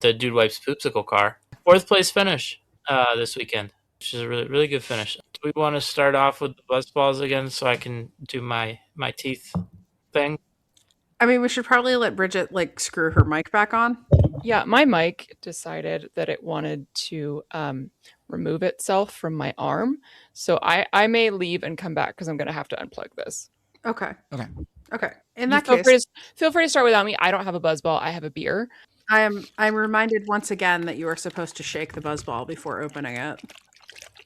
the Dude Wipes Poopsicle car. 4th place finish this weekend, which is a really, really good finish. Do we want to start off with the buzzballs again so I can do my teeth thing? I mean, we should probably let Bridget like screw her mic back on. Yeah, my mic decided that it wanted to remove itself from my arm. So I may leave and come back because I'm going to have to unplug this. Okay. Okay. In that case, feel free to start without me. I don't have a buzzball. I have a beer. I'm reminded once again that you are supposed to shake the buzzball before opening it.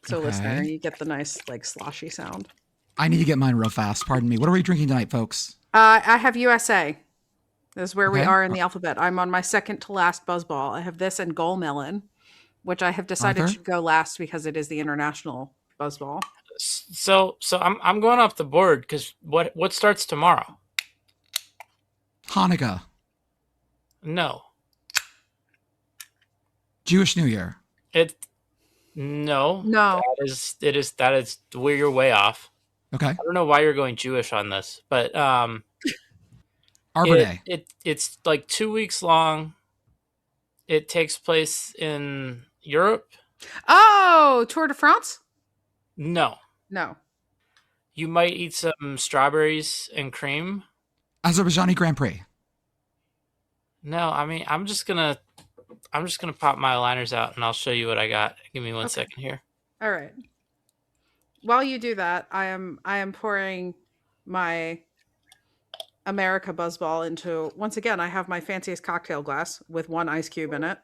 So listener, you get the nice like sloshy sound. I need to get mine real fast. Pardon me. What are we drinking tonight, folks? I have USA. This is where we are in the alphabet. I'm on my second to last buzzball. I have this and Gold Melon, which I have decided should go last because it is the international buzzball. So I'm going off the board because what starts tomorrow? Hanukkah. No. Jewish New Year. No. That is where you're way off. Okay. I don't know why you're going Jewish on this, but Arbor Day. It's like 2 weeks long. It takes place in Europe. Oh, Tour de France? No. You might eat some strawberries and cream. Azerbaijani Grand Prix. No, I mean I'm just gonna pop my aligners out and I'll show you what I got. Give me one second here. All right. While you do that, I am pouring my America buzzball into, once again, I have my fanciest cocktail glass with 1 ice cube in it.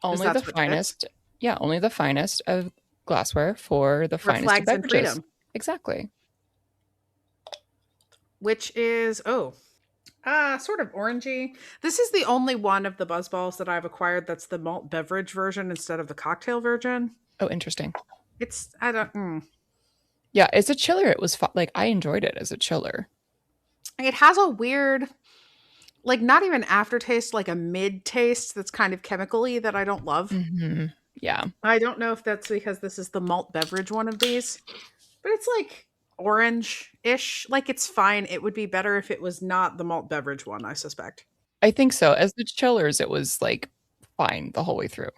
Only the finest. Yeah, only the finest of glassware for the finest flags of beverages. and freedom. Exactly. Which is sort of orangey. This is the only one of the buzzballs that I've acquired that's the malt beverage version instead of the cocktail version. Oh, interesting. Yeah, as a chiller, it was like I enjoyed it as a chiller. It has a weird, like not even aftertaste, like a mid taste that's kind of chemically that I don't love. Mm-hmm. Yeah. I don't know if that's because this is the malt beverage one of these, but it's like orange-ish. Like it's fine. It would be better if it was not the malt beverage one, I suspect. I think so. As the chillers, it was like fine the whole way through.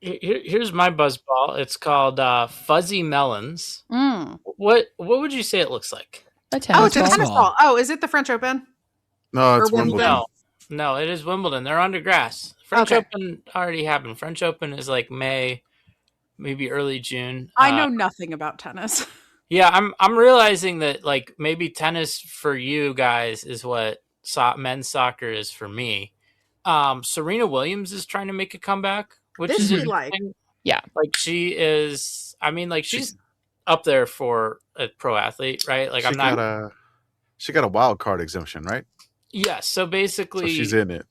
Here's my buzzball. It's called Fuzzy Melons. What would you say it looks like? A tennis ball. Oh, is it the French Open? No, it's Wimbledon. No, it is Wimbledon. They're under grass. French Open already happened. French Open is like May, maybe early June. I know nothing about tennis. Yeah, I'm realizing that like maybe tennis for you guys is what men's soccer is for me. Serena Williams is trying to make a comeback, which is interesting. Yeah, like she is. I mean, like she's up there for a pro athlete, right? Like she got a wild card exemption, right? Yes. So basically, so she's in it.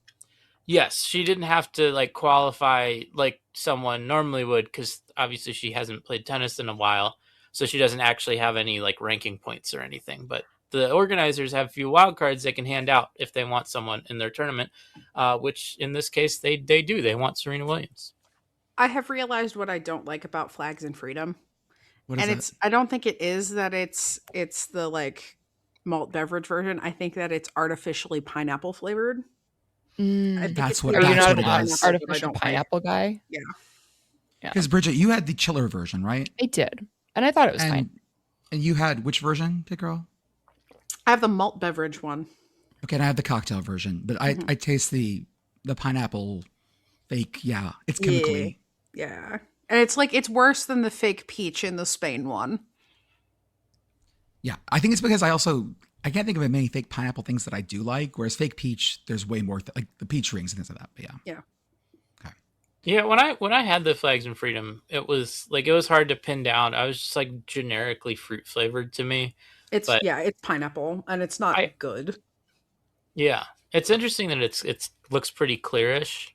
Yes, she didn't have to like qualify like someone normally would because obviously she hasn't played tennis in a while, so she doesn't actually have any like ranking points or anything. But the organizers have a few wild cards they can hand out if they want someone in their tournament, which in this case they do. They want Serena Williams. I have realized what I don't like about Flags and Freedom. And I don't think it is that it's the like malt beverage version. I think that it's artificially pineapple flavored. That's what it is. An artificial pineapple guy? Yeah. Because Bridget, you had the chiller version, right? I did. And I thought it was fine. And you had which version, Pitt Girl? I have the malt beverage one. Okay, and I have the cocktail version. But I taste the pineapple fake. Yeah, it's chemically. Yeah. And it's like, it's worse than the fake peach in the Spain one. Yeah, I think it's because I can't think of many fake pineapple things that I do like, whereas fake peach, there's way more, like the peach rings and things like that. But yeah. Okay. Yeah, when I had the Flags and Freedom, it was hard to pin down. I was just like generically fruit flavored to me. It's pineapple and it's not good. Yeah, it's interesting that it looks pretty clearish.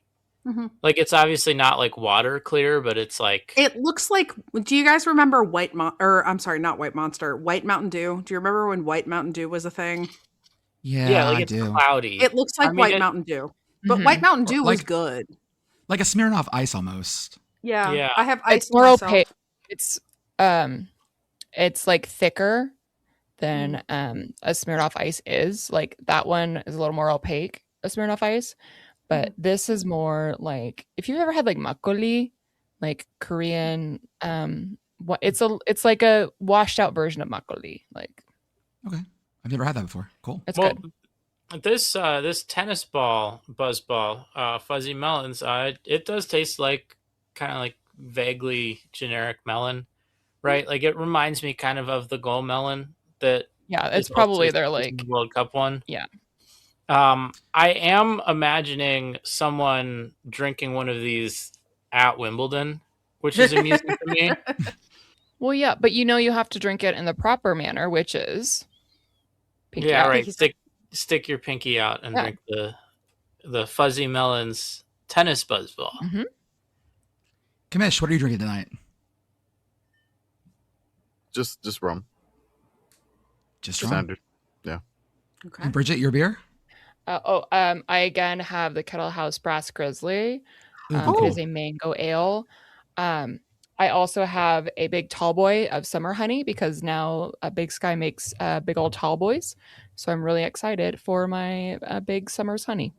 Mm-hmm. Like it's obviously not like water clear, but it's like it looks like. Do you guys remember White Mountain Dew? Do you remember when White Mountain Dew was a thing? Yeah, like it's cloudy. It looks like White Mountain Dew, but White Mountain Dew was good, like a Smirnoff Ice almost. Yeah. I have ice. It's more opaque. It's like thicker than a Smirnoff Ice is. Like that one is a little more opaque, a Smirnoff Ice. but this is more like if you've ever had like makgeolli, like Korean. It's like a washed out version of makgeolli. Like, Okay. I've never had that before. Cool. it's Well, good. this tennis ball, buzz ball, fuzzy melons, it does taste like kind of like vaguely generic melon, right? Like it reminds me kind of the Gold melon that Yeah, is it's probably also their the like World Cup one. Yeah. I am imagining someone drinking one of these at Wimbledon, which is amusing to me. Well, yeah, but you have to drink it in the proper manner, which is pinky Yeah, out. right. Pinky Stick your pinky out and Yeah. drink the fuzzy melons tennis buzz ball. Mm-hmm. Commish, what are you drinking tonight? Just rum. Just rum. Standard. Okay. And Bridget, your beer? I again have the Kettle House Brass Grizzly. Ooh, It cool. is a mango ale. I also have a big tall boy of summer honey because now Big Sky makes big old tall boys. So I'm really excited for my big summer's honey.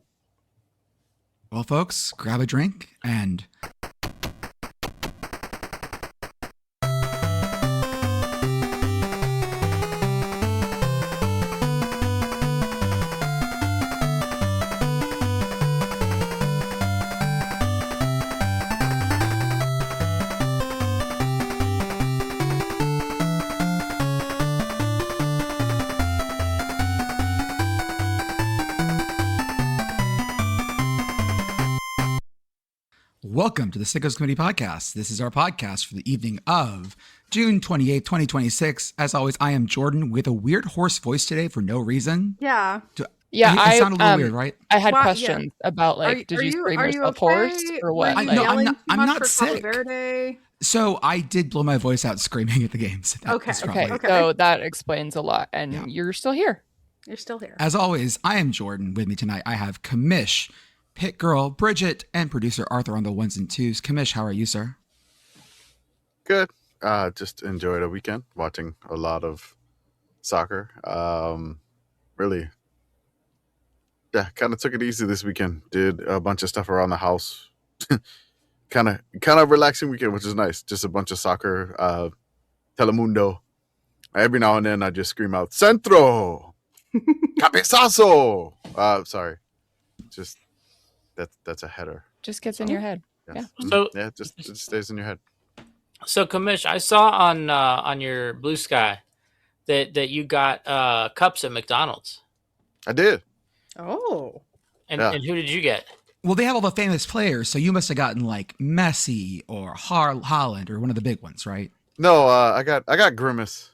Well, folks, grab a drink and welcome to the Sickos Committee podcast. This is our podcast for the evening of June 28th, 2026. As always, I am Jordan with a weird hoarse voice today for no reason. Yeah. Yeah, I sound a little weird, right? I had Why- questions about like, did you scream yourself hoarse or what? Were you I- no, yelling I'm too much not for sick. Cabo Verde? So I did blow my voice out screaming at the games. That Okay, is Okay, probably- so that explains a lot, and Yeah. you're still here. You're still here. As always, I am Jordan. With me tonight, I have Commish, Pitt Girl, Bridget, and producer Arthur on the ones and twos. Commish, how are you, sir? Good. Just enjoyed a weekend watching a lot of soccer. Really, yeah, kind of took it easy this weekend. Did a bunch of stuff around the house. kind of relaxing weekend, which is nice. Just a bunch of soccer. Telemundo. Every now and then, I just scream out "Centro, cabezazo." Sorry, just that's a header. Just gets in your head. Yeah. So- Yeah, it just stays in your head. So, Commish, I saw on your Blue Sky that you got cups at McDonald's, I did. Oh. and, Yeah. and who did you get? Well, they have all the famous players, so you must have gotten like Messi or Holland or one of the big ones, right? No, I got Grimace.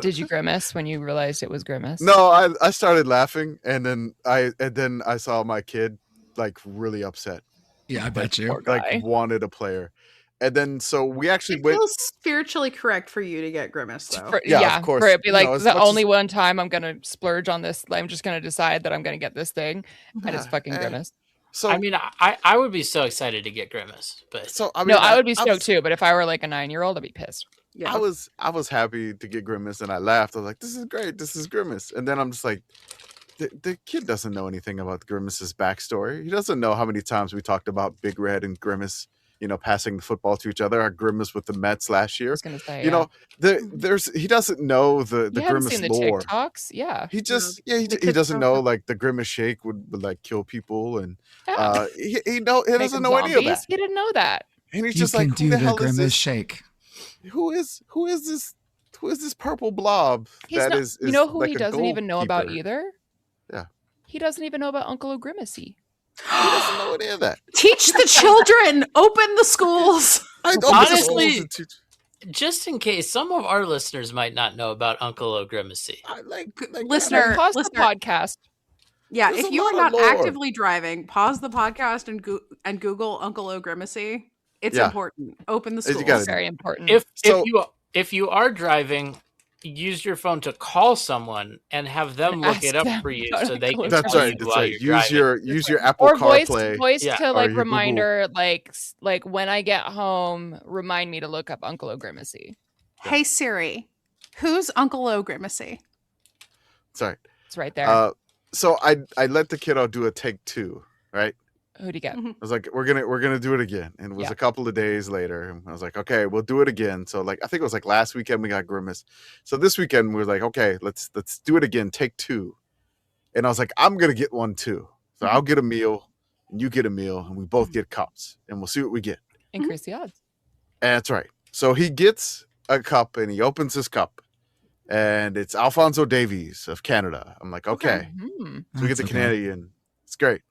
Did you grimace when you realized it was grimace? No, I started laughing, and then I saw my kid like really upset, Yeah, I bet you. Poor guy. like wanted a player, and then so we actually It went. feels spiritually correct for you to get Grimace, though. Yeah, of course. For it to be You like know, as the much as- only one time I'm gonna splurge on this. I'm just gonna decide that I'm gonna get this thing, and it's Yeah, fucking eh. grimace. So I mean, I would be so excited to get Grimace, but so I mean, No, I would be I stoked was- too. But if I were like a 9-year-old, I'd be pissed. Yeah. I was happy to get Grimace, and I laughed. I was like, "This is great. This is Grimace." And then I'm just like, the kid doesn't know anything about Grimace's backstory. He doesn't know how many times we talked about Big Red and Grimace, passing the football to each other. Our Grimace with the Mets last I year. was gonna say, You know, he doesn't know the you haven't Grimace seen the lore. TikToks, yeah. He just the he kids doesn't don't know have- like the Grimace shake would like kill people, and Yeah. he Make doesn't them know any of zombies. that. He didn't know that. And he's You just can like, do who the the hell is grimace this? shake. Who is this purple blob He's that not, is you know who like he a doesn't even know about goalkeeper? either? Yeah. He doesn't even know about Uncle O'Grimacy. He doesn't know any of that. Teach the children. Open the schools. I don't Honestly, just in case, some of our listeners might not know about Uncle O'Grimacy. I like Listener, Pause listener. the podcast. Yeah, There's if a you are lot not of lore. actively driving, pause the podcast and Google Uncle O'Grimacy. It's Yeah. important. Open the You schools. gotta- Very important. So- If you are driving, use your phone to call someone and have them And look ask it up them for you, about so they can Uncle That's tell right. you That's while right. you're driving. Use your Apple or voice CarPlay. Yeah, to or like your Google. reminder, like when I get home, remind me to look up Uncle O'Grimacy. Hey Siri, who's Uncle O'Grimacy? Sorry. It's right there. So I let the kiddo do a take 2, right? Who'd you get? Mhm. I was like, we're gonna do it again, and it was Yeah. a couple of days later. And I was like, okay, we'll do it again. So like, I think it was like last weekend we got Grimace. So this weekend we were like, okay, let's do it again, take 2. And I was like, I'm gonna get one too. So I'll get a meal, and you get a meal, and we both get cups, and we'll see what we get. Increase the odds. And that's right. So he gets a cup, and he opens his cup, and it's Alfonso Davies of Canada. I'm like, okay. Mhm. So we get That's the okay. Canadian. It's great.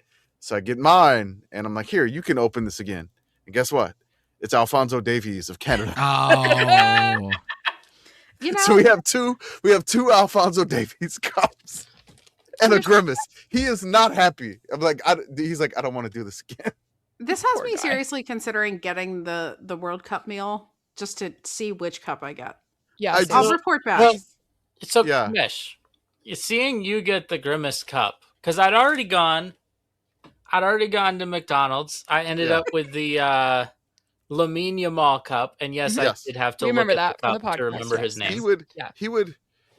So I get mine, and I'm like, here, you can open this again. And guess what? It's Alfonso Davies of Canada. Oh, You know, So we have two Alfonso Davies cups and a Grimace. He is not happy. I'm like, he's like, I don't want to do this again. this has Poor me guy. seriously considering getting the World Cup meal just to see which cup I get. Yeah. I same. I'll just- report back. Well, so Yeah. Commish, seeing you get the Grimace cup, because I'd already gone to McDonald's. I ended Yeah. up with the Lamine Yamal cup, and yes, I Yes. did have to We look remember at the that from the cup to podcast, remember yes. his name. Yeah.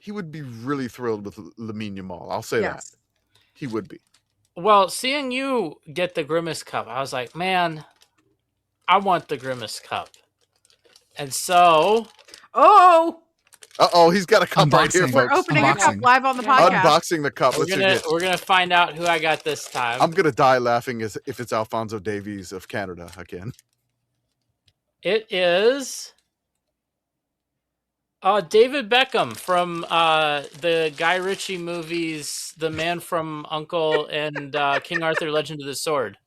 He would be really thrilled with Lamine Yamal. I'll say Yes. that. He would be. Well, seeing you get the Grimace cup, I was like, man, I want the Grimace cup. And so, Oh, He's got a cup right here, Unboxing. we're folks. opening a cup Unboxing. live on the Yeah. podcast. Unboxing the cup. we're Let's see. gonna find out who I got this time. I'm gonna die laughing if it's Alfonso Davies of Canada again. It is David Beckham from the Guy Ritchie movies, The Man from U.N.C.L.E. and King Arthur: Legend of the Sword.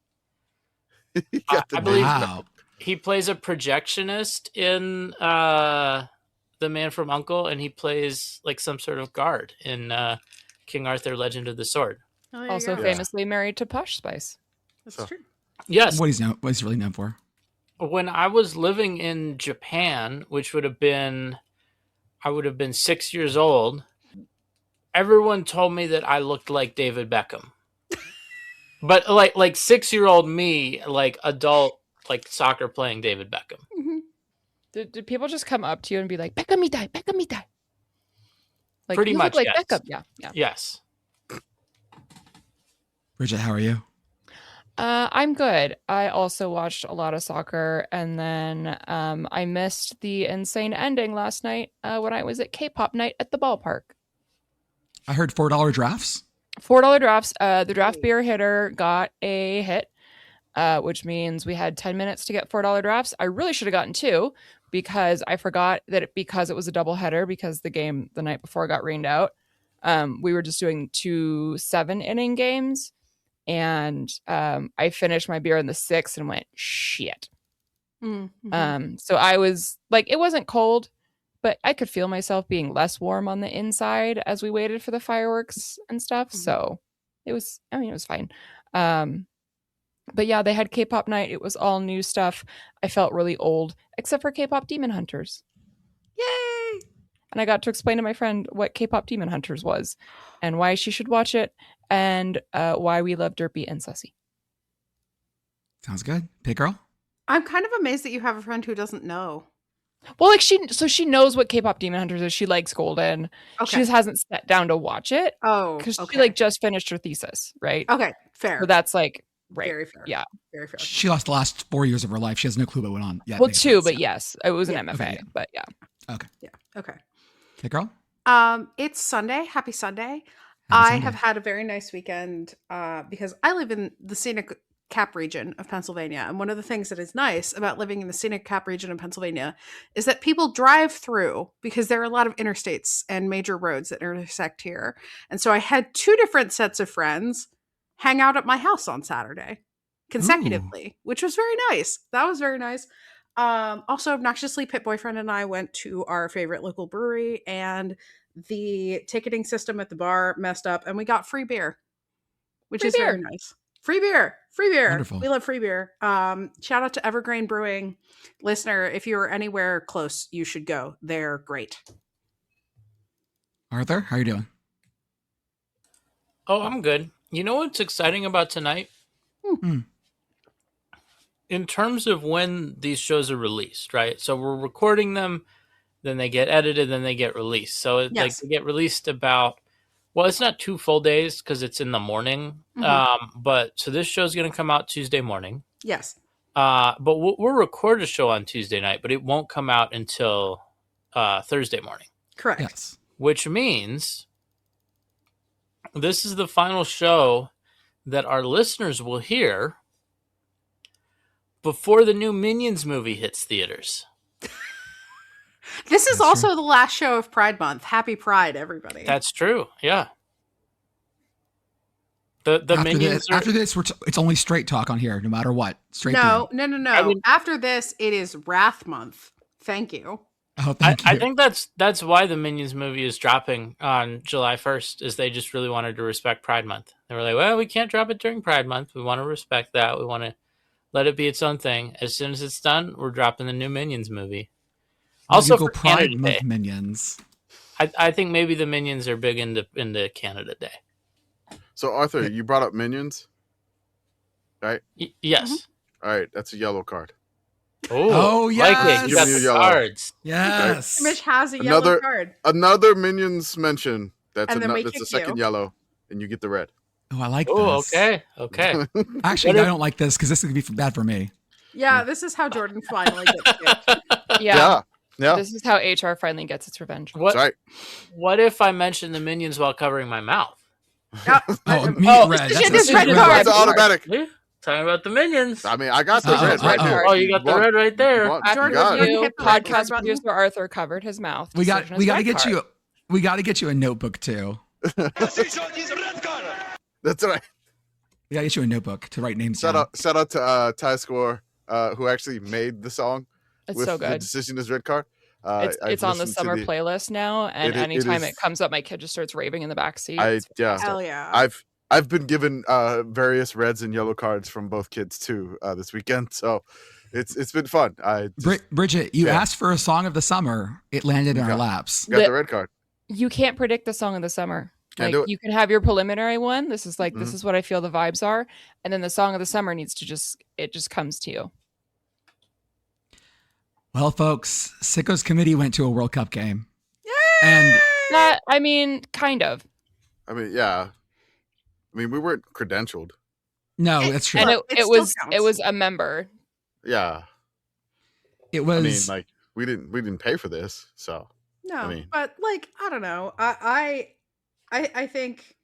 He got the I believe- wow. He plays a projectionist in The Man from U.N.C.L.E. and he plays like some sort of guard in King Arthur: Legend of the Sword. Oh, there you Also go. Yeah. famously married to Posh Spice. That's So- true. Yes, What he's really known for. when I was living in Japan, which would have been, I would have been 6 years old, everyone told me that I looked like David Beckham. But like 6-year-old me, like adult, like soccer playing David Beckham. Mhm. Did people just come up to you and be like, Beckham Beckhamitai, Beckhamitai? Like, Pretty you much, look like yes. Beckham. Yeah, yeah. Yes. Bridget, how are you? I'm good. I also watched a lot of soccer, and then I missed the insane ending last night when I was at K-pop night at the ballpark. I heard $4 drafts. $4 drafts. The draft beer hitter got a hit, which means we had 10 minutes to get $4 drafts. I really should have gotten 2 because I forgot that because it was a double header because the game the night before got rained out. We were just doing 2 7-inning games. And I finished my beer in the 6th and went, shit. Mhm. So I was like, it wasn't cold, but I could feel myself being less warm on the inside as we waited for the fireworks and stuff. Mhm. So it was fine. But yeah, they had K-pop night. It was all new stuff. I felt really old, except for K-pop Demon Hunters. Yay! And I got to explain to my friend what K-pop Demon Hunters was and why she should watch it and why we love Derpy and Sussy. Sounds good. Pitt Girl? I'm kind of amazed that you have a friend who doesn't know. Well, like she knows what K-pop Demon Hunters is. She likes Golden. Okay. She just hasn't sat down to watch it Oh, because okay. she like just finished her thesis, right? Okay, fair. So that's like right. Very fair. Yeah. Very fair. She lost the last 4 years of her life. She has no clue what went on. Yeah, Well, makes 2, sense, but yeah. yes, it was an Yeah. MFA, Okay, yeah. but yeah. Yeah. Okay. Pitt Girl? It's Sunday. Happy Sunday. Happy I Sunday. have had a very nice weekend because I live in the scenic Cap region of Pennsylvania. And one of the things that is nice about living in the scenic Cap region of Pennsylvania is that people drive through because there are a lot of interstates and major roads that intersect here. And so I had 2 different sets of friends hang out at my house on Saturday consecutively, which was very nice. That was very nice. Also, obnoxiously, Pitt boyfriend and I went to our favorite local brewery, and the ticketing system at the bar messed up, and we got free beer, which Free is very beer. nice. Free beer. Wonderful. We love free beer. Shout out to Evergreen Brewing. Listener, if you're anywhere close, you should go. They're great. Arthur, how are you doing? Oh, I'm good. You know what's exciting about tonight? Hmm. In terms of when these shows are released, right? So we're recording them, then they get edited, then they get released. So Yes. they get released about Well, it's not 2 full days because it's in the morning. But so this show's going to come out Tuesday morning. Yes. But we'll record a show on Tuesday night, but it won't come out until Thursday morning. Correct. Yes. Which means this is the final show that our listeners will hear before the new Minions movie hits theaters. This is That's also true. the last show of Pride Month. Happy Pride, everybody. That's true. Yeah. The Minions after this, it's only straight talk on here, no matter what. Straight no. I mean- After this, it is Wrath Month. Thank you. through. Oh, thank you. I think that's why the Minions movie is dropping on July 1st, is they just really wanted to respect Pride Month. They were like, well, we can't drop it during Pride Month. We want to respect that. We want to let it be its own thing. As soon as it's done, we're dropping the new Minions movie. Also Go for Pride Canada Month Day. Minions. I think maybe the Minions are big into Canada Day. So Arthur, you brought up Minions, right? Yes. All right, that's a yellow card. Oh, Like yes. it. You got Give me the a yellow. cards. Yes. Commish has a yellow Another- card. Another Minions mention. That's And then we that's the kick second you. yellow, and you get the red. Oh, I like Oh, this. okay. Actually, What if- I don't like this because this is going to be bad for me. Yeah, this is how Jordan finally gets it. Yeah. Yeah. This is how HR finally gets its revenge. What That's right. What if I mention the Minions while covering my mouth? Oh, me Oh, red. this That's shit is a red red card. That's automatic. See? Talking about the Minions. I mean, I got the Uh-oh, red right uh-oh. here. Oh, you got the red right there. You want- After you got it. review, Hit the red podcast button. producer Arthur covered his mouth. We got Decision is to red get card. you. We got to get you a notebook too. That's right. We got to get you a notebook to write names Shout down. out to Ty Score, who actually made the song It's with so the good. decision is red card. I've It's on the listened to summer playlist now, and It anytime is- it comes up, my kid just starts raving in the backseat. Hell yeah. I've been given various reds and yellow cards from both kids too this weekend, so it's been fun. I just Bridget, you Yeah. asked for a song of the summer. It landed in our Yeah. laps. got the red card. You can't predict the song of the summer. Can't Like do it. you can have your preliminary one. This is like this Mhm. is what I feel the vibes are, and then the song of the summer needs to just comes to you. Well, folks, Sicko's committee went to a World Cup game. Yay! And That I mean, kind of. I mean, yeah. I mean, we weren't credentialed. no, that's true. And It it still was counts. a member. Yeah. It I was. mean, like we didn't pay for this, so No, I mean- but like I don't know. I think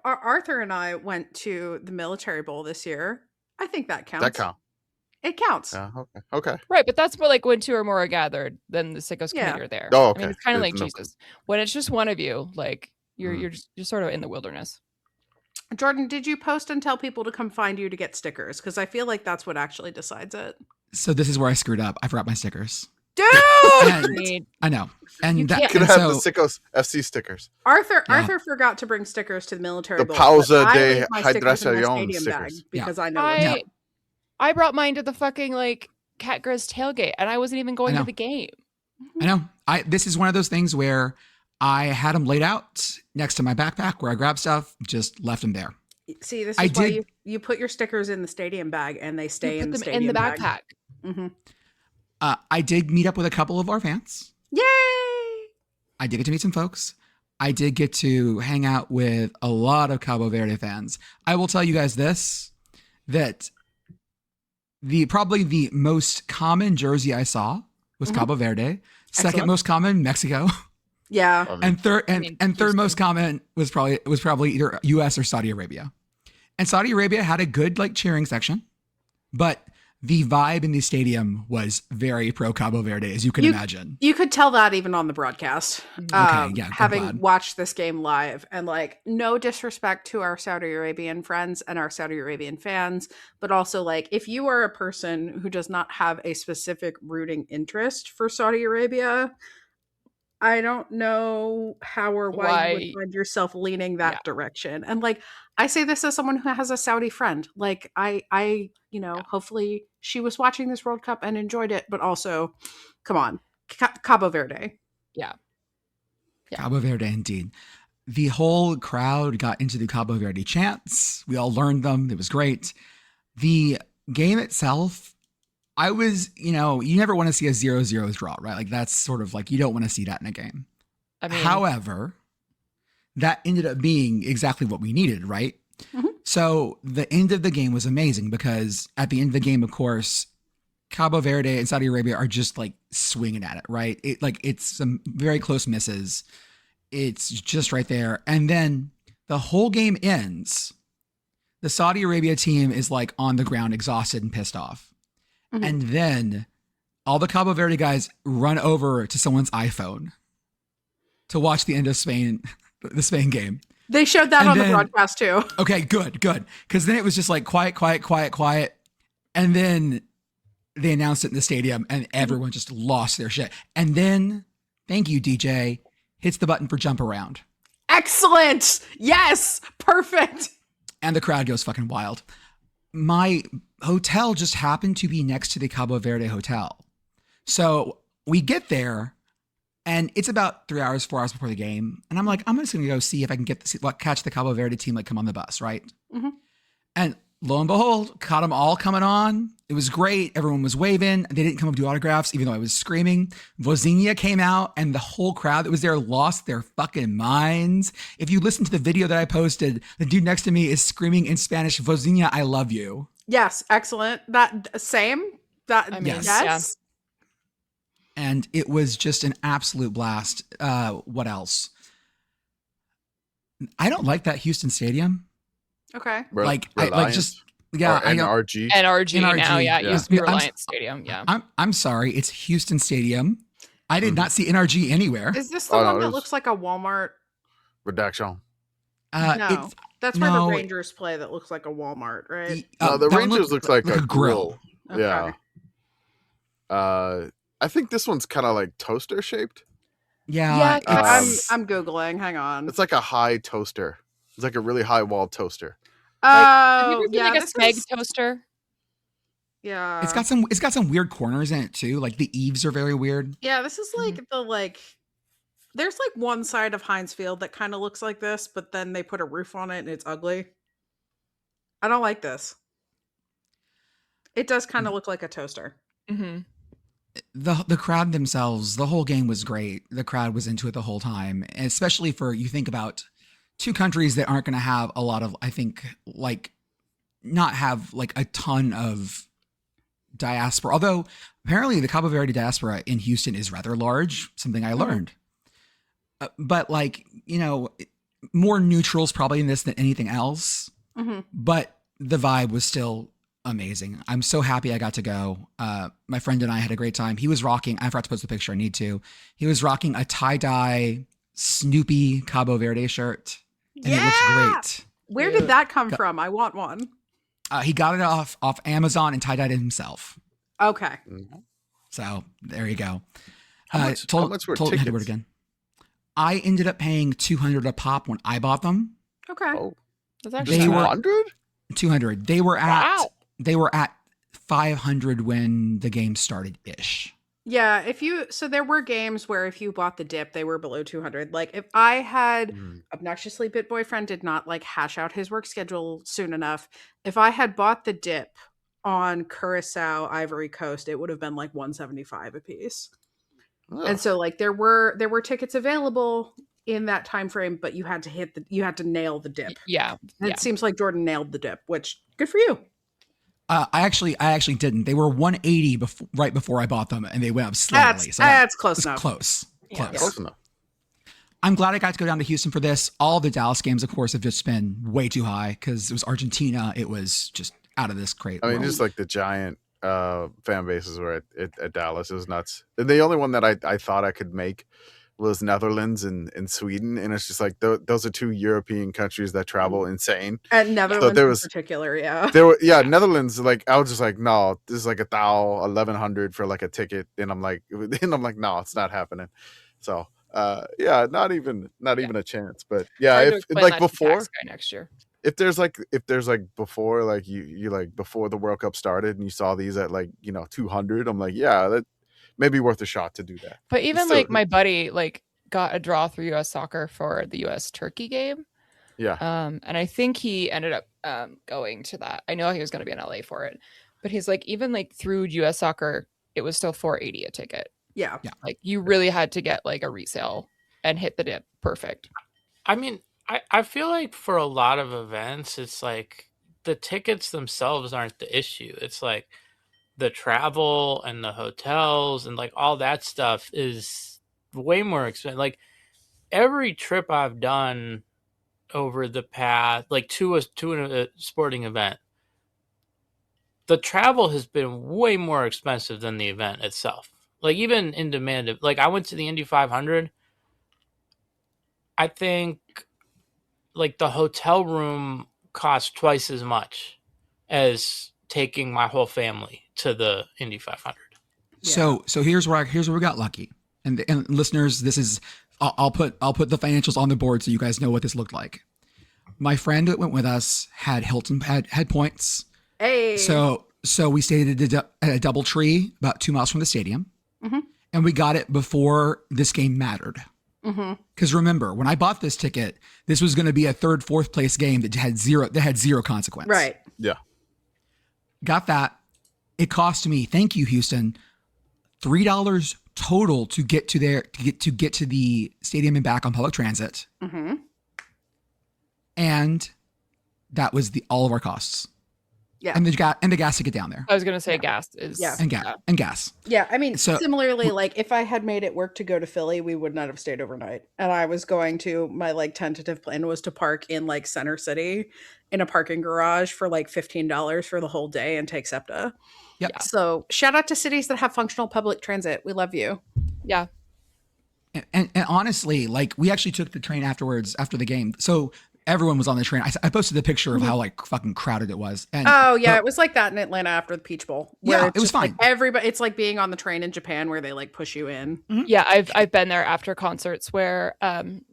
Arthur and I went to the Military Bowl this year. I think that counts. that count. It counts. Yeah. Okay. Right, but that's more like when two or more are gathered, then the sickos Yeah. committee are there. Oh, I okay. mean, it's kind of There's like no- Jesus. When it's just one of you, like Mhm. you're sort of in the wilderness. Jordan, did you post and tell people to come find you to get stickers? Because I feel like that's what actually decides it. So this is where I screwed up. I forgot my stickers. Dude, And Need- I know. And You that can't- Could and have so, the Sickos FC stickers. Arthur Yeah. Arthur forgot to bring stickers to the Military The Bowl. Pausa but I de leave my stickers in my Hydración stadium bag stickers. because I know what's Yeah. I brought mine to the fucking like Cat Grizz tailgate, and I wasn't even going I to know. the game. I know. This is one of those things where I had them laid out next to my backpack where I grabbed stuff, just left them there. See, this is I why did- you put your stickers in the stadium bag and they stay You in put the them stadium in the bag. backpack. Mm-hmm. I did meet up with a couple of our fans. Yay! I did get to meet some folks. I did get to hang out with a lot of Cabo Verde fans. I will tell you guys this, that probably the most common jersey I saw was Mhm. Cabo Verde. Second Excellent. most common, Mexico. Yeah. I mean, And third I mean, and third Houston. most common was probably either US or Saudi Arabia. And Saudi Arabia had a good like cheering section, but the vibe in the stadium was very pro Cabo Verde, as you can imagine. You could tell that even on the broadcast. Okay, yeah, I'm having glad. watched this game live, and like, no disrespect to our Saudi Arabian friends and our Saudi Arabian fans, but also like, if you are a person who does not have a specific rooting interest for Saudi Arabia, I don't know how or why you Why- would find yourself leaning that Yeah. direction. And like, I say this as someone who has a Saudi friend. Like, I hopefully she was watching this World Cup and enjoyed it, but also, come on, Cabo Verde. Yeah. Cabo Verde, indeed. The whole crowd got into the Cabo Verde chants. We all learned them. It was great. The game itself, I was, you never want to see a 0-0 draw, right? Like that's sort of like, you don't want to see that in a game. I mean, However, that ended up being exactly what we needed, right? Mhm. So the end of the game was amazing because at the end of the game, of course, Cabo Verde and Saudi Arabia are just like swinging at it, right? It's some very close misses. It's just right there. And then the whole game ends. The Saudi Arabia team is like on the ground, exhausted and pissed off. Mhm. And then all the Cabo Verde guys run over to someone's iPhone to watch the end of the Spain game. They showed that And on then- the broadcast too. Okay, good. Because then it was just like quiet. And then they announced it in the stadium and everyone just lost their shit. And then, thank you, DJ, hits the button for jump around. Excellent. Yes. Perfect. And the crowd goes fucking wild. My hotel just happened to be next to the Cabo Verde hotel. So we get there and it's about 3 hours, 4 hours before the game. And I'm like, I'm just going to go see if I can catch the Cabo Verde team, like come on the bus, right? Mhm. And lo and behold, caught them all coming on. It was great. Everyone was waving. They didn't come up to do autographs, even though I was screaming. Vozinha came out and the whole crowd that was there lost their fucking minds. If you listen to the video that I posted, the dude next to me is screaming in Spanish, Vozinha, I love you. Yes. Excellent. That same. That I mean, Yes. yes. And it was just an absolute blast. What else? I don't like that Houston stadium. Okay. Like, I Reliance just, yeah, or I don't. NRG. NRG now, NRG, yeah. It yeah. used to be I'm- Reliance Stadium, yeah. I'm sorry. It's Houston Stadium. I did Mhm. not see NRG anywhere. Is this the Oh, no, one it that was- looks like a Walmart? Redaction. No. It's That's where no, the Rangers play that looks like a Walmart, right? No, the that one Rangers looks like a grill. Okay. Yeah. I think this one's kind of like toaster shaped. Yeah, I'm Googling. Hang on. It's like a high toaster. It's like a really high wall toaster. Have you Oh, ever seen yeah. like a This Smeg is, toaster? yeah. it's got some weird corners in it too. Like the eaves are very weird. Yeah, this is like there's like one side of Heinz Field that kind of looks like this, but then they put a roof on it and it's ugly. I don't like this. It does kind of look like a toaster. Mm-hmm. The crowd themselves, the whole game was great. The crowd was into it the whole time, and especially for you think about two countries that aren't going to have a lot of, I think, like not have like a ton of diaspora. Although apparently the Cabo Verde diaspora in Houston is rather large, something I learned. But like, you know, more neutrals probably in this than anything else. Mm-hmm. But the vibe was still amazing. I'm so happy I got to go. My friend and I had a great time. He was rocking, I forgot to post the picture, I need to. He was rocking a tie-dye Snoopy Cabo Verde shirt. And it looked great. Where Yeah. did that come from? I want one. He got it off Amazon and tie-dyed it himself. Okay. So there you go. How much were told tickets? Edward again. I ended up paying $200 a pop when I bought them. Okay. Oh, That's actually They not were- bad. 200? 200. Wow. They were at 500 when the game started ish. Yeah, so there were games where if you bought the dip, they were below 200. Like if I had obnoxiously bit boyfriend did not like hash out his work schedule soon enough. If I had bought the dip on Curacao, Ivory Coast, it would have been like 175 a piece. Oh. And so like there were tickets available in that time frame, but you had to nail the dip. Yeah. And Yeah. it seems like Jordan nailed the dip, which good for you. I actually didn't. They were 180 right before I bought them, and they went up slightly. That's it close was enough. close. Yeah. Close. Close enough. I'm glad I got to go down to Houston for this. All the Dallas games, of course, have just been way too high because it was Argentina. It was just out of this crate. I mean, world. just like the giant fan bases were at Dallas. It was nuts. The only one that I thought I could make was Netherlands and Sweden. And it's just like, those are two European countries that travel insane. And Netherlands there was- in particular, yeah. Netherlands, like, I was just like, no, this is like 1,100 for like a ticket. And I'm like, no, it's not happening. So, not even a chance. But yeah, Hard to if explain like that to before, tax guy next year. if there's like before, like you like before the World Cup started and you saw these at like 200, I'm like, yeah, that may be worth a shot to do that. But even still- like my buddy like got a draw through US Soccer for the US Turkey game. Yeah. And I think he ended up going to that. I know he was going to be in LA for it, but he's like, even like through US Soccer, it was still $480 a ticket. Yeah. Like you really had to get like a resale and hit the dip perfect. I mean, I feel like for a lot of events, it's like the tickets themselves aren't the issue. It's like the travel and the hotels and like all that stuff is way more expensive. Like every trip I've done over the past, like to a sporting event, the travel has been way more expensive than the event itself. Like even in demand, like I went to the Indy 500. I think like the hotel room cost twice as much as taking my whole family to the Indy 500. So here's where we got lucky, and listeners, this is I'll put the financials on the board so you guys know what this looked like. My friend that went with us had Hilton had points. Hey. So we stayed at a DoubleTree about 2 miles from the stadium, and we got it before this game mattered. Because remember, when I bought this ticket, this was going to be a third, fourth place game that had zero consequence. Right. Yeah. Got that. It cost me, thank you, Houston, $3 total to get to the stadium and back on public transit. And that was all of our costs. Yeah. And the gas to get down there. I was gonna say gas is And gas. Yeah, I mean, So- similarly, like if I had made it work to go to Philly, we would not have stayed overnight. And I was going to, my like tentative plan was to park in like Center City in a parking garage for like $15 for the whole day and take SEPTA. Yep. Yeah. So shout out to cities that have functional public transit. We love you. Yeah. And honestly, like we actually took the train afterwards after the game. So everyone was on the train. I posted the picture of how like fucking crowded it was. And Oh yeah, it was like that in Atlanta after the Peach Bowl. where Yeah, it's it was just, like, fine. everybody, it's like being on the train in Japan where they like push you in. Yeah, I've been there after concerts where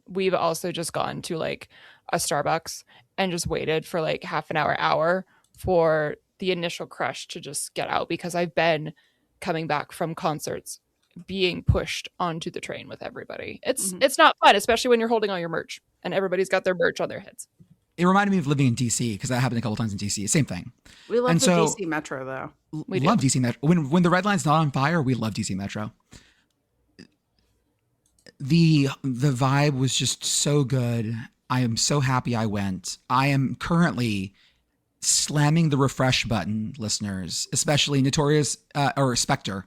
we've also just gone to like a Starbucks and just waited for like half an hour for the initial crush to just get out, because I've been coming back from concerts being pushed onto the train with everybody. It's not fun, especially when you're holding all your merch and everybody's got their merch on their heads. it reminded me of living in DC because that happened a couple times in DC. Same thing. We love And the so- DC Metro though. We love DC Metro. When the red line's not on fire, we love DC Metro. The vibe was just so good. I am so happy I went. I am currently slamming the refresh button, listeners, especially Notorious or Spectre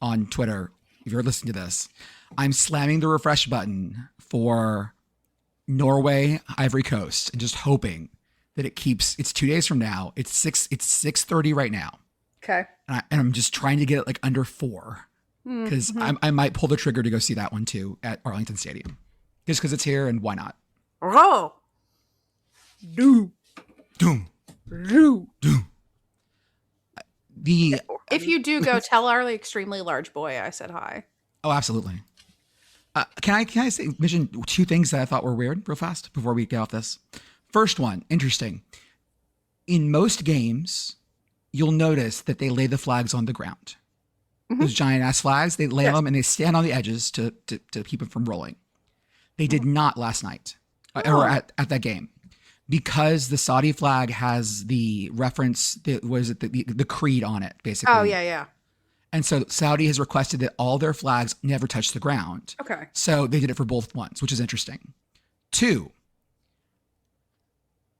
on Twitter. If you're listening to this, I'm slamming the refresh button for Norway, Ivory Coast, and just hoping that it keeps. It's 2 days from now. It's 6:30 right now, Okay. and I'm just trying to get it like under 4 because I might pull the trigger to go see that one too at Arlington Stadium, just because it's here and why not? Oh. Doom. If you do go, tell our extremely large boy I said hi. Oh, absolutely. Can I mention 2 things that I thought were weird real fast before we get off this? First one, interesting. In most games, you'll notice that they lay the flags on the ground. Those giant ass flags, they lay them and they stand on the edges to keep them from rolling. They did not last night or at that game, because the Saudi flag has the reference that was it the creed on it, basically. Oh yeah. And so Saudi has requested that all their flags never touch the ground. Okay. So they did it for both ones, which is interesting. 2,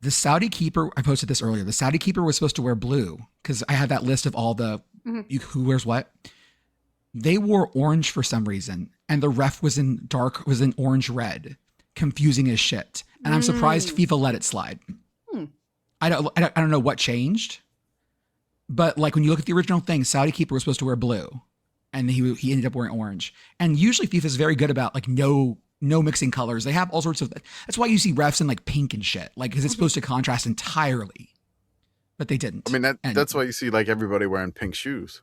the Saudi keeper, I posted this earlier, the Saudi keeper was supposed to wear blue because I had that list of all the who wears what. They wore orange for some reason, and the ref was in orange red, confusing as shit. And I'm surprised FIFA let it slide. I don't know what changed. But like when you look at the original thing, Saudi keeper was supposed to wear blue, and he ended up wearing orange. And usually FIFA is very good about like no mixing colors. They have all sorts of. That's why you see refs in like pink and shit, like because it's supposed to contrast entirely. But they didn't. I mean that's why you see like everybody wearing pink shoes.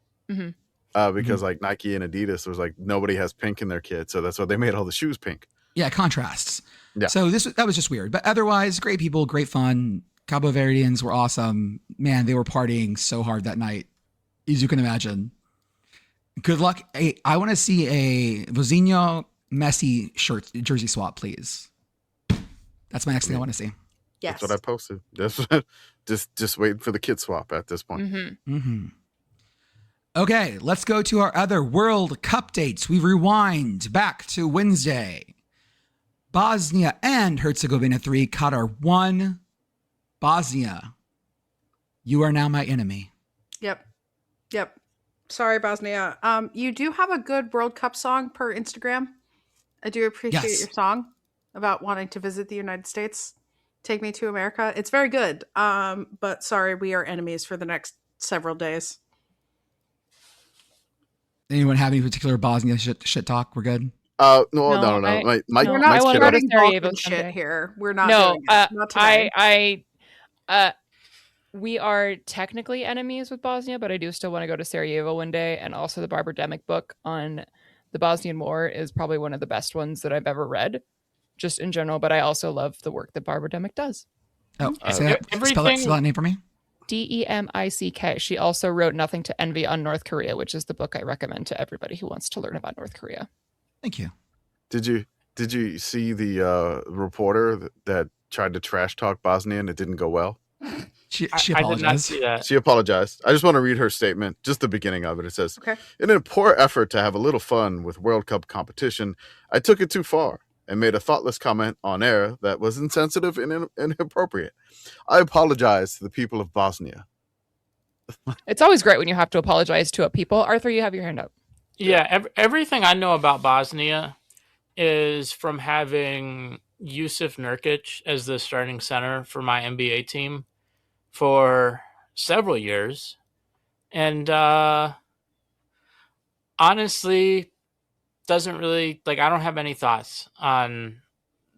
Because like Nike and Adidas was like nobody has pink in their kit, so that's why they made all the shoes pink. Yeah, contrasts. Yeah. So that was just weird, but otherwise great people, great fun. Cabo Verdeans were awesome. Man, they were partying so hard that night, as you can imagine. Good luck. Hey, I want to see a Vozinho Messi jersey swap, please. That's my next thing I want to see. Yes. That's what I posted. Just waiting for the kid swap at this point. Okay, let's go to our other World Cup dates. We rewind back to Wednesday. Bosnia and Herzegovina 3, Qatar 1. Bosnia, you are now my enemy. Yep. Sorry, Bosnia. You do have a good World Cup song per Instagram. I do appreciate Yes. your song about wanting to visit the United States. Take me to America. It's very good. But sorry, we are enemies for the next several days. Anyone have any particular Bosnia shit talk? We're good. No. No, We're We're I not wanna go to starting Sarajevo Balkan shit someday. here. We're not No, doing it. Not today. We are technically enemies with Bosnia, but I do still want to go to Sarajevo one day. And also the Barbara Demick book on the Bosnian War is probably one of the best ones that I've ever read, just in general. But I also love the work that Barbara Demick does. Oh, everything- spell that name for me. Demick. She also wrote Nothing to Envy on North Korea, which is the book I recommend to everybody who wants to learn about North Korea. Thank you. Did you see the reporter that tried to trash talk Bosnia and it didn't go well? She I did not apologized. see that. She apologized. I just want to read her statement, just the beginning of it. It says, Okay. in a poor effort to have a little fun with World Cup competition, I took it too far and made a thoughtless comment on air that was insensitive and inappropriate. I apologize to the people of Bosnia. It's always great when you have to apologize to a people. Arthur, you have your hand up. Yeah, everything I know about Bosnia is from having Yusuf Nurkic as the starting center for my NBA team for several years. And honestly, doesn't really, like, I don't have any thoughts on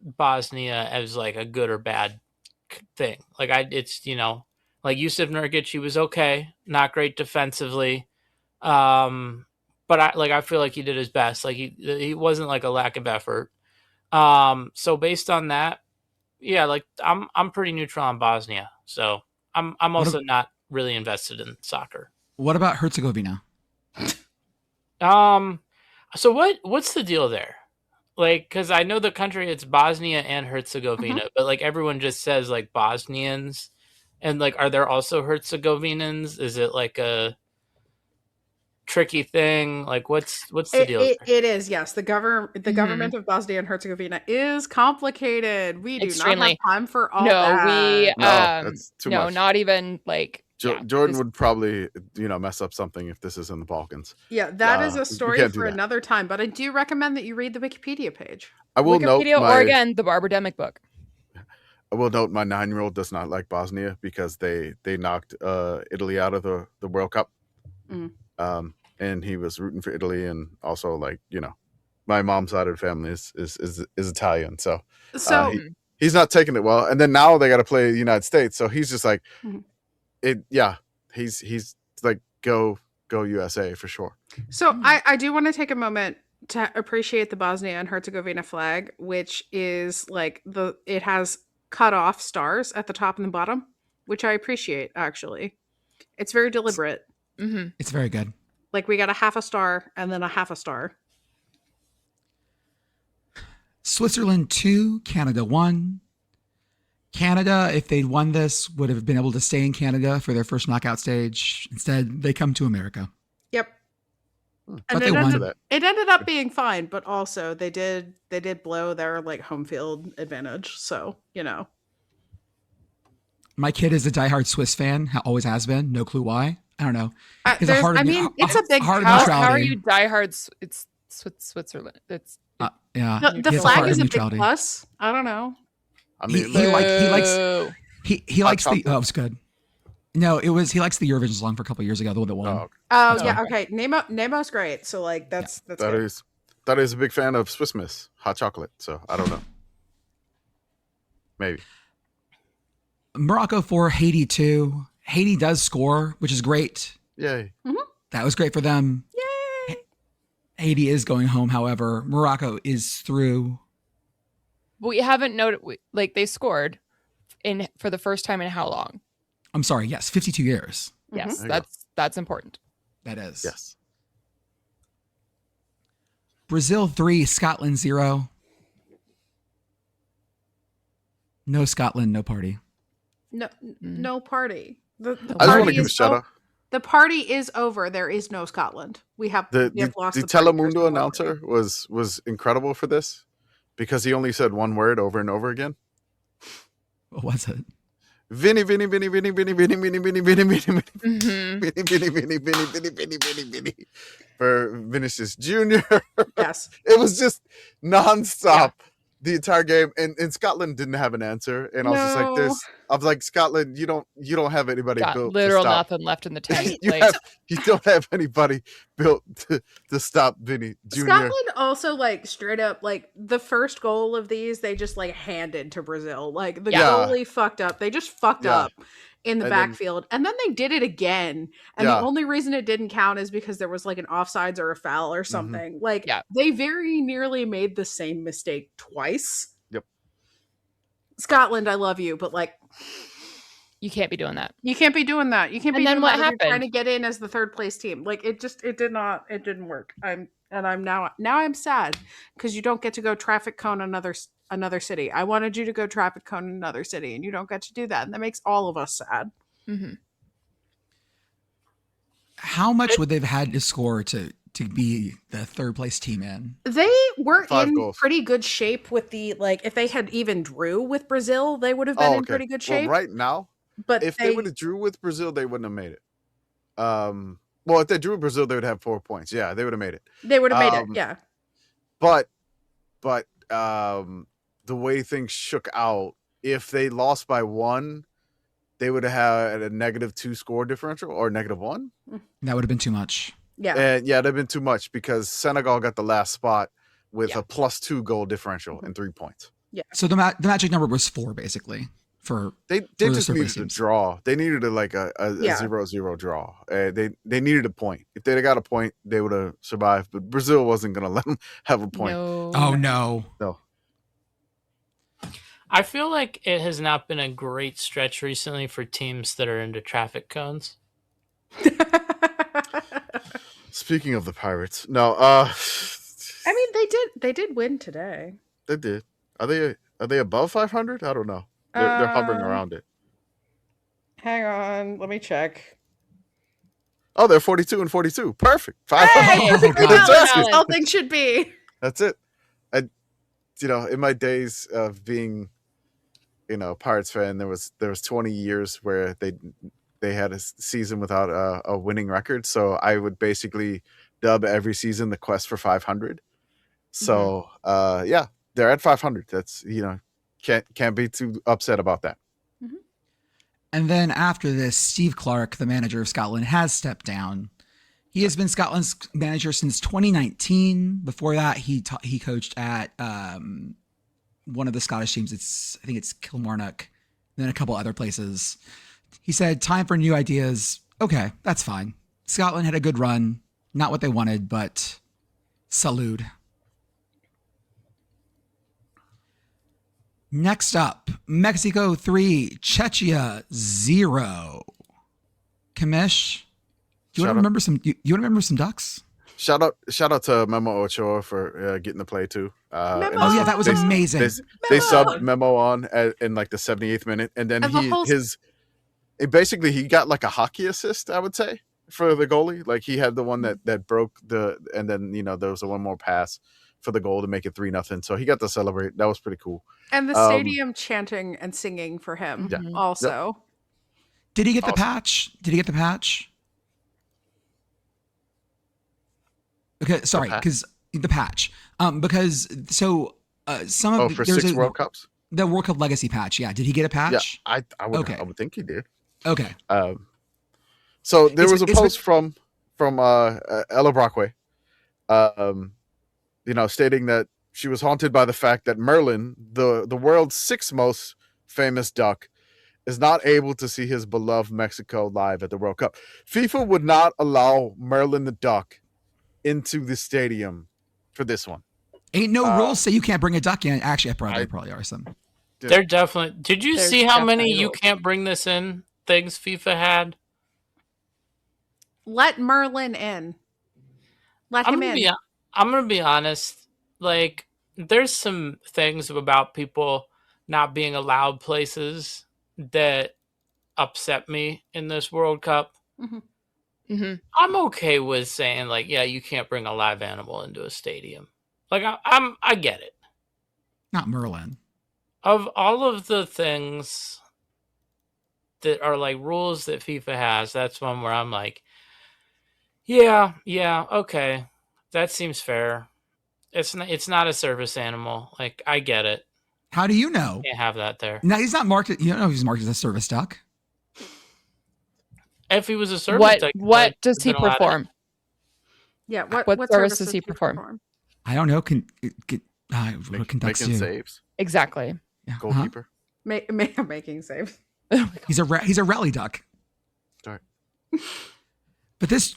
Bosnia as like a good or bad thing. Like, it's, like Yusuf Nurkic, he was okay, not great defensively. But I feel like he did his best. Like he wasn't like a lack of effort. So based on that, yeah, like I'm pretty neutral on Bosnia. So I'm also not really invested in soccer. What about Herzegovina? So what's the deal there? Like, because I know the country, it's Bosnia and Herzegovina, but like everyone just says like Bosnians, and like, are there also Herzegovinans? Is it like a tricky thing? Like, what's the deal? It is, yes. The government of Bosnia and Herzegovina is complicated. We do not have time for all that. That's too much. Not even like Jordan would probably mess up something if this is in the Balkans. Yeah, that is a story for another time. But I do recommend that you read the Wikipedia page. I will Wikipedia note or again the Barbara Demick book. I will note my 9-year-old does not like Bosnia because they knocked Italy out of the World Cup. And he was rooting for Italy, and also my mom's side of the family is Italian, so he's not taking it well. And then now they got to play the United States, so he's just like it. Yeah, he's like go USA for sure. So I do want to take a moment to appreciate the Bosnia and Herzegovina flag, which is like it has cut off stars at the top and the bottom, which I appreciate. Actually, it's very deliberate. It's very good. Like we got a half a star and then a half a star. Switzerland 2, Canada 1. Canada, if they'd won this, would have been able to stay in Canada for their first knockout stage. Instead, they come to America. Yep. But they won. It ended up being fine, but also they did blow their like home field advantage. So, My kid is a diehard Swiss fan, always has been. No clue why. I don't know. It's a big. How are you diehard? It's Switzerland. It's yeah. The flag is a big plus. I don't know. I mean, he likes the. Oh, it's good. No, he likes the Eurovision song for a couple of years ago. The one that won. Yeah. Okay. Nemo's great. So like that's that is a big fan of Swiss Miss hot chocolate. So I don't know. Maybe. Morocco 4, Haiti 2. Haiti does score, which is great. Yay. That was great for them. Yay. Haiti is going home, however. Morocco is through. We haven't noted, like, they scored for the first time in how long? I'm sorry, yes, 52 years. Yes, that's important. That is. Yes. Brazil 3, Scotland 0. No Scotland, no party. No party. The I just want to give a shout out. The party is over. There is no Scotland. We have lost the Telemundo announcer was incredible for this because he only said one word over and over again. What was it? Vinny, Vinny, Vinny, Vinny, Vinny, Vinny, Vinny, Vinny, Vinny, Vinny, Vinny, Mhm. Vinny, Vinny, Vinny, Vinny, Vinny, Vinny, Vinny, Vinny, for Vinicius Jr. Yes. It was just nonstop the entire game, and Scotland didn't have an answer, and I was just like, No. I was like, Scotland, you don't have anybody Got built literal to stop. nothing left in the tank. you Like, don't have anybody built to stop Vinny Jr. Scotland also like straight up like the first goal of these they just like handed to Brazil. Like the Yeah. goalie fucked up. They just fucked Yeah. up in the And then- backfield. And then they did it again. And Yeah. the only reason it didn't count is because there was like an offsides or a foul or something. Like Yeah. they very nearly made the same mistake twice. Yep. Scotland, I love you, but like you can't be doing that. you can't be doing that. You can't And be then doing what that if you're trying happened? to get in as the third place team. Like it didn't work. I'm now sad because you don't get to go traffic cone another city. I wanted you to go traffic cone another city, and you don't get to do that, and that makes all of us sad. Hmm. How much would they've had to score to be the third place team in? They were 5 in goals. pretty good shape with the like. If they had even drew with Brazil, they would have been in pretty good shape. Well, right now, But if they would have drew with Brazil, they wouldn't have made it. Well, if they drew with Brazil, they would have 4 points. Yeah, they would have made it. they would have made it. um, Yeah. But the way things shook out, if they lost by 1, they would have had a -2 score differential or -1. That would have been too much. Yeah. And yeah, that'd been too much because Senegal got the last spot with Yeah. a +2 goal differential and 3 points. So the magic number was 4 basically for They For the just third needed place to teams. draw. They needed a 0-0 draw. They needed a point. If they'd have got a point, they would have survived. But Brazil wasn't going to let them have a point. No. Oh no. No. I feel like it has not been a great stretch recently for teams that are into traffic cones. Speaking of the Pirates, no. I mean, they did win today. They did. Are they above 500? I don't know. They're hovering around it. Hang on, let me check. Oh, they're 42 and 42. Perfect. Hey, 500. perfectly God. balanced. Balance. All things should be. That's it. In my days of being, Pirates fan, there was 20 years where they had a season without a winning record. So I would basically dub every season the quest for 500. So yeah, they're at 500. That's can't be too upset about that. And then after this, Steve Clark, the manager of Scotland, has stepped down. He has been Scotland's manager since 2019. Before that, he coached at one of the Scottish teams. I think it's Kilmarnock, and then a couple other places. He said, "Time for new ideas." Okay, that's fine. Scotland had a good run, not what they wanted, but salute. Next up, Mexico 3, Czechia 0. Commish, do you want to remember some? You want to remember some ducks? Shout out to Memo Ochoa for getting the play too. Memo! Oh yeah, that was amazing. They subbed Memo on in like the 78th minute, and then And the whole- basically he got like a hockey assist, I would say, for the goalie. Like he had the one that broke and then there was a one more pass for the goal to make it 3-0. So he got to celebrate. That was pretty cool. And the stadium chanting and singing for him Yeah. also. Did he get the Awesome. patch? Did he get the patch? Okay, sorry, patch? because the patch. Because so some of For there's 6 World Cups. the World Cup legacy patch. Yeah, did he get a patch? Yeah, I would Okay. I would think he did. Okay. So there It's- was a it's post from Ella Brockway, stating that she was haunted by the fact that Merlin, the world's 6th most famous duck, is not able to see his beloved Mexico live at the World Cup. FIFA would not allow Merlin the duck into the stadium for this one. Ain't no rules say you can't bring a duck in. Actually, there probably are some. They're definitely. Did you There's see how many definitely you rules. can't bring this in things FIFA had? Let Merlin in. Let I'm him gonna in. be. I'm gonna be honest. Like, there's some things about people not being allowed places that upset me in this World Cup. Hmm. I'm okay with saying like, yeah, you can't bring a live animal into a stadium. Like, I get it. Not Merlin. Of all of the things that are like rules that FIFA has, that's one where I'm like, yeah, okay, that seems fair. It's not a service animal. Like, I get it. How do you know? Can't have that there. No, he's not marked. You don't know if he's marked as a service duck. If he was a service duck, What does he perform? Yeah. What service does he perform? I don't know. What conducts Making you? saves. Exactly. Yeah. Goalkeeper. Making saves. He's a rally duck. Sorry. But this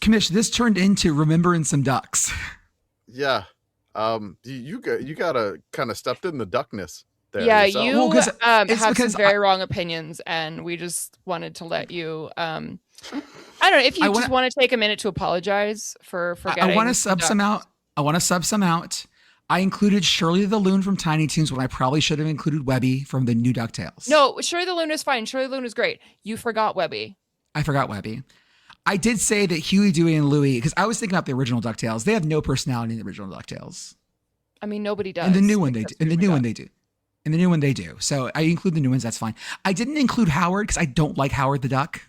turned into remembering some ducks. Yeah. You gotta kind of stepped in the duckness there. Yeah, yourself. you Well, 'cause have it's some because very wrong opinions, and we just wanted to let you. I don't know if you just want to take a minute to apologize for forgetting. I want to sub some out. I included Shirley the Loon from Tiny Toons when I probably should have included Webby from the new DuckTales. No, Shirley the Loon is fine. Shirley the Loon is great. You forgot Webby. I forgot Webby. I did say that Huey, Dewey, and Louie, because I was thinking about the original DuckTales. They have no personality in the original DuckTales. I mean, nobody does. And the new one they do. And the new one they do. So I include the new ones. That's fine. I didn't include Howard because I don't like Howard the Duck.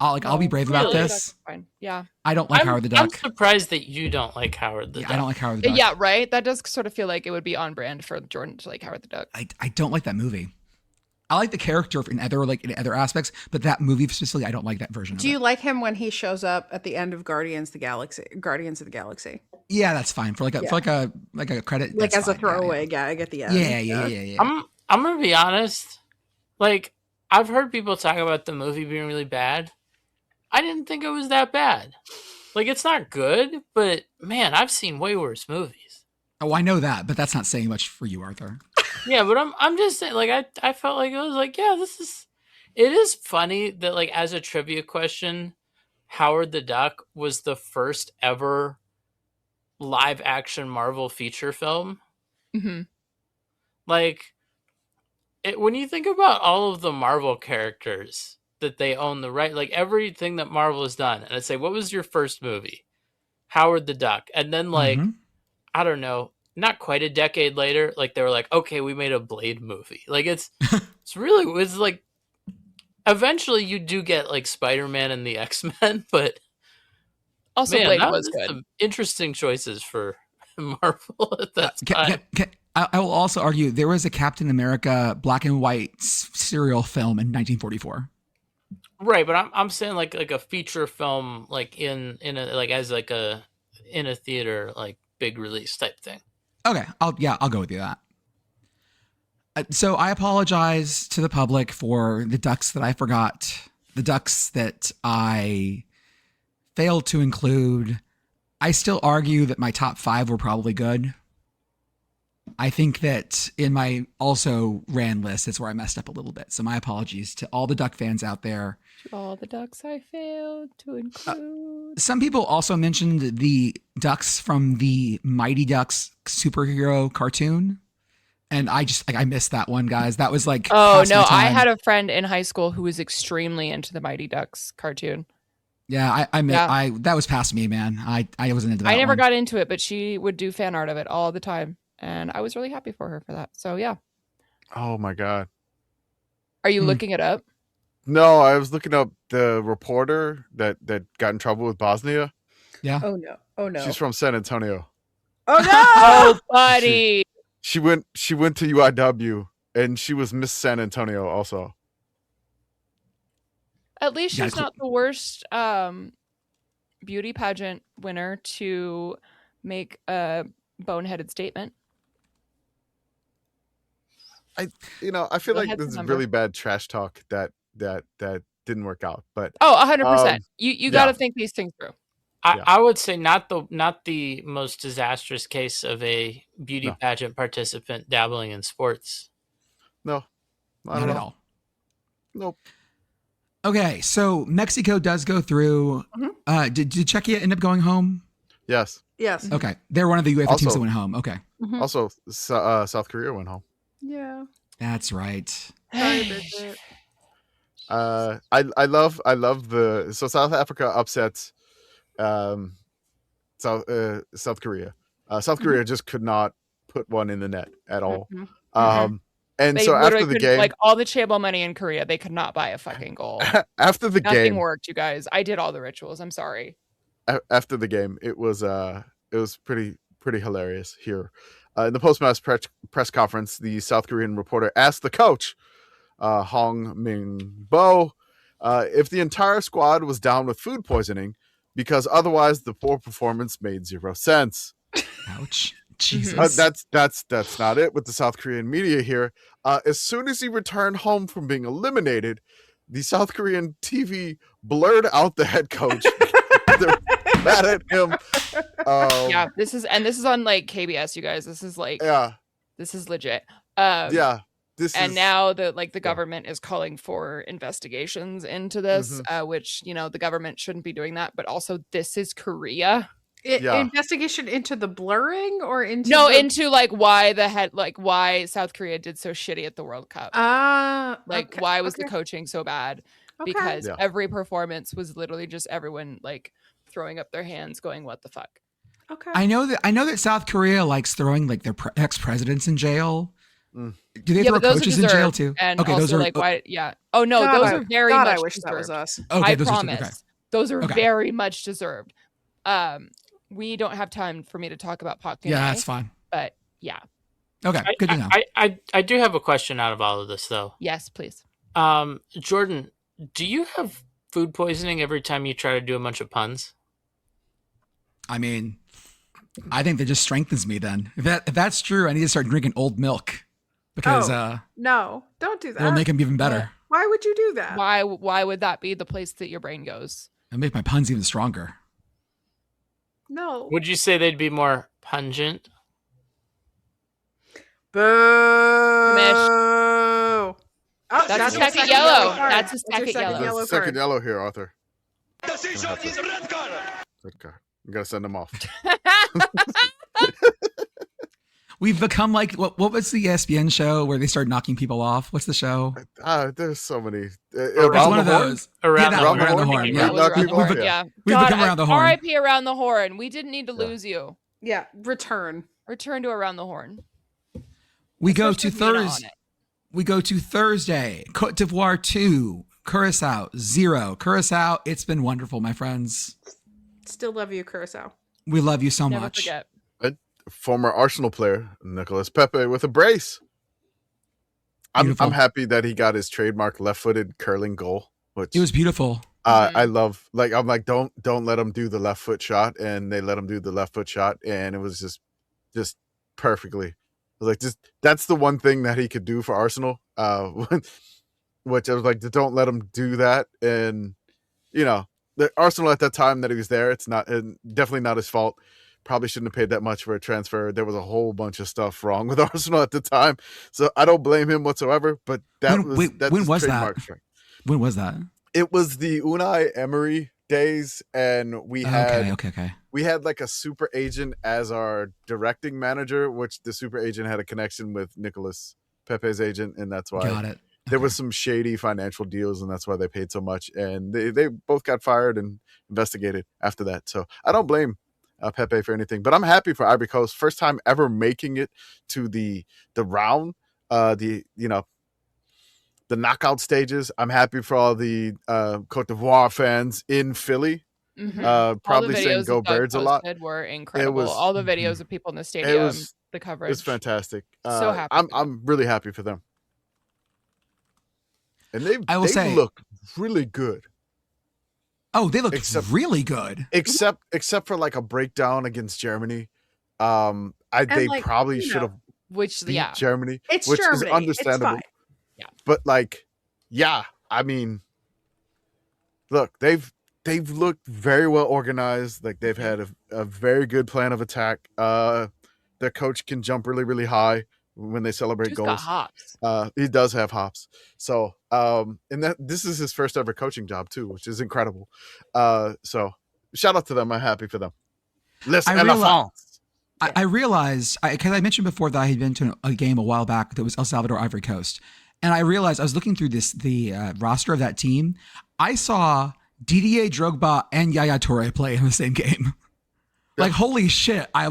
I'll be brave about really? this. Fine. Yeah. I don't like Howard the Duck. I'm surprised that you don't like Howard the Duck. I don't like Howard the Duck. Yeah, right. That does sort of feel like it would be on brand for Jordan to like Howard the Duck. I don't like that movie. I like the character in other aspects, but that movie specifically, I don't like that version. Do you like him when he shows up at the end of Guardians of the Galaxy? Yeah, that's fine for like a credit. Like that's as a fine. throwaway gag at the end. Yeah. I'm gonna be honest. Like, I've heard people talk about the movie being really bad. I didn't think it was that bad. Like, it's not good, but man, I've seen way worse movies. Oh, I know that, but that's not saying much for you, Arthur. Yeah, but I'm just saying, like, I felt like it was like, yeah, it is funny that, like, as a trivia question, Howard the Duck was the first ever live action Marvel feature film. Mm-hmm. Like, when you think about all of the Marvel characters that they own the right, like everything that Marvel has done, and I'd say, what was your first movie? Howard the Duck. And then, like, I don't know, not quite a decade later, like, they were like, okay, we made a Blade movie. Like, it's like, eventually you do get like Spider-Man and the X-Men, but also man, Blade that was was good. some interesting choices for Marvel at that time. I will also argue there was a Captain America black and white serial film in 1944. Right, but I'm saying like a feature film, like in a theater, like big release type thing. Okay, I'll go with you that. So I apologize to the public for the ducks that I forgot, the ducks that I failed to include. I still argue that my top 5 were probably good. I think that in my also ran list, that's where I messed up a little bit. So my apologies to all the duck fans out there. To all the ducks I failed to include. Some people also mentioned the ducks from the Mighty Ducks superhero cartoon. And I missed that one, guys. That was like, oh no, I had a friend in high school who was extremely into the Mighty Ducks cartoon. Yeah, that was past me, man. I wasn't into that. I never one. got into it, but she would do fan art of it all the time. And I was really happy for her for that. So yeah. Oh my God. Are you looking it up? No, I was looking up the reporter that got in trouble with Bosnia. Yeah. Oh no. She's from San Antonio. Oh no. Oh, buddy. She went to UIW and she was Miss San Antonio also. At least she's not the worst beauty pageant winner to make a boneheaded statement. I feel Go like ahead, this is remember. really bad trash talk that didn't work out. But 100%. You got to think these things through. I would say not the most disastrous case of a beauty pageant participant dabbling in sports. No, not at all. Nope. Okay, so Mexico does go through. Did Czechia end up going home? Yes. Okay, they're one of the UEFA teams that went home. Okay. Mm-hmm. Also, South Korea went home. Yeah. That's right. Sorry, Bridget. I love the South Africa upsets South Korea. South Korea just could not put one in the net at all. Mhm. And They so after literally the couldn't- game, like all the chaebol money in Korea, they could not buy a fucking goal. after the Nothing game, worked, you guys. I did all the rituals. I'm sorry. after the game, it was pretty hilarious here. In the post-match press conference, the South Korean reporter asked the coach, Hong Min-bo, if the entire squad was down with food poisoning, because otherwise the poor performance made zero sense. Ouch. Jesus. That's not it with the South Korean media here. As soon as he returned home from being eliminated, the South Korean TV blurred out the head coach. They're mad at him. Yeah, this is on like KBS, you guys. This is like, Yeah. this is legit. Yeah. Now the government is calling for investigations into this, which, you know, the government shouldn't be doing that. But also, this is Korea. Investigation into the blurring or into into like why South Korea did so shitty at the World Cup. Why was the coaching so bad? Because every performance was literally just everyone like throwing up their hands, going, "What the fuck?" Okay. I know that South Korea likes throwing like their ex-presidents in jail. Do they throw coaches in jail too? And okay, also, those are like why? Yeah. Oh no, those are very much. I wish deserved. that was us. Okay, I promise. Those are very much deserved. We don't have time for me to talk about Park Geun-hye. Yeah, that's fine. But yeah. Okay, good to know. I do have a question out of all of this though. Yes, please. Jordan, do you have food poisoning every time you try to do a bunch of puns? I mean, I think that just strengthens me then. If that's true, I need to start drinking old milk because no, don't do that. It'll make them even better. Why would you do that? Why would that be the place that your brain goes? It'll make my puns even stronger. No. Would you say they'd be more pungent? Boo! Oh, that's a second yellow. That's a second yellow. That's a second yellow here, Arthur. Decision is red card. Red card. You gotta send them off. We've become like what was the ESPN show where they started knocking people off? What's the show? There's so many. It's one of those. Around the horn. Yeah. We've become around the horn. R.I.P. Around the horn. We didn't need to lose you. Yeah. Return to Around the Horn. We go to Thursday. We go to Thursday. Cote d'Ivoire 2, Curacao 0. Curacao, it's been wonderful, my friends. Still love you, Curacao. We love you so Never much. Forget. Former Arsenal player Nicolas Pepe with a brace. I'm happy that he got his trademark left-footed curling goal. Which it was beautiful. I love. Like I'm like, don't let him do the left foot shot, and they let him do the left foot shot, and it was just perfectly. I was like, that's the one thing that he could do for Arsenal. Which I was like, don't let him do that, and you know, the Arsenal at that time that he was there, it's not definitely not his fault. Probably shouldn't have paid that much for a transfer. There was a whole bunch of stuff wrong with Arsenal at the time, so I don't blame him whatsoever. But when was that? When was that? It was the Unai Emery days, and we had we had like a super agent as our directing manager, which the super agent had a connection with Nicolas Pepe's agent, and that's why Got it. There was some shady financial deals, and that's why they paid so much. And they both got fired and investigated after that. So I don't blame Pepe for anything, but I'm happy for Ivory Coast. First time ever making it to the round, the knockout stages. I'm happy for all the Cote d'Ivoire fans in Philly. Probably saying "Go Birds" a lot. Were incredible. All the videos of people in the stadium, the coverage. It's fantastic. So happy. I'm really happy for them. And they look really good. Oh, they look really good. Except for like a breakdown against Germany. They probably should have beat Germany. It's which Germany. Is understandable. It's fine. Yeah. But I mean, look, they've looked very well organized. Like they've had a very good plan of attack. Their coach can jump really, really high when they celebrate goals. Got hops. He does have hops. So, and this is his first ever coaching job too, which is incredible. So shout out to them. I'm happy for them. I realized, because I mentioned before that I had been to a game a while back that was El Salvador, Ivory Coast. And I realized I was looking through the roster of that team. I saw Didier Drogba and Yaya Toure play in the same game. Like, holy shit. I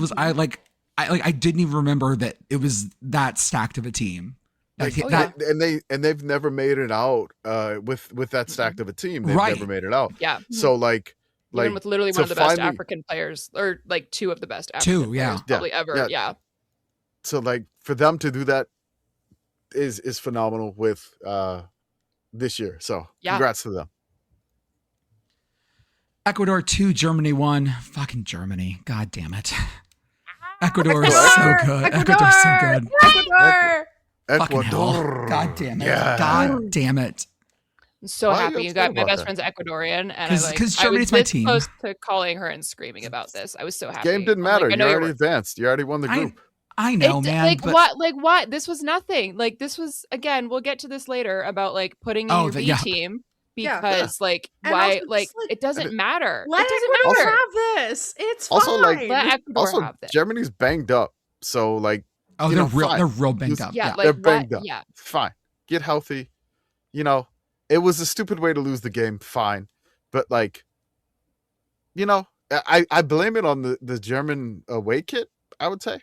I didn't even remember that it was that stacked of a team. Like, That- they've never made it out with that stacked of a team. They've Right. never made it out. Yeah. So like Even with literally to one of the best finally- African players, or like two of the best African Two, yeah. players probably ever. Yeah. Yeah. so like for them to do that is phenomenal with this year. So Yeah. congrats to them. Ecuador 2, Germany 1. Fucking Germany. God damn it. Ecuador is so good. Ecuador's so good. Ecuador. Fucking hell. Ecuador. God damn it. Yeah. God damn it. I'm so Why are you happy you upset got my about best that? friend's Ecuadorian, and 'Cause I Germany's was my this team. close to calling her and screaming about this. I was so happy. Game didn't I'm matter. Like, I you know already advanced. You already won the group. I know, man. Like but what? Like what? This was nothing. Like this was again. We'll get to this later about like putting in Oh, your the- B yeah. team Yeah. because like And why? also Like just, like, it doesn't matter. Let It doesn't Ecuador matter. have this. It's Also, like, fine. Let Ecuador Also, have this. Germany's banged up. So like oh, you they're know, real. fine. They're real banged Yeah, up. Yeah, Yeah. like they're what? banged up. Yeah, Fine. Get healthy. You know, it was a stupid way to lose the game. Fine. But like, you know, I blame it on the German away kit, I would say.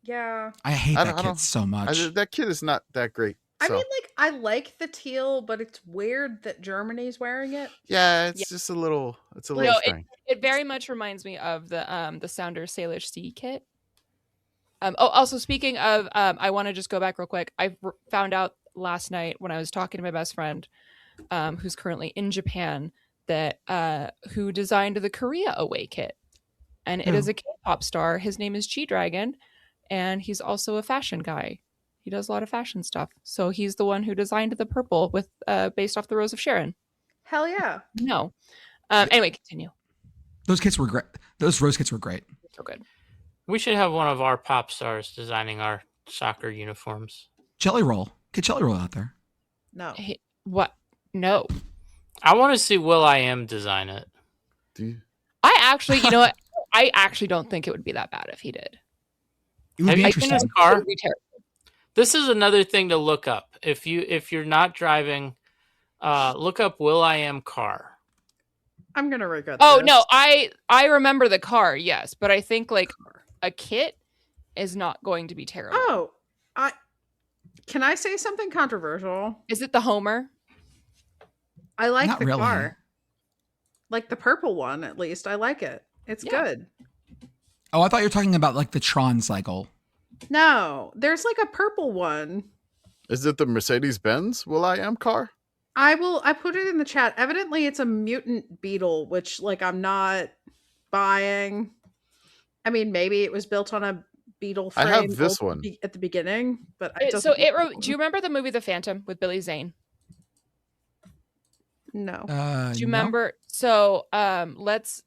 Yeah. I hate I that don't- kid so much. That kid is not that great. I So, mean, like, I like the teal, but it's weird that Germany's wearing it. yeah, it's Yeah. just a little No, little strange. it very much reminds me of the Sounder Salish Sea kit. Also speaking of, I want to just go back real quick. I found out last night when I was talking to my best friend, who's currently in Japan, that who designed the Korea away kit, and it is Who? a K-pop star. His name is G-Dragon, and he's also a fashion guy. He does a lot of fashion stuff. So he's the one who designed the purple with based off the Rose of Sharon. Hell yeah. No. Anyway, continue. Those kits were great. Those rose kits were great. So good. We should have one of our pop stars designing our soccer uniforms. Jelly Roll. Get Jelly Roll out there. No. Hey, what? No. I want to see Will I Am design it. Do you- I actually, you know what? I actually don't think it would be that bad if he did. It would Have be you I seen think his interesting. it car? would be terrible. This is another thing to look up. If you're not driving, look up Will I Am car. I'm gonna regret Oh this. no, I remember the car, yes, but I think like a kit is not going to be terrible. Oh, can I say something controversial? Is it the Homer? I like Not the really. car. Like the purple one, at least. I like it. It's Yeah. good. Oh, I thought you were talking about like the Tron cycle. No, there's like a purple one. Is it the Mercedes Benz Will I Am car? I put it in the chat. Evidently it's a mutant beetle, which like I'm not buying. I mean, maybe it was built on a beetle I frame have this one. at the beginning, but it So doesn't look like do you one. remember the movie The Phantom with Billy Zane? No. Do you No? remember? So let's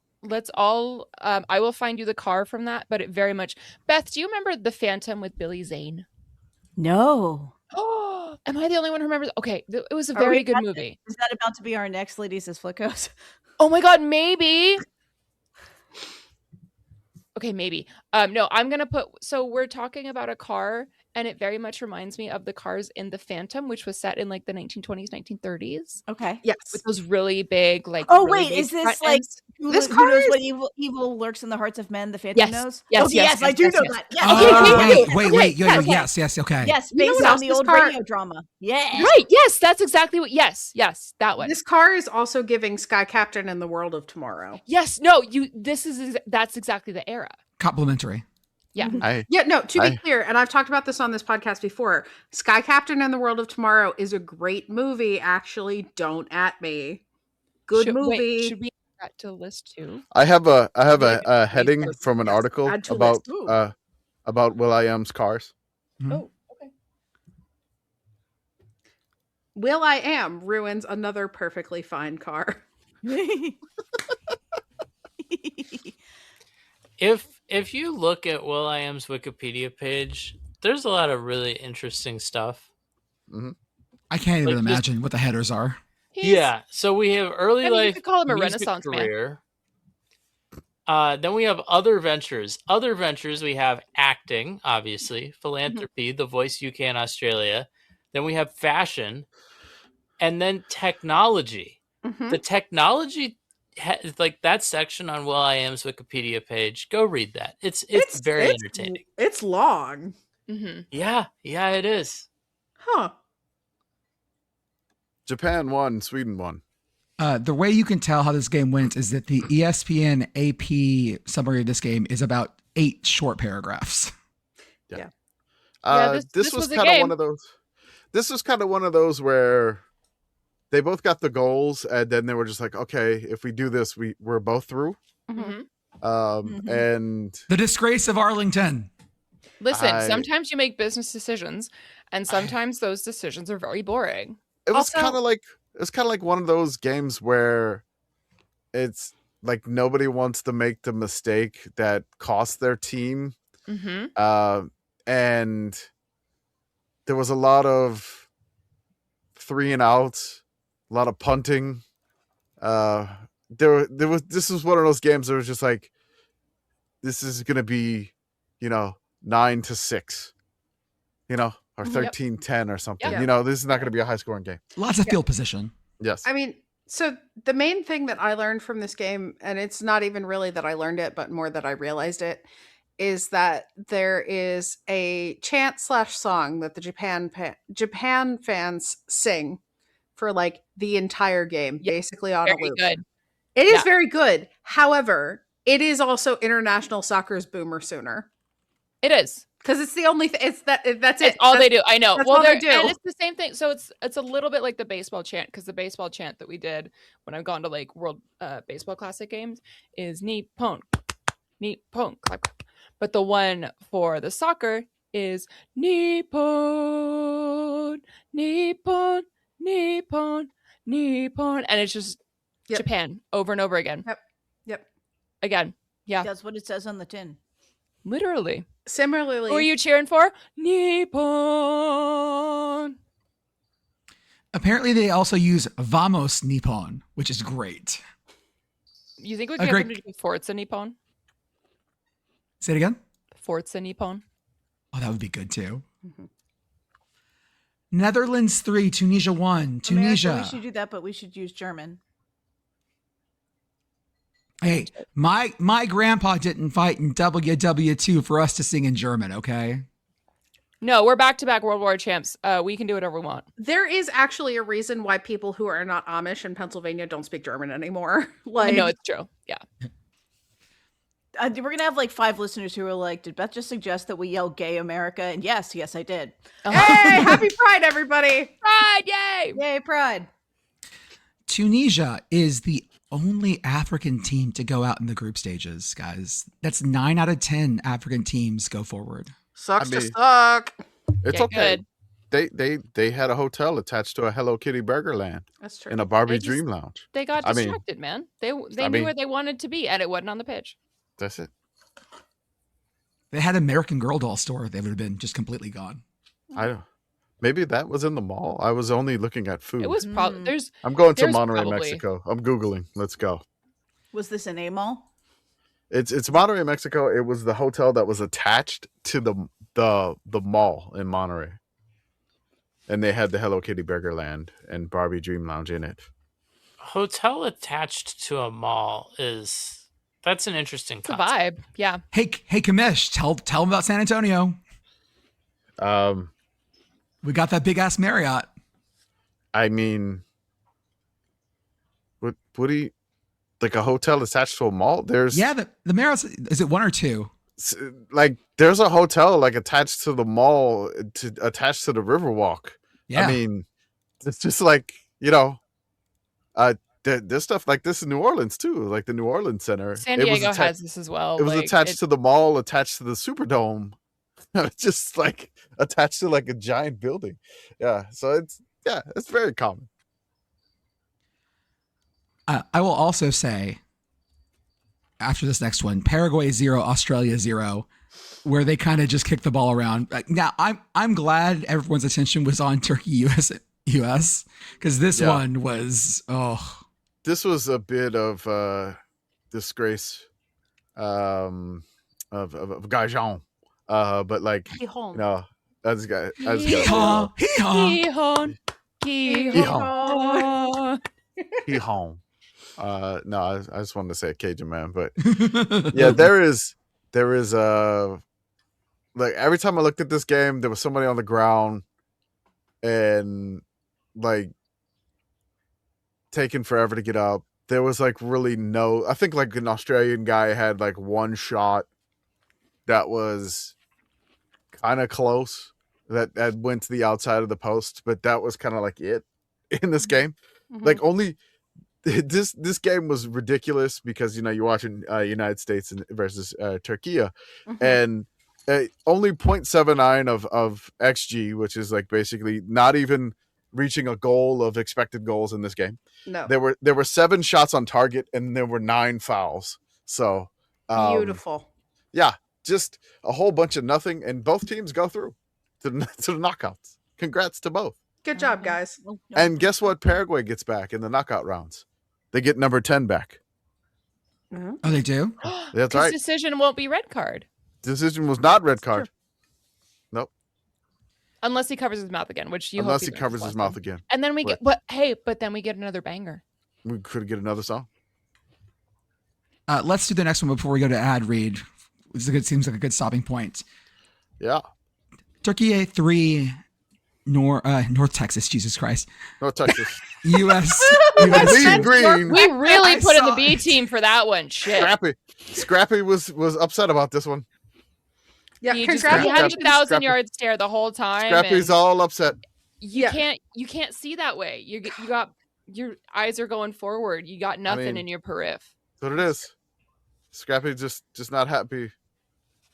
all I will find you the car from that, but it very much Beth, do you remember The Phantom with Billy Zane? No. Oh, am I the only one who remembers? Okay, it was a Are we very good at- movie. Is that about to be our next Ladies as Flickos? Oh my god, maybe. Okay, maybe. No, I'm gonna put. So we're talking about a car, and it very much reminds me of the cars in The Phantom, which was set in like the 1920s, 1930s, Okay. Yes. with those really big, like. Oh, really wait, big is this, front like- ends. This Who car knows is- what evil lurks in the hearts of men? The Phantom Yes, knows. yes, Okay, yes, I yes, do yes, know yes. that. Yes. Okay, wait, yes, yes, okay. Yes, You know based what on else the this old car- radio drama. Yeah. Right. Yes, that's exactly what. Yes, that one. This car is also giving Sky Captain in the World of Tomorrow. Yes. No. That's exactly the era. Complimentary. Yeah. Yeah, no, to be I- clear, and I've talked about this on this podcast before, Sky Captain and the World of Tomorrow is a great movie. Actually, don't at me. Good movie. Should we add that to list too? I have a Yeah, heading yes, from an yes, article add to about list. about Will I Am's cars. Mhm. Oh, okay. Will I Am ruins another perfectly fine car. If you look at Will I Am's Wikipedia page, there's a lot of really interesting stuff. I can't even Like, just- imagine what the headers are. Yeah, so we have early I mean, you life. could call him a music Renaissance man. career. Then we have other ventures. Other ventures we have acting, obviously, philanthropy, The Voice UK and Australia. Then we have fashion, and then technology. Mhm. The technology like that section on will.i.am's Wikipedia page. Go read that. It's very entertaining. It's long. Mm-hmm. Yeah, it is. Huh. Japan won, Sweden won. The way you can tell how this game went is that the ESPN AP summary of this game is about 8 short paragraphs. Yeah. This was was a kind of game. one of those. This was kind of one of those where they both got the goals, and then they were just like, okay, if we do this, we're both through. Mm-hmm. And The disgrace of Arlington. Listen, sometimes you make business decisions, and sometimes those decisions are very boring. it was Also- kind of like one of those games where it's like nobody wants to make the mistake that cost their team. Mm-hmm. And there was a lot of 3 and outs, a lot of punting. This was one of those games that was just like, this is gonna be, 9-6, or 13-10 or something. Yep. This is not gonna be a high scoring game. Lots of field position. Yes. I mean, so the main thing that I learned from this game, and it's not even really that I learned it, but more that I realized it, is that there is a chant / song that the Japan fans sing for like the entire game, basically on a Very loop. good. It is Yeah. very good. However, it is also international soccer's Boomer Sooner, It is. because it's the only that's it. It's all they do. I know. that's Well, all they and do. it's the same thing. So it's a little bit like the baseball chant, because the baseball chant that we did when I've gone to like World Baseball Classic games is Nippon, Nippon, clap, clap. But the one for the soccer is Nippon, Nippon, Nippon, Nippon, and it's just Yep. Japan over and over again. Yep. Again, yeah, That's what it says on the tin. literally. Similarly, Who are you cheering for? Nippon. Apparently, they also use Vamos Nippon, which is great. You think we A could get great- them to do Forza Nippon? Say it again. Forza Nippon. Oh, that would be good too. Mhm. Netherlands 3, Tunisia 1. Tunisia. America, we should do that, but we should use German. Hey, my grandpa didn't fight in WW2 for us to sing in German, okay? No, we're back-to-back World War champs. We can do whatever we want. there is actually a reason why people who are not Amish in Pennsylvania don't speak German anymore. Like, No, it's true. Yeah. We're gonna have like 5 listeners who are like, "Did Beth just suggest that we yell gay America?" And yes, I did. hey, happy Pride, everybody! Pride, yay! Yay, pride! Tunisia is the only African team to go out in the group stages, guys. That's 9 out of 10 African teams go forward. Sucks I to mean- suck. It's Yeah, okay. good. They had a hotel attached to a Hello Kitty Burger Land That's true. in a Barbie They just- Dream Lounge. They got I mean- distracted, man. They knew mean- where they wanted to be, and it wasn't on the pitch. That's it. They had an American Girl doll store. They would have been just completely gone. I don't. Maybe that was in the mall. I was only looking at food. It was probably there's I'm going to there's Monterey, probably- Mexico. I'm Googling. Let's go. Was this an A mall? It's Monterey, Mexico. It was the hotel that was attached to the mall in Monterey. And they had the Hello Kitty Burger Land and Barbie Dream Lounge in it. Hotel attached to a mall that's an interesting it's a concept. vibe. Yeah. Hey, Commish, tell them about San Antonio. We got that big ass Marriott. I mean, what do you, like a hotel attached to a mall? There's Yeah, the Marriott, is it 1 or 2? like there's a hotel like attached to the mall, attached to the Riverwalk. Yeah. I mean, it's just like there's stuff like this in New Orleans too, like the New Orleans Center. San It was Diego atta- has this as well. It was like, attached to the mall, attached to the Superdome. It's just like attached to like a giant building. Yeah, so it's very common. I will also say, after this next one, Paraguay 0, Australia 0, where they kind of just kicked the ball around. Now, I'm glad everyone's attention was on Turkey, US, because this Yeah. one was, This was a bit of disgrace of GIJON. But like Hey, home. I just got hee-haw, hee-haw. Gijón, Gijón. he home. No, I just wanted to say Cajun man, but yeah, there is like every time I looked at this game, there was somebody on the ground and like taking forever to get up. There was like really no. I think like an Australian guy had like one shot that was kind of close that went to the outside of the post, but that was kind of like it in this game. Like only this game was ridiculous because you're watching United States versus Türkiye, and only 0.79 of XG, which is like basically not even reaching a goal of expected goals in this game. No, There were 7 shots on target and there were 9 fouls. So beautiful. Yeah, just a whole bunch of nothing, and both teams go through to the knockouts. Congrats to both. Good job, guys. And guess what? Paraguay gets back in the knockout rounds. They get number 10 back. Oh, they do? That's right. Decision won't be red card. Decision was not red card. True. Nope. Unless he covers his mouth again, which you Unless hope he covers his mouth again. And then we get, but then we get another banger. We could get another song. Let's do the next one before we go to ad read. Seems like a good stopping point. Yeah. Türkiye 3, North Texas, Jesus Christ. North Texas. US. Mean Green. We really put in the B team for that one. Shit. Scrappy was upset about this one. Yeah, He congratulations. had the 1,000-yard stare the whole time. Scrappy's all upset. You can't see that way. You got your eyes are going forward. You got nothing in your periph. That's what it is. Scrappy just not happy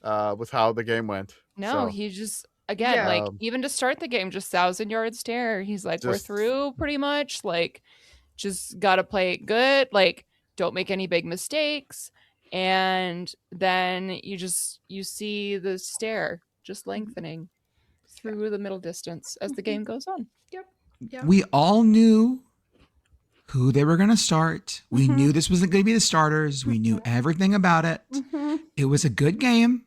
with how the game went. No, So, he just like even to start the game, just 1,000-yard stare. He's like, we're through pretty much. Like, just gotta play it good. Like, don't make any big mistakes. And then you see the stare just lengthening through the middle distance as the game goes on. Yep. We all knew who they were going to start. We knew this wasn't going to be the starters. We knew everything about it. It was a good game.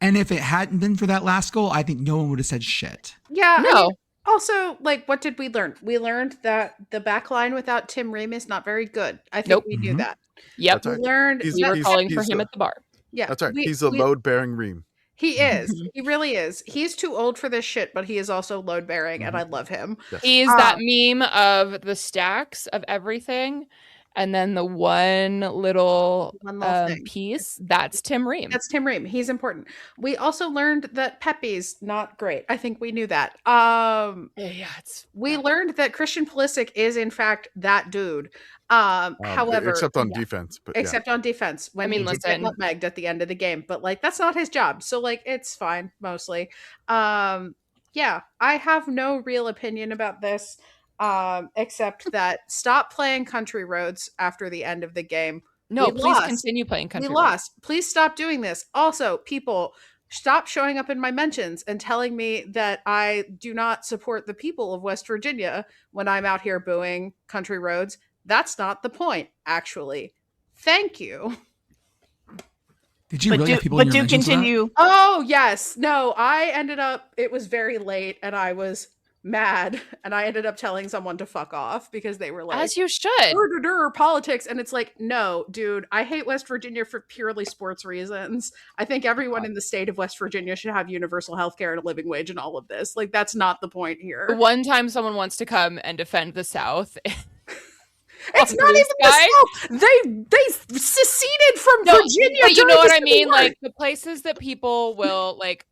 And if it hadn't been for that last goal, I think no one would have said shit. Yeah. No. I mean, also, like, what did we learn? We learned that the back line without Tim Ream is not very good. I think we knew that. Yep. That's right. We learned We were calling for him at the bar. Yeah. That's right. He's a load-bearing ream. He is. He really is. He's too old for this shit, but he is also load-bearing, and I love him. Yes. He's that meme of the stacks of everything, and then the one little thing. piece. That's Tim Ream. That's Tim Ream. He's important. We also learned that Pepe's not great. I think we knew that. We learned that Christian Pulisic is in fact that dude. However, except on defense, but except on defense when he did get nutmegged at the end of the game, but like that's not his job, so like it's fine mostly. I have no real opinion about this, except that stop playing country roads after the end of the game. No, please continue playing country roads. We lost. Please stop doing this. Also, people, stop showing up in my mentions and telling me that I do not support the people of West Virginia when I'm out here booing country roads. That's not the point, actually. Thank you. Did you really have people in your mentions for that? Continue. Oh, yes. No, it was very late and I was mad and I ended up telling someone to fuck off because they were like, as you should, politics. And it's like, no, dude, I hate West Virginia for purely sports reasons. I think everyone in the state of West Virginia should have universal health care and a living wage and all of this. Like, that's not the point here. One time someone wants to come and defend the South. It's not even the South. They seceded from Virginia. But you know what I mean? Like the places that people will like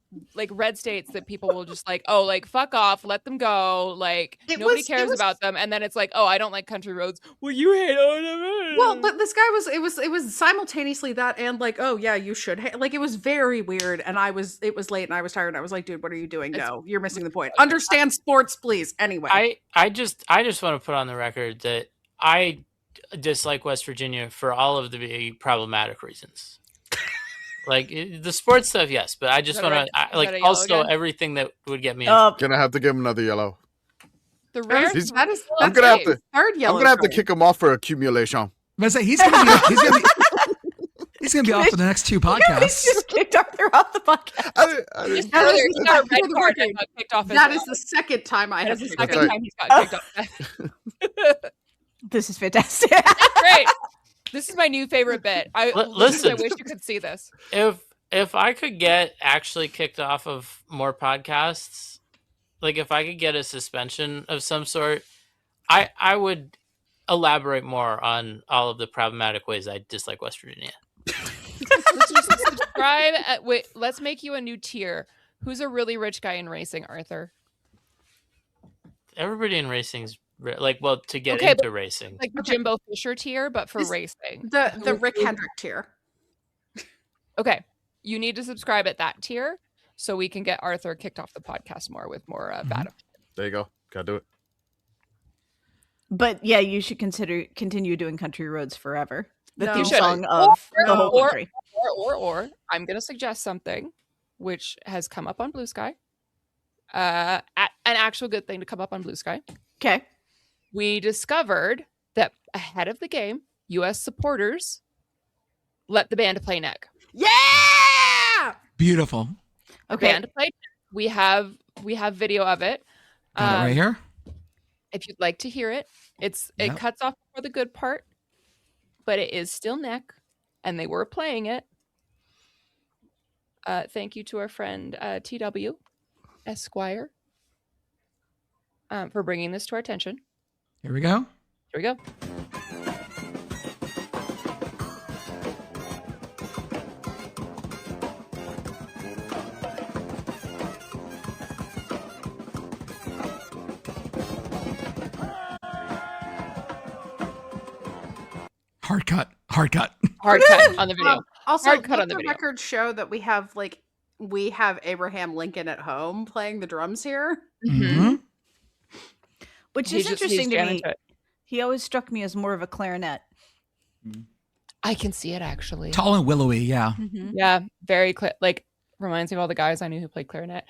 red states that people will just like, oh, like fuck off, let them go. Like nobody cares about them. And then it's like, oh, I don't like country roads. Well, you hate them. Well, but this guy it was simultaneously that and like, oh yeah, you should like it was very weird. And it was late and I was tired and I was like, dude, what are you doing? No, you're missing the point. Understand sports, please. Anyway. I just want to put on the record that I dislike West Virginia for all of the problematic reasons. Like the sports stuff, yes, but I just want to like also again? Everything that would get me. Gonna have to give him another yellow. The rare. I'm gonna have to. Third yellow. I'm gonna have to kick him off for accumulation. But I say he's gonna be off for the next 2 podcasts. He's just kicked Arthur off the podcast. That is the second time I have. The second time he's got kicked off. This is fantastic. Great. This is my new favorite bit. Listen. I wish you could see this. If I could get actually kicked off of more podcasts, like if I could get a suspension of some sort, I would elaborate more on all of the problematic ways I dislike West Virginia. Let's just subscribe. Wait, let's make you a new tier. Who's a really rich guy in racing, Arthur? Everybody in racing's to get Okay, into racing. Like the Jimbo Fisher tier, but for racing. The Rick Hendrick tier. Okay. You need to subscribe at that tier so we can get Arthur kicked off the podcast more with more bad. There you go. Gotta do it. But yeah, you should continue doing Country Roads Forever. The No. theme You should. song of the whole country. Or I'm going to suggest something which has come up on Blue Sky. An actual good thing to come up on Blue Sky. Okay. We discovered that ahead of the game, U.S. supporters let the band play neck. Yeah! Beautiful. Okay. Band play. We have video of it. Got it right here. If you'd like to hear it, it Yep. cuts off for the good part, but it is still neck, and they were playing it. Thank you to our friend TW Esquire for bringing this to our attention. Here we go. Here we go. Hard cut. Hard cut. Hard cut on the video. Also, Hard cut let on the the video. records show that we have Abraham Lincoln at home playing the drums here. Mhm. Which He's is just- interesting he's to me. jamming it. He always struck me as more of a clarinet. I can see it actually. Tall and willowy. Yeah. Yeah, very clear. Like reminds me of all the guys I knew who played clarinet.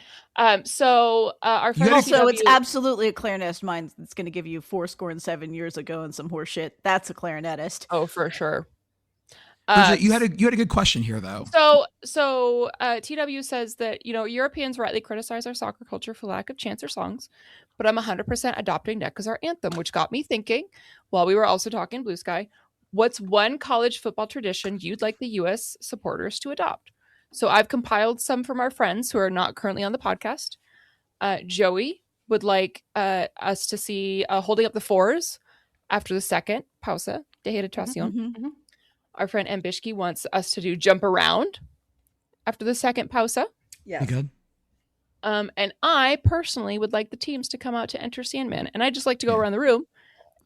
So our friend gotta- Also, it's TW absolutely a clarinetist mind that's going to give you 7 years ago and some horse shit. That's a clarinetist. Oh, for sure. Bridget, you had a good question here though. So TW says that Europeans rightly criticize our soccer culture for lack of chants or songs, but I'm 100% adopting neck as our anthem, which got me thinking. While we were also talking Blue Sky, what's one college football tradition you'd like the U.S. supporters to adopt? So I've compiled some from our friends who are not currently on the podcast. Joey would like us to see holding up the fours after the second pausa de retración. Mhm. Our friend Ambishki wants us to do jump around after the second pausa. Yes. You good? And I personally would like the teams to come out to enter Sandman. And I just like to go around the room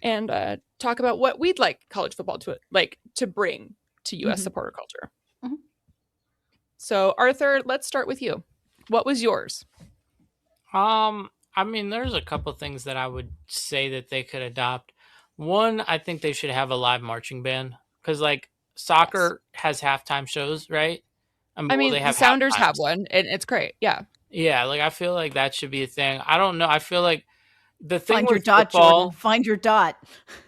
and talk about what we'd like college football to bring to U.S. supporter culture. Mhm. So Arthur, let's start with you. What was yours? I mean, there's a couple things that I would say that they could adopt. One, I think they should have a live marching band because, soccer has halftime shows, right? I mean, they the have Sounders halftimes. have one, and it's great. Yeah. Yeah, I feel like that should be a thing. I don't know. I feel like the thing Find your with dot, football, Jordan. Find your dot.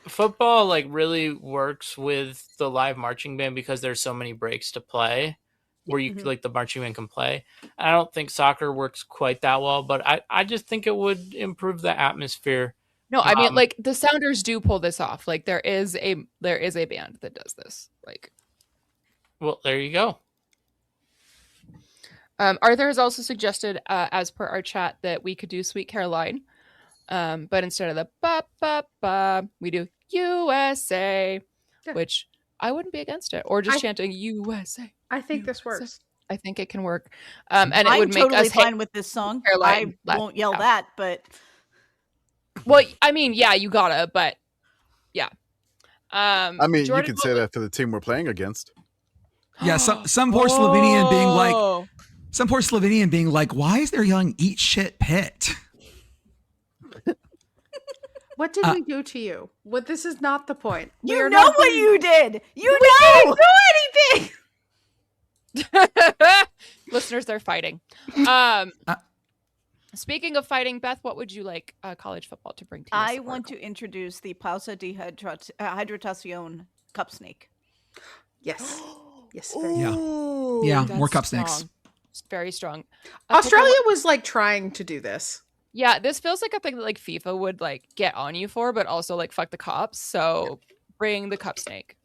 football really works with the live marching band because there's so many breaks to play where you the marching band can play. I don't think soccer works quite that well, but I just think it would improve the atmosphere. No, I mean, the Sounders do pull this off. There is a band that does this. Well, there you go. Arthur has also suggested, as per our chat, that we could do Sweet Caroline, but instead of the ba ba ba, we do USA, Yeah. which I wouldn't be against it, or just I- chanting USA. I think this works. I think it can work, and it I'm would make totally us hate. fine with this song. Caroline I won't yell yeah. that, but Well, I mean, yeah, you gotta, but yeah. I mean, Jordan, you could say that for the team we're playing against. Yeah. Some poor Slovenian being like, Oh. why is there yelling "Eat shit, Pitt"? What did we do to you? This is not the point. We you are know not what doing- you did. You We know. didn't do anything. Listeners, they're fighting. Speaking of fighting, Beth, what would you like college football to bring to you? I want to introduce the pausa de hidratación cup snake. Yes. Yes. Very Yeah. Ooh, Yeah, that's more cup snakes. strong. It's very strong. Australia was trying to do this. Yeah, this feels like a thing that like FIFA would like get on you for, but also like fuck the cops. So bring the cup snake.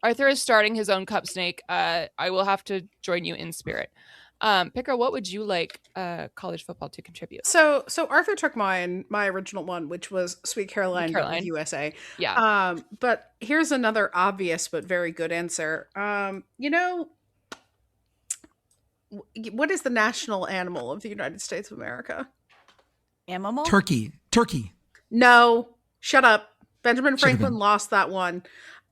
Arthur is starting his own cup snake. I will have to join you in spirit. Pitt Girl, what would you like college football to contribute? So Arthur took my original one, which was Sweet Caroline, but with Caroline. USA. Yeah. But here's another obvious but very good answer. What is the national animal of the United States of America? Animal? Turkey. No, shut up. Benjamin Should've Franklin been. lost that one.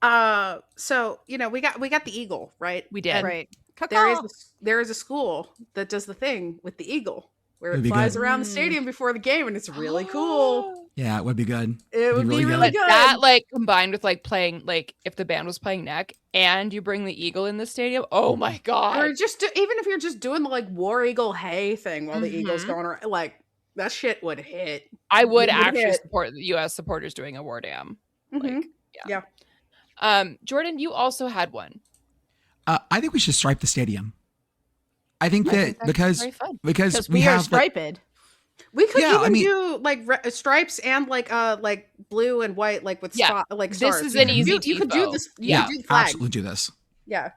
So we got the eagle, right? We did. And Right. there is a school that does the thing with the eagle where That'd it be flies good. around the stadium before the game, and it's really cool. Yeah, it would be good. It would be really But good. that like combined with like playing like if the band was playing neck and you bring the eagle in the stadium, oh my Or god. just even if you're just doing the like War Eagle hey thing while the eagle's Mhm. going around, like that shit would hit. I would It would actually hit. support the US supporters doing a war dam. Mhm. Jordan, you also had one. I think we should stripe the stadium. I think I that think that's because very fun. Because we we are have like, striped. We could Yeah, even I mean- do like stripes and like blue and white, like with Yeah, like this stars. is You an could easy do, you could do TiVo. this. You yeah, could do the flag. absolutely do this. Yeah.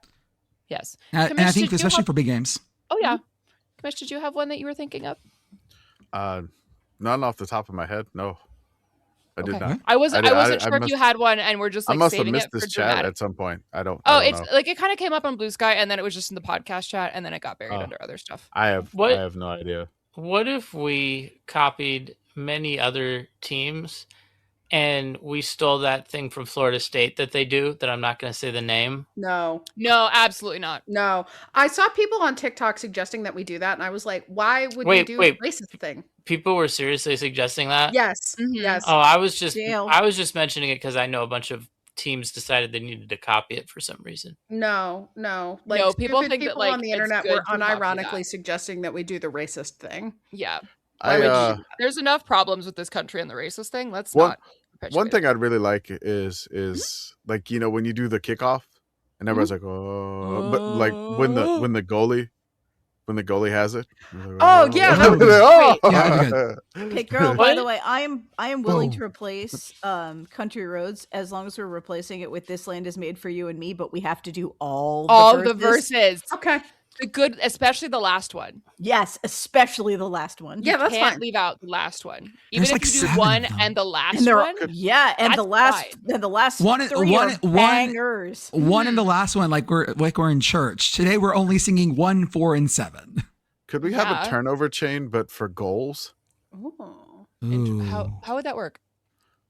Yes. And I Commish, think did you especially have- for big games. Oh yeah. Commish, did you have one that you were thinking of? None off the top of my head. No, I did Okay. not. I wasn't I sure if must- you had one and we're just I like must have saving missed it for this chat dramatic. at some point. I don't It's know. like it kind of came up on Blue Sky and then it was just in the podcast chat and then it got buried Oh. under other stuff. I have no idea. What if we copied many other teams and we stole that thing from Florida State that they do that I'm not going to say the name? No. No, absolutely not. No. I saw people on TikTok suggesting that we do that, and I was like, why would Wait, you do wait. the racist thing? People were seriously suggesting that? Yes. Mhm. Yes. Oh, I was just Jail. mentioning it because I know a bunch of teams decided they needed to copy it for some reason. No. Like, No, people stupid think that, people like, on the it's internet good were to copy unironically that. suggesting that we do the racist thing. Yeah. Why would I, you- There's enough problems with this country and the racist thing. Let's One- not perpetuate One it. thing I'd really like is like when you do the kickoff and everyone's like, oh, but like when the goalie has it. Like, Oh, yeah, that would be Oh. great. Yeah, that'd Pitt Girl, by What? the way, I am willing Boom. to replace country roads as long as we're replacing it with "This land is made for you and me," but we have to do all the verses. Okay. The good, especially the last one. Yes, especially the last one. Yeah, that's Can't fine. leave out the last one. Even There's if like you do 7 one of them. and the last And one. yeah, and the That's last One- three one- are one- bangers. One and the last one, like we're in church. Today we're only singing 1, 4, and 7. Could we have Yeah. a turnover chain, but for goals? Ooh. Ooh. How would that work?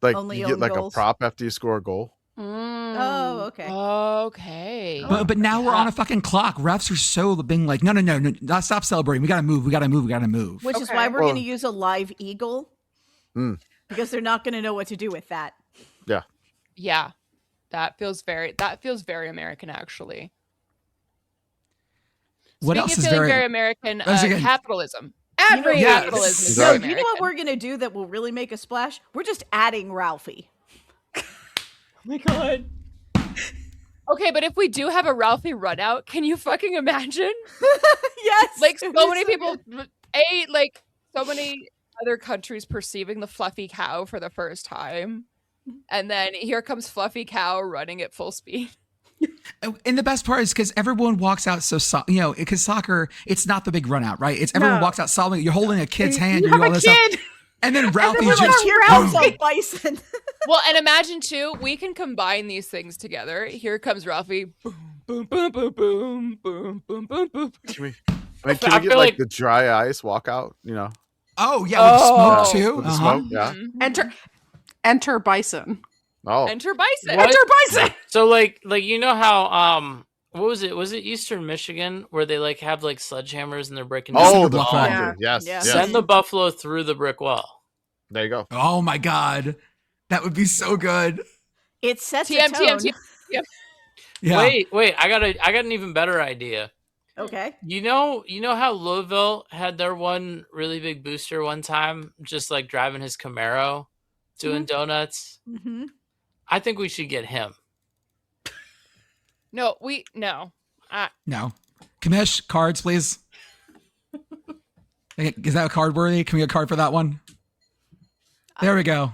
Like Only you get own like goals? a prop after you score a goal. Oh, okay. Okay. But now we're on a fucking clock. Refs are so being like, no, stop celebrating. We gotta move. Which is Okay. why we're Well- going to use a live eagle because they're not going to know what to do with that. Yeah. That feels very American actually. What Speaking else of is feeling very? very American, Once again- capitalism. Every Yeah. Capitalism is No, very You know American. what we're going to do that will really make a splash? We're just adding Ralphie. Oh my god. Okay, but if we do have a Ralphie run out, can you fucking imagine? Yes. Like it so was many so people good. like so many other countries perceiving the fluffy cow for the first time. And then here comes Fluffy Cow running at full speed. And the best part is because everyone walks out because soccer, it's not the big run out, right? It's everyone No. walks out solemnly. You're holding a kid's hand. You You're have doing all a this stuff. kid. And then And Ralphie's then we're like, just here boom. comes a bison. Well, and imagine too, we can combine these things together. Here comes Ralphie. Boom, boom, boom, boom, boom, boom, boom, boom, boom. Can we I get feel like like- the dry ice walkout? Oh yeah, with Oh. smoke too. With the Uh-huh. smoke? Yeah. Mhm. Enter bison. Oh, Enter Bison. What? Enter bison. So like you know how what was it? Was it Eastern Michigan where they like have like sledgehammers and they're breaking down oh, the the wall? block fucker. Yes, Yeah. yes. Send the buffalo through the brick wall. There you go. Oh my god, that would be so good. It sets TM, a tone. TM. Yeah. Wait, I got an even better idea. Okay. You know how Louisville had their one really big booster one time, just like driving his Camaro, doing donuts. Mm-hmm. I think we should get him. No. No. Commish, cards, please. Is that card worthy? Can we get a card for that one? There we go.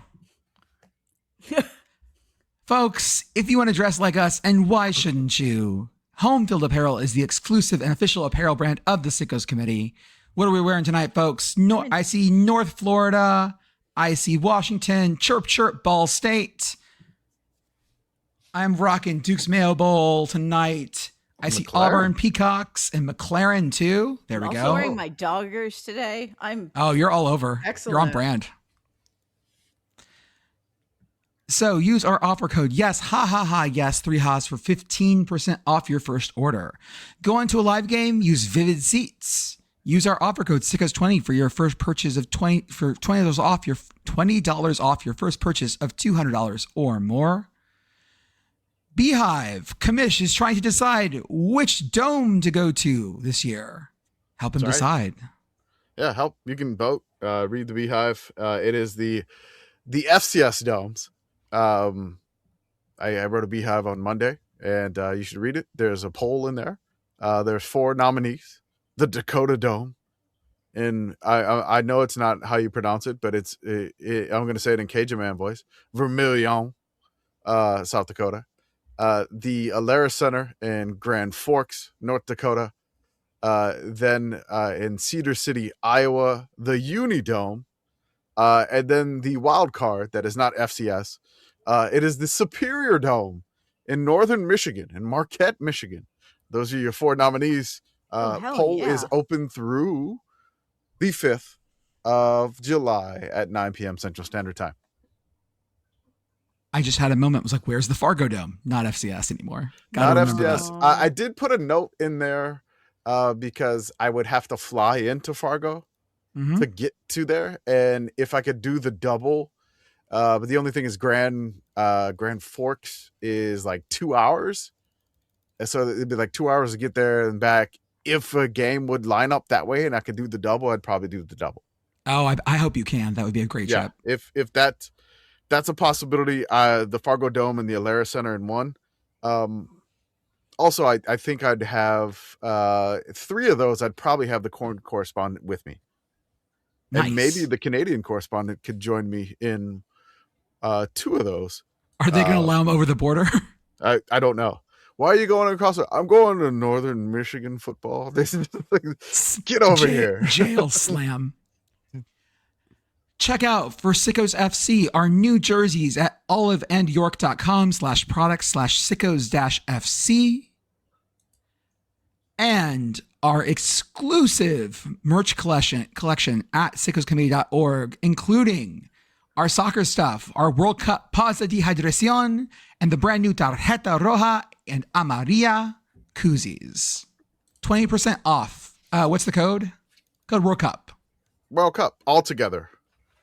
Folks, if you want to dress like us, and why shouldn't you? Home Field Apparel is the exclusive and official apparel brand of the Sickos Committee. What are we wearing tonight, folks? I see North Florida. I see Washington. Chirp, chirp, Ball State. I'm rocking Duke's Mayo Bowl tonight. I see McLaren. Auburn Peacocks and McLaren, too. There we I'm go. also wearing my Doggers today. Oh, you're all over. Excellent. You're on brand. So use our offer code yes, yes, 3 ha's for 15% off your first order. Go on to a live game, use Vivid Seats. Use our offer code SICKOS20 for your first purchase of $20 off your first purchase of $200 or more. Beehive, Commish is trying to decide which dome to go to this year. Help him decide. Yeah, help. You can vote. Read the Beehive. It is the FCS domes. I wrote a Beehive on Monday, and you should read it. There's a poll in there. There's 4 nominees. The Dakota Dome, and I know it's not how you pronounce it, but I'm going to say it in Cajun man voice. Vermilion, South Dakota. The Alara Center in Grand Forks, North Dakota. Then in Cedar City, Iowa, the Unidome. And then the wild card that is not FCS. It is the Superior Dome in Northern Michigan, in Marquette, Michigan. Those are your 4 nominees. Poll is open through the 5th of July at 9 p.m. Central Standard Time. I just had a moment. It was like, where's the Fargo Dome? Not FCS anymore. Not FCS. I did put a note in there because I would have to fly into Fargo to get to there. And if I could do the double, but the only thing is Grand Forks is like 2 hours. And so it'd be like 2 hours to get there and back. If a game would line up that way and I could do the double, I'd probably do the double. Oh, I hope you can. That would be a great trip. If that's a possibility, the Fargo Dome and the Alara Center in one. Also, I think I'd have 3 of those. I'd probably have the correspondent with me. Nice. And maybe the Canadian correspondent could join me in 2 of those. Are they going to allow them over the border? I don't know. Why are you going across? I'm going to Northern Michigan football. Get over here. Jail slam. Check out for Sickos FC our new jerseys at oliveandyork.com/product/sickos-fc and our exclusive merch collection at sickoscommittee.org, including our soccer stuff, our World Cup Pausa de Hidración, and the brand new Tarjeta Roja and Amarilla koozies. 20% off. What's the code? Code World Cup. World Cup all together.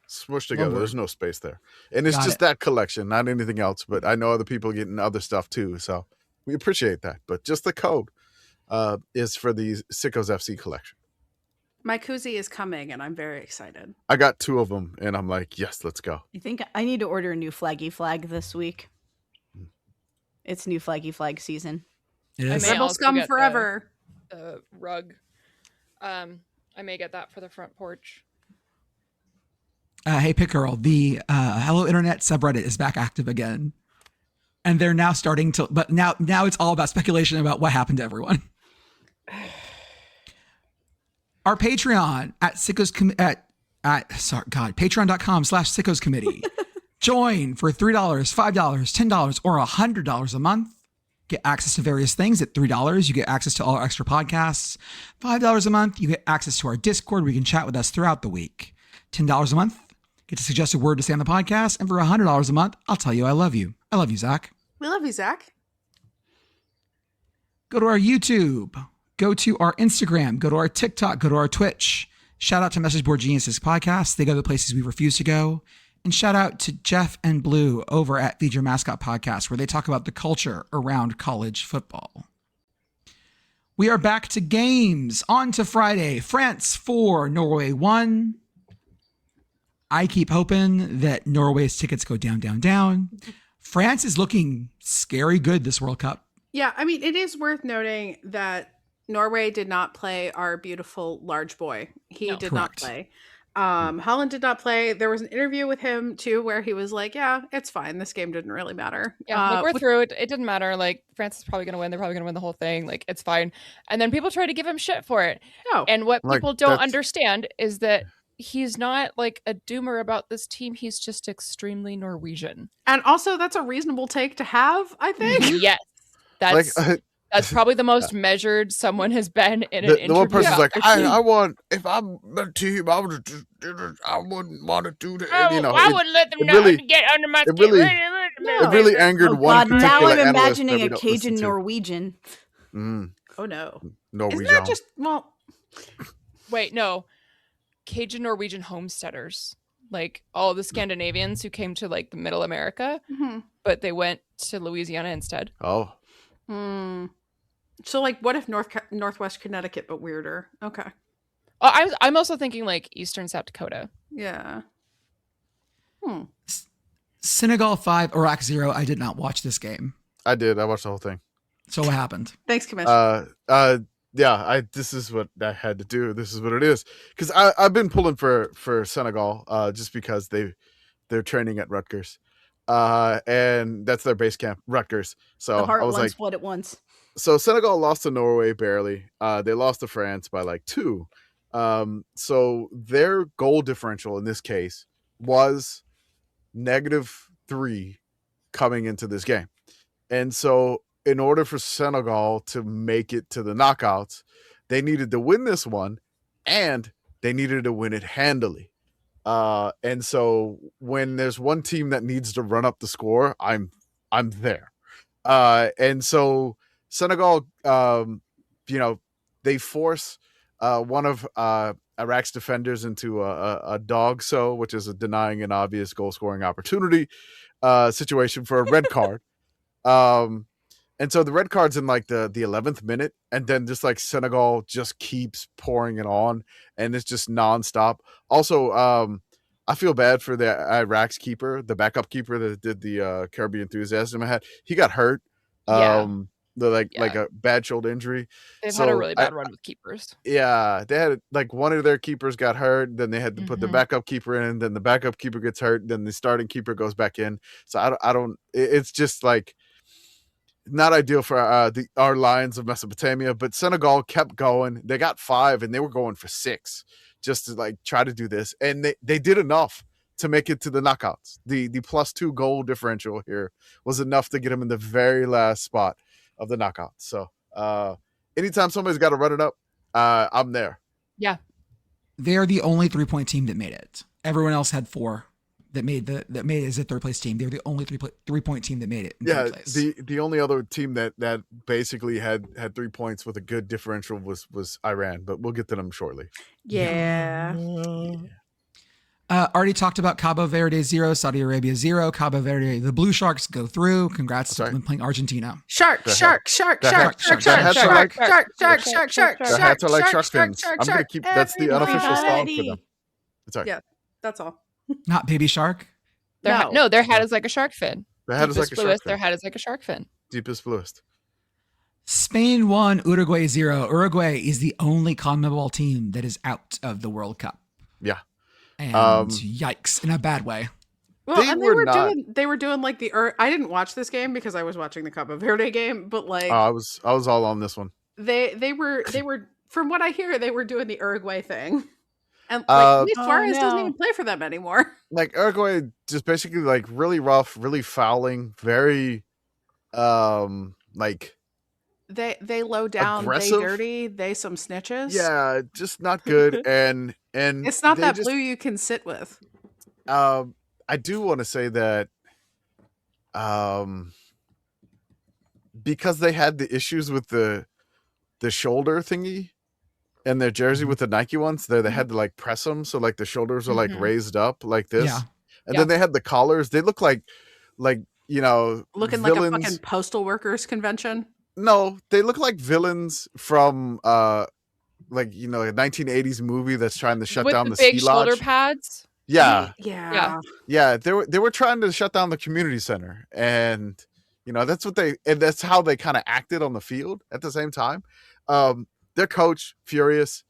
Smushed together. There's no space there. And it's just that collection, not anything else. But I know other people are getting other stuff too. So we appreciate that. But just the code is for the Sickos FC collection. My koozie is coming, and I'm very excited. I got 2 of them, and I'm like, yes, let's go. I think I need to order a new flaggy flag this week. It's new flaggy flag season. It is. Rebel scum forever. The rug. I may get that for the front porch. Hey, Pitt Girl, the Hello Internet subreddit is back active again. And they're now starting to, but now it's all about speculation about what happened to everyone. Our Patreon at patreon.com/Sickos Committee. Join for $3, $5, $10, or $100 a month. Get access to various things. At $3, you get access to all our extra podcasts. $5 a month, you get access to our Discord where you can chat with us throughout the week. $10 a month, get to suggest a word to say on the podcast. And for $100 a month, I'll tell you I love you. I love you, Zach. We love you, Zach. Go to our YouTube. Go to our Instagram. Go to our TikTok. Go to our Twitch. Shout out to Message Board Geniuses Podcast. They go to the places we refuse to go. And shout out to Jeff and Blue over at Feed Your Mascot Podcast, where they talk about the culture around college football. We are back to games. On to Friday. France 4, Norway 1. I keep hoping that Norway's tickets go down, down, down. France is looking scary good this World Cup. Yeah, I mean, it is worth noting that Norway did not play our beautiful large boy. He No. did not Correct. play. Holland did not play. There was an interview with him too where he was like, "Yeah, it's fine. This game didn't really matter." Yeah, like we're through it. It didn't matter. Like France is probably gonna win. They're probably gonna win the whole thing. Like it's fine. And then people try to give him shit for it. No. And what Like, people don't that's- understand is that he's not like a doomer about this team. He's just extremely Norwegian. And also, that's a reasonable take to have, I think. Yes, like that's probably the most measured someone has been in an the interview. one person's like, about their team. I want, if I'm the team, I would just, I wouldn't want to do that. Oh, And, you know, I it, wouldn't let them it know really- to get under my it skin. really- it really angered Oh one God! Now particular I'm analyst that imagining we a don't listen Cajun to. Norwegian. Oh no. Norwegian. Isn't that just Wait, no. Cajun Norwegian homesteaders. Like all the Scandinavians who came to like the middle America, but they went to Louisiana instead. Oh, So like what if Northwest Connecticut but weirder? Okay. Oh, I'm also thinking like Eastern South Dakota. Yeah. Senegal 5, Iraq 0. I did not watch this game. I did. I watched the whole thing. So what happened? Thanks, Commish. Yeah, this is what I had to do. This is what it is. Because I've been pulling for Senegal, just because they're training at Rutgers, and that's their base camp, Rutgers. So The heart I was wants like, what it wants. so Senegal lost to Norway barely. They lost to France by like 2. So their goal differential in this case was -3 coming into this game, and so in order for Senegal to make it to the knockouts, they needed to win this one, and they needed to win it handily. And so when there's one team that needs to run up the score, I'm there. And so Senegal, they force one of Iraq's defenders into a dog so, which is denying an obvious goal scoring opportunity situation for a red card. And so the red card's in like the 11th minute, and then just like Senegal just keeps pouring it on, and it's just nonstop. Also, I feel bad for the Iraq's keeper, the backup keeper that did the Caribbean Enthusiasm. He got hurt. Yeah. Like a bad shoulder injury. They've had a really bad run with keepers. Yeah, they had like one of their keepers got hurt, then they had to put the backup keeper in, then the backup keeper gets hurt, then the starting keeper goes back in. So I don't. It's just like not ideal for our Lions of Mesopotamia. But Senegal kept going. They got 5, and they were going for 6 just to like try to do this, and they did enough to make it to the knockouts. The +2 goal differential here was enough to get them in the very last spot of the knockouts. So anytime somebody's got to run it up, I'm there. Yeah. They're the only 3-point team that made it. Everyone else had 4 that made it as a 3rd place team. They're the only 3-point team that made it in 3rd place. The only other team that basically had 3 points with a good differential was Iran, but we'll get to them shortly. Yeah. Already talked about Cabo Verde 0, Saudi Arabia 0. Cabo Verde, the Blue Sharks go through. Congrats to them playing Argentina. Shark. Their hats are like shark fins. I'm gonna keep. That's the unofficial song for them. Sorry. Yeah, that's all. Not Baby Shark. Their hat is like a shark fin. Their hat is like a shark Their fin. hat is like a shark fin. Deepest, bluest. Spain 1, Uruguay 0. Uruguay is the only CONMEBOL team that is out of the World Cup. Yeah. And yikes, in a bad way. Well, they were doing like I didn't watch this game because I was watching the Cabo Verde game, but like I was all on this one. They were from what I hear, they were doing the Uruguay thing. And like Luis Suarez doesn't even play for them anymore. Like Uruguay just basically like really rough, really fouling, very like they low down, aggressive. they dirty, they some snitches. Yeah, just not good. and it's not that blue you can sit with. I do want to say that because they had the issues with the shoulder thingy and their jersey with the Nike ones, they had to like press them, so like the shoulders are like raised up like this. Yeah. And then they had the collars. They look like looking villains. like a fucking postal workers convention. No, they look like villains from a 1980s movie that's trying to shut down the big ski lodge. shoulder pads. Yeah. Yeah. They were trying to shut down the community center, and that's how they kind of acted on the field at the same time. Their coach furious.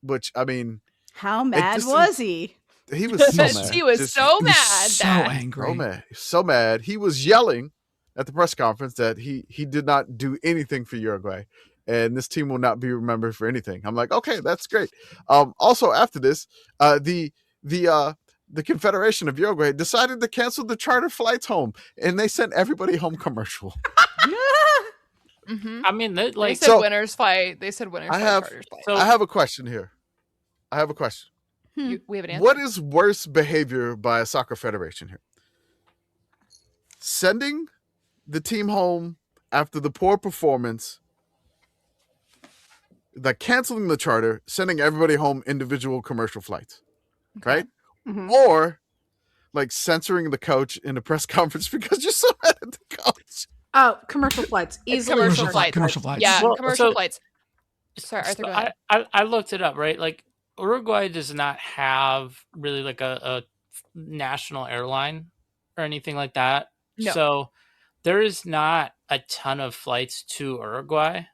which I mean, How mad just- was he? he was so mad. She was Just- so He was mad. so that- angry. So mad. So mad. He was yelling at the press conference that he did not do anything for Uruguay. And this team will not be remembered for anything. I'm like, okay, that's great. Also, after this, the Confederation of Uruguay decided to cancel the charter flights home, and they sent everybody home commercial. Mhm. I mean, They like, said So- winners fight. They said winners I fight. have- Charters fight. so I have a question here. We have an answer. What is worse behavior by a soccer federation here? Sending the team home after the poor performance, like canceling the charter, sending everybody home individual commercial flights, right? Mhm. Or like censoring the coach in a press conference because you're so mad at the coach. Oh, commercial flights. It's Easily commercial commercial flights. Commercial flights. Yeah, Well, commercial so- flights. Sorry, Arthur, So go ahead. I looked it up, right? Like Uruguay does not have really like a national airline or anything like that. No. So there is not a ton of flights to Uruguay.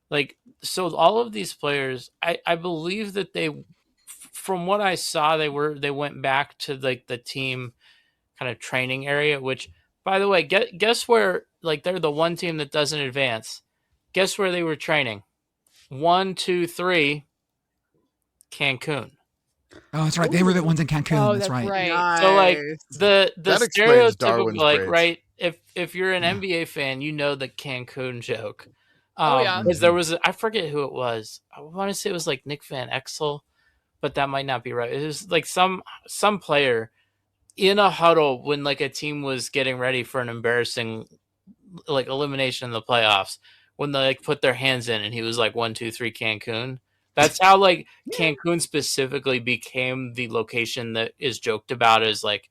Like, so all of these players, I believe that from what I saw, they went back to like the team kind of training area, which, by the way, guess where, like, they're the one team that doesn't advance. Guess where they were training? 1, 2, 3, Cancun. Oh, that's right. They were the ones in Cancun. Oh, that's right. right. So, like, Nice. the That explains Darwin's stereotypical, like, braids. right, if you're an Yeah. NBA fan, you know the Cancun joke. Oh, yeah. Because there was I forget who it was. I want to say it was like Nick Van Exel, but that might not be right. It was like some player in a huddle when like a team was getting ready for an embarrassing like elimination in the playoffs, when they like put their hands in and he was like 1, 2, 3 Cancun. That's how like Cancun specifically became the location that is joked about as like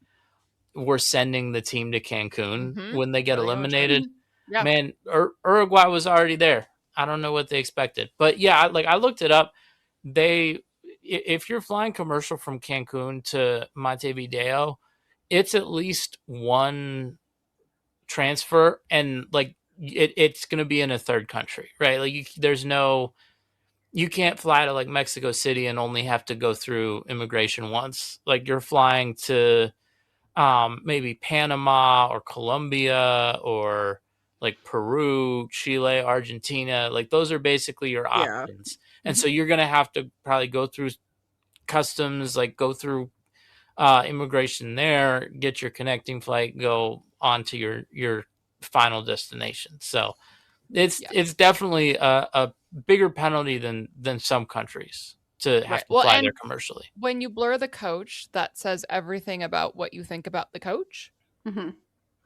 we're sending the team to Cancun Mhm. when they get There they go, eliminated. Yeah. Man, Uruguay was already there. I don't know what they expected, but yeah, like I looked it up. If you're flying commercial from Cancun to Montevideo, it's at least one transfer, and like it's going to be in a third country, right? Like you can't fly to like Mexico City and only have to go through immigration once. Like you're flying to maybe Panama or Colombia or like Peru, Chile, Argentina. Like those are basically your Yeah. options. And so you're going to have to probably go through customs, like go through immigration there, get your connecting flight, go on to your final destination. So it's definitely a bigger penalty than some countries to have Right. to Well, fly and- there commercially. When you blur the coach, that says everything about what you think about the coach Mhm.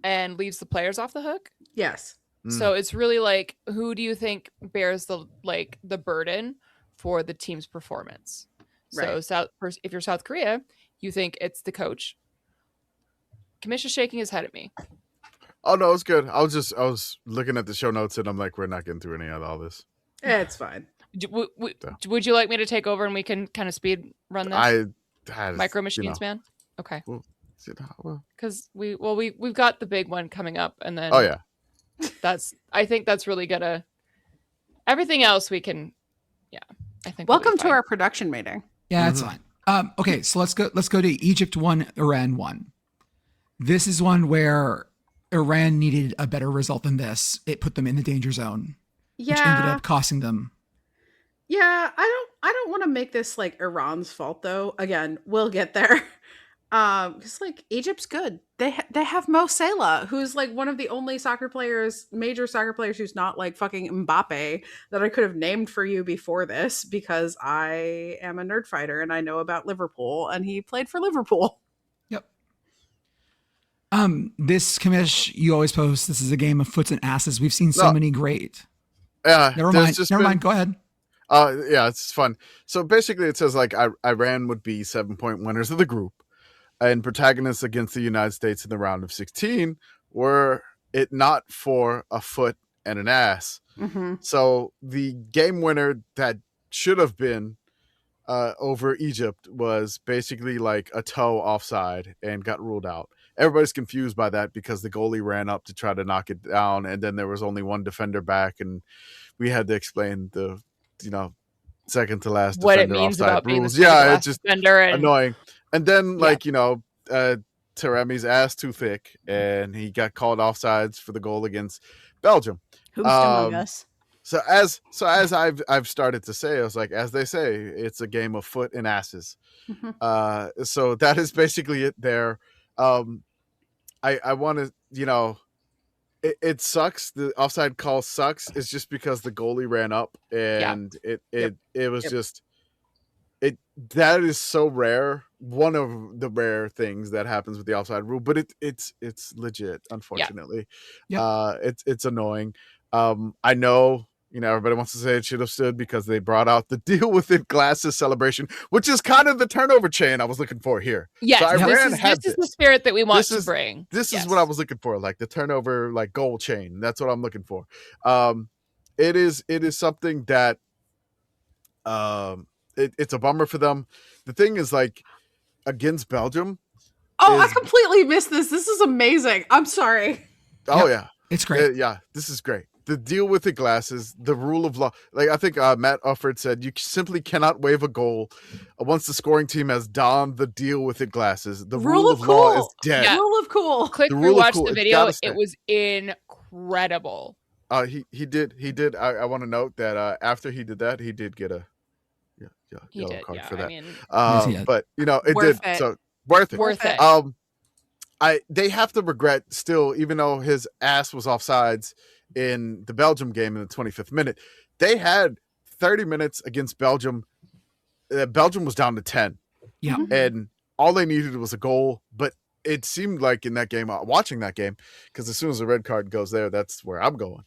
and leaves the players off the hook. Yes. So it's really like, who do you think bears the burden for the team's performance? So Right. if you're South Korea, you think it's the coach. Commish is shaking his head at me. Oh no, it's good. I was looking at the show notes and I'm like, we're not getting through any of all this. It's fine. Would you like me to take over and we can kind of speed run this? I had Micro Machines, man. Okay, well, because we've got the big one coming up, and then oh yeah. I think that's really gonna. Everything else we can, yeah. I think. we'll be Welcome to fine. our production meeting. Yeah, that's fine. Okay, so let's go to Egypt 1, Iran 1. This is one where Iran needed a better result than this. It put them in the danger zone, which ended Yeah. up costing them. Yeah, I don't want to make this like Iran's fault though. Again, we'll get there. Cuz like Egypt's good. They have Mo Salah, who's like one of the only major soccer players who's not like fucking Mbappe that I could have named for you before this, because I am a nerd fighter and I know about Liverpool and he played for Liverpool. Yep. This Commish, you always post, this is a game of foots and asses. We've seen so No. many great. Yeah. Never there's mind. just Never been- mind. Go ahead. Yeah, it's fun. So basically, it says like Iran would be 7-point winners of the group, and protagonists against the United States in the round of 16 were it not for a foot and an ass. Mm-hmm. So the game winner that should have been over Egypt was basically like a toe offside and got ruled out. Everybody's confused by that because the goalie ran up to try to knock it down, and then there was only one defender back, and we had to explain the second to last what it defender means offside about being the rules. second to Yeah, last it's just defender and annoying. And then, Yeah. like, Taremi's ass too thick, and he got called offsides for the goal against Belgium. Who's among us? So as I've started to say, I was like, as they say, it's a game of foot and asses. So that is basically it there. I want to, it sucks. The offside call sucks. It's just because the goalie ran up, and it was just that is so rare. One of the rare things that happens with the offside rule, but it's legit. Unfortunately, it's annoying. I know. Everybody wants to say it should have stood because they brought out the deal with it glasses celebration, which is kind of the turnover chain I was looking for here. Yes, so this is the spirit that we want to bring. This is what I was looking for, like the turnover, like goal chain. That's what I'm looking for. It is something that it's a bummer for them. The thing is, like, against Belgium. I completely missed this. This is amazing. I'm sorry. Oh yeah, it's great. This is great. The deal with the glasses, the rule of law. Like, I think Matt Ufford said, you simply cannot waive a goal once the scoring team has donned the deal with the glasses. The rule of law is dead. Yeah. Rule of cool. Click rewatch the video. It was incredible. He did. I want to note that after he did that, he did get a yellow card for that. But it worth did. It. So worth it. Worth it. They have to regret still, even though his ass was offsides in the Belgium game in the 25th minute. They had 30 minutes against Belgium. Belgium was down to 10. Yeah. And all they needed was a goal. But it seemed like in that game, watching that game, because as soon as the red card goes there, that's where I'm going.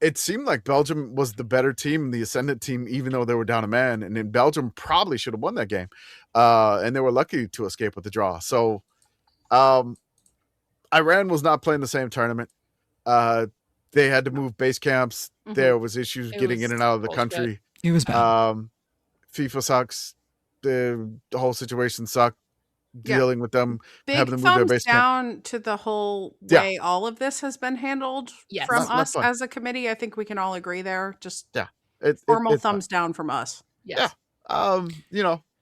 It seemed like Belgium was the better team, the ascendant team, even though they were down a man. And then Belgium probably should have won that game. And they were lucky to escape with the draw. So Iran was not playing the same tournament. They had to move base camps. There was issues getting in and out of the country. It was bad. FIFA sucks. The whole situation sucked. Dealing with them, big having to move their thumbs base down camp. to the whole way all of this has been handled from Not us fun. as a committee. I think we can all agree there. Just It's thumbs down from us. Yes.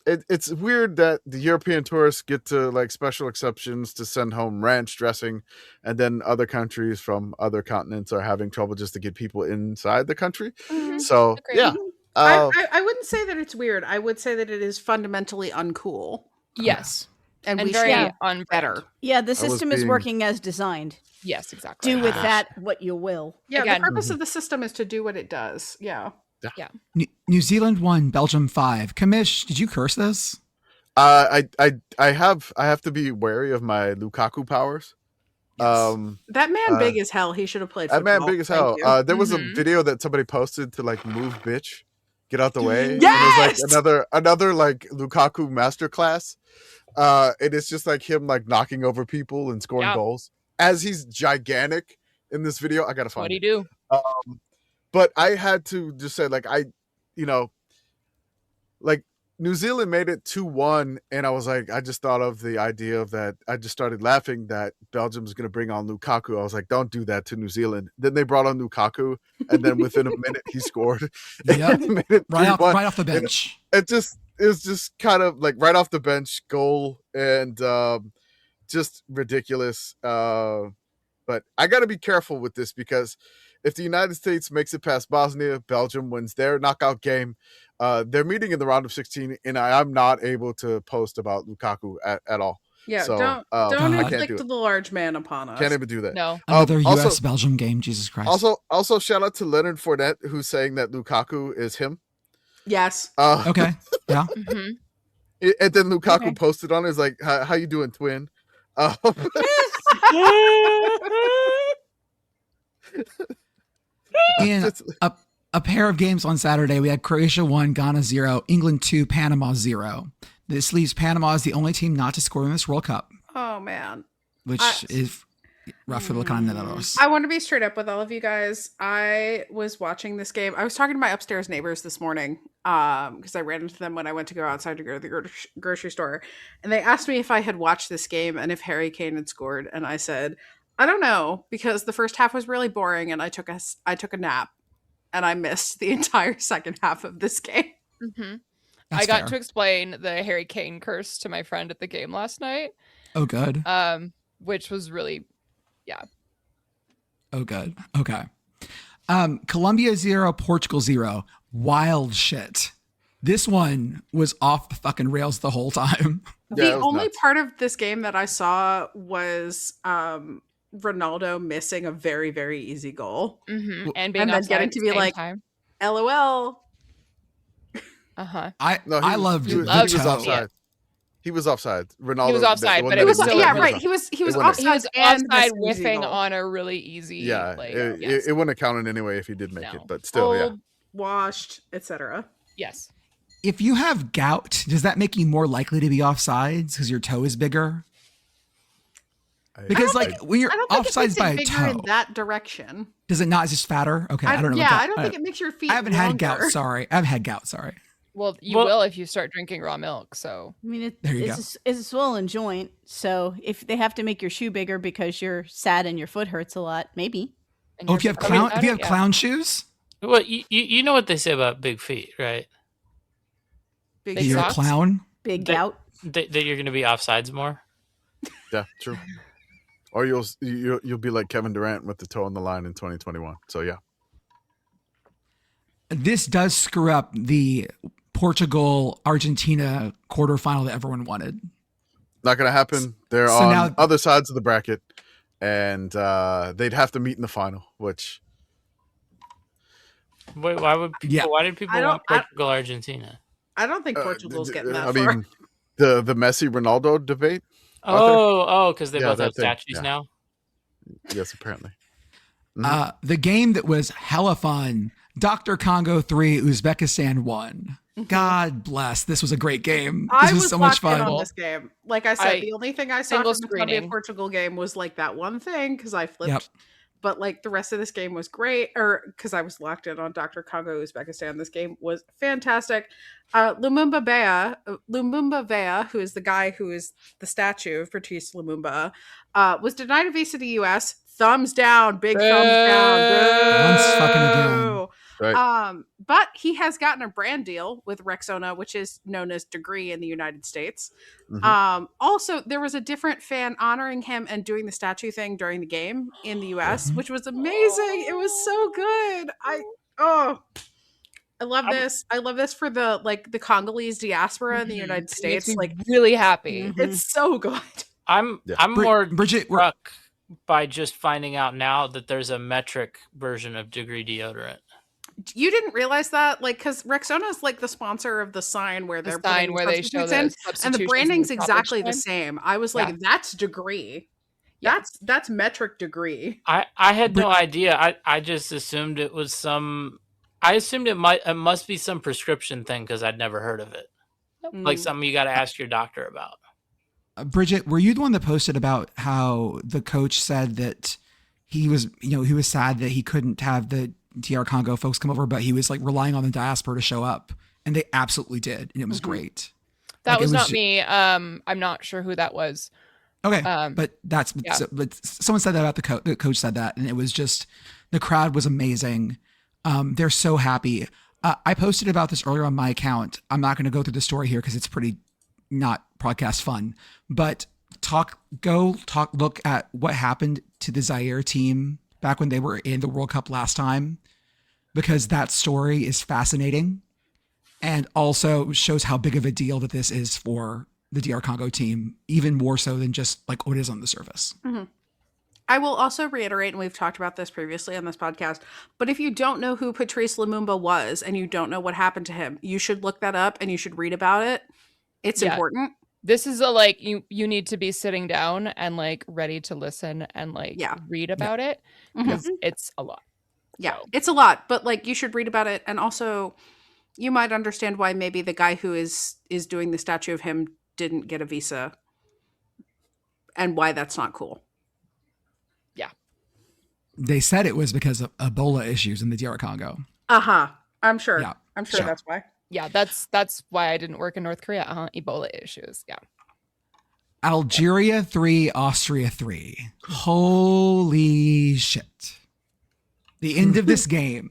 It's weird that the European tourists get to like special exceptions to send home ranch dressing, and then other countries from other continents are having trouble just to get people inside the country. So I wouldn't say that it's weird. I would say that it is fundamentally uncool. Yes. And we very should better. Yeah, the system is working as designed. Yes, exactly. Do with that what you will. Yeah, Again, the purpose of the system is to do what it does. Yeah. New Zealand 1, Belgium 5. Commish, did you curse this? I have to be wary of my Lukaku powers. Yes. That man big as hell. He should have played football. That man big as hell. There was a video that somebody posted to like move bitch, get out the way. Yes! And it was like another like Lukaku masterclass. It is just like him like knocking over people and scoring goals as he's gigantic in this video. I gotta find what do you do? But I had to just say like like New Zealand made it 2-1, and I was like, I just thought of the idea of that. I just started laughing that Belgium's going to bring on Lukaku. I was like, don't do that to New Zealand. Then they brought on Lukaku, and then within a minute he scored. Yep. right off the bench. It was just kind of like right off the bench goal, and just ridiculous. But I got to be careful with this because if the United States makes it past Bosnia, Belgium wins their knockout game. They're meeting in the round of 16, and I'm not able to post about Lukaku at all. Yeah, so, don't I can't inflict do the large man upon us. Can't even do that. No. Another U.S. Belgium game. Jesus Christ. Also, shout out to Leonard Fournette, who's saying that Lukaku is him. Yes. Okay. Yeah. And then Lukaku posted on it, is like, how you doing, twin? In a pair of games on Saturday, we had Croatia 1, Ghana 0, England 2, Panama 0. This leaves Panama as the only team not to score in this World Cup. Oh, man. Which is rough for the Continentals. I want to be straight up with all of you guys. I was watching this game. I was talking to my upstairs neighbors this morning because I ran into them when I went to go outside to go to the grocery store. And they asked me if I had watched this game and if Harry Kane had scored. And I said, I don't know, because the first half was really boring and I took a nap. and I missed the entire second half of this game. Mm-hmm. That's I got fair. to explain the Harry Kane curse to my friend at the game last night. Oh, good. Which was really, Oh, good. Okay. Colombia 0, Portugal 0. Wild shit. This one was off the fucking rails the whole time. Yeah, it The was only nuts. part of this game that I saw was Ronaldo missing a very, very easy goal. mm-hmm. And being And then offside getting at to the be same like, time. LOL. I loved he the was toe. offside. He was offside. Ronaldo. He was offside, the one but that it was missed still Yeah, a right. He was It wouldn't- offside, He was and offside missing an easy whiffing goal. on a really easy Yeah, play. it wouldn't have counted anyway if he did make No. it, but still, yeah. Old, washed, etc. Yes. If you have gout, does that make you more likely to be offsides because your toe is bigger? Because like when you're I don't think it offsides makes by it a bigger toe, in that direction. does it not? It's just fatter. Okay, I don't know. Yeah, about I don't gout. think it makes your feet. I haven't had gout. Sorry, I've had gout. Sorry. Well, you Well- will if you start drinking raw milk. So I mean, There you it's a swollen joint, so if they have to make your shoe bigger because you're sad and your foot hurts a lot, maybe. and Oh, you're if you have performing clown, without if you it, have clown shoes, Well, you know what they say about big feet, right? Big that you're socks? a clown. Big That- gout. That you're going to be offsides more. Yeah, true. Or you'll be like Kevin Durant with the toe on the line in 2021. So yeah. This does screw up the Portugal-Argentina quarterfinal that everyone wanted. Not gonna happen. They're So on now- other sides of the bracket, and they'd have to meet in the final. Which Wait, why did people I don't- want Portugal, Argentina? I don't think Portugal's getting that I far. mean, the Messi Ronaldo debate. Because they Yeah, both that have thing, statues yeah. now. Yes, apparently. The game that was hella fun, Dr. Congo 3, Uzbekistan 1. God bless. This was a great game. This I was so much locked in fun. on this game. Like I said, I- the only thing I saw single from the Colombia screening. Portugal game was like that one thing because I flipped. Yep. But like the rest of this game was great, or because I was locked in on Dr. Congo Uzbekistan. This game was fantastic. Lumumba Vea, who is the guy who is the statue of Patrice Lumumba, was denied a visa to the U.S. Thumbs down, big thumbs down. Once fucking again. Boo. Right. But he has gotten a brand deal with Rexona, which is known as Degree in the United States. Mhm. Also, there was a different fan honoring him and doing the statue thing during the game in the US, which was amazing. It was so good. I love this. I love this for the Congolese diaspora in the United It States. makes me Like really happy. Mhm. it's so good. I'm Yeah. more Bridget, we're- struck by just finding out now that there's a metric version of Degree deodorant. You didn't realize that, like, because Rexona is like the sponsor of the sign where The they're sign putting where they show substitutes the in, and the substitutions branding's and exactly the stoppage same. I was like, Yeah. that's Degree. Yeah. That's metric degree. I had no idea. I just assumed it was some. I assumed it must be some prescription thing because I'd never heard of it. Like something you got to ask your doctor about. Bridget, were you the one that posted about how the coach said that he was sad that he couldn't have the DR Congo folks come over, but he was like relying on the diaspora to show up, and they absolutely did, and it was great. That Like, it was not ju- me. I'm not sure who that was. Okay, but yeah. but someone said that about the coach said that, and it was just the crowd was amazing. They're so happy. I posted about this earlier on my account. I'm not going to go through the story here because it's pretty not podcast fun, but look at what happened to the Zaire team back when they were in the World Cup last time, because that story is fascinating and also shows how big of a deal that this is for the DR Congo team, even more so than just like what is on the surface. I will also reiterate, and we've talked about this previously on this podcast, but if you don't know who Patrice Lumumba was and you don't know what happened to him, you should look that up and you should read about it. It's Yeah. important. This is you need to be sitting down and like ready to listen and like read about it because it's a lot. Yeah, So. it's a lot, but like you should read about it, and also you might understand why maybe the guy who is doing the statue of him didn't get a visa, and why that's not cool. They said it was because of Ebola issues in the DR Congo. I'm sure. Yeah, I'm sure sure. that's why. Yeah, that's why I didn't work in North Korea. Ebola issues. Yeah. Algeria 3, Austria 3. Holy shit. The end of this game.